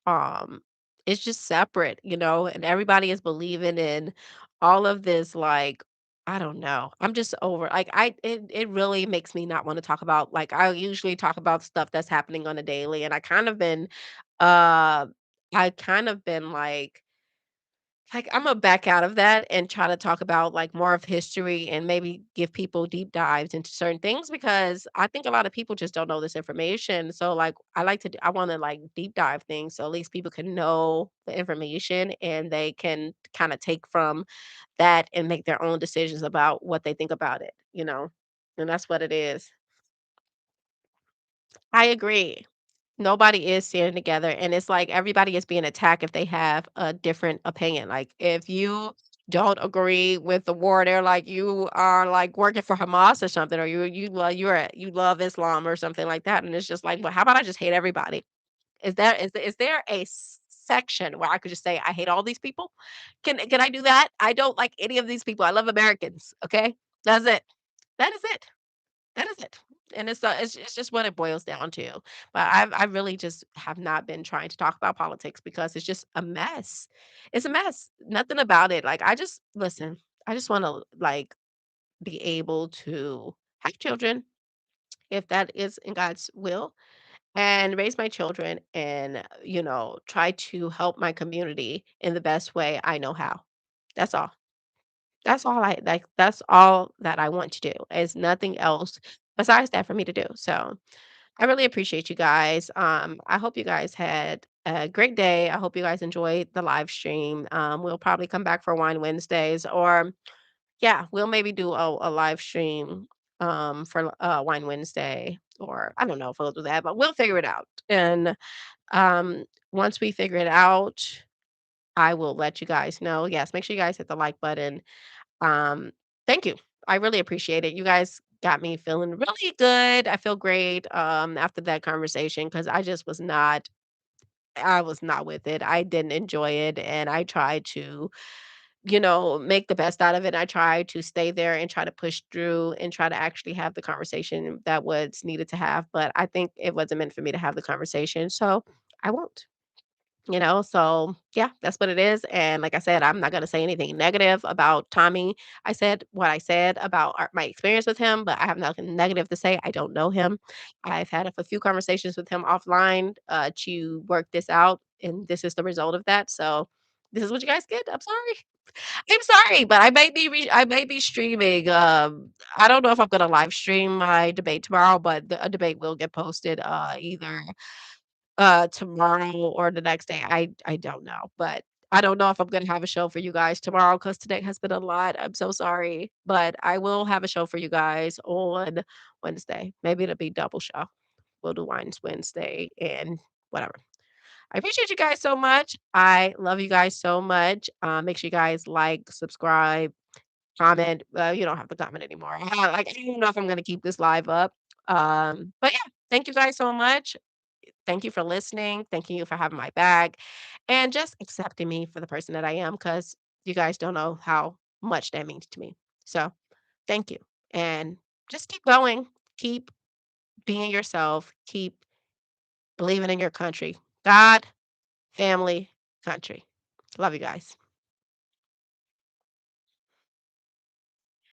um it's just separate, and everybody is believing in all of this like I don't know. I'm just over like it really makes me not want to talk about like I usually talk about stuff that's happening on a daily and uh I kind of been like, Imma back out of that and try to talk about, like, more of history and maybe give people deep dives into certain things because I think a lot of people just don't know this information. So, like, I wanna, like, deep dive things so at least people can know the information and they can kinda take from that and make their own decisions about what they think about it, you know? And that's what it is. I agree. Nobody is standing together, and it's like everybody is being attacked if they have a different opinion. Like, if you don't agree with the war, they're like, you are like working for Hamas or something, or you love Islam or something like that. And it's just like, well, how about I just hate everybody? Is there a section where I could just say, "I hate all these people." Can I do that? I don't like any of these people. I love Americans, okay? That's it. That is it. That is it. And it's just what it boils down to. But I really just have not been trying to talk about politics because it's just a mess. It's a mess. Nothing about it. Like I just listen, I just want to like be able to have children if that is in God's will and raise my children and try to help my community in the best way I know how. That's all. That's all I like. That's all that I want to do. Is nothing else besides that for me to do. So I really appreciate you guys. I hope you guys had a great day. I hope you guys enjoyed the live stream. We'll probably come back for Wine Wednesdays, or yeah, we'll maybe do a live stream for Wine Wednesday, or I don't know if we'll do that, but we'll figure it out. And once we figure it out, I will let you guys know. Yes, make sure you guys hit the like button. um, Thank you. I really appreciate it. You guys got me feeling really good. I feel great after that conversation because I was not with it. I didn't enjoy it, and I tried to, make the best out of it. I tried to stay there and try to push through and try to actually have the conversation that was needed to have, but I think it wasn't meant for me to have the conversation, so I won't. So yeah, that's what it is. And like I said, I'm not going to say anything negative about Tommy. I said what I said about my experience with him, but I have nothing negative to say. I don't know him. I've had a few conversations with him offline to work this out, and this is the result of that. So this is what you guys get. I'm sorry. I'm sorry, but I may be streaming. I don't know if I'm going to live stream my debate tomorrow, but a debate will get posted either tomorrow or the next day. I don't know, but I don't know if I'm gonna have a show for you guys tomorrow because today has been a lot. I'm so sorry, but I will have a show for you guys on Wednesday. Maybe it'll be double show. We'll do Wines Wednesday and whatever. I appreciate you guys so much. I love you guys so much. Make sure you guys like, subscribe, comment. You don't have to comment anymore. I don't know if I'm gonna keep this live up. But yeah, thank you guys so much. Thank you for listening. Thank you for having my back and just accepting me for the person that I am because you guys don't know how much that means to me. So thank you. And just keep going. Keep being yourself. Keep believing in your country. God, family, country. Love you guys.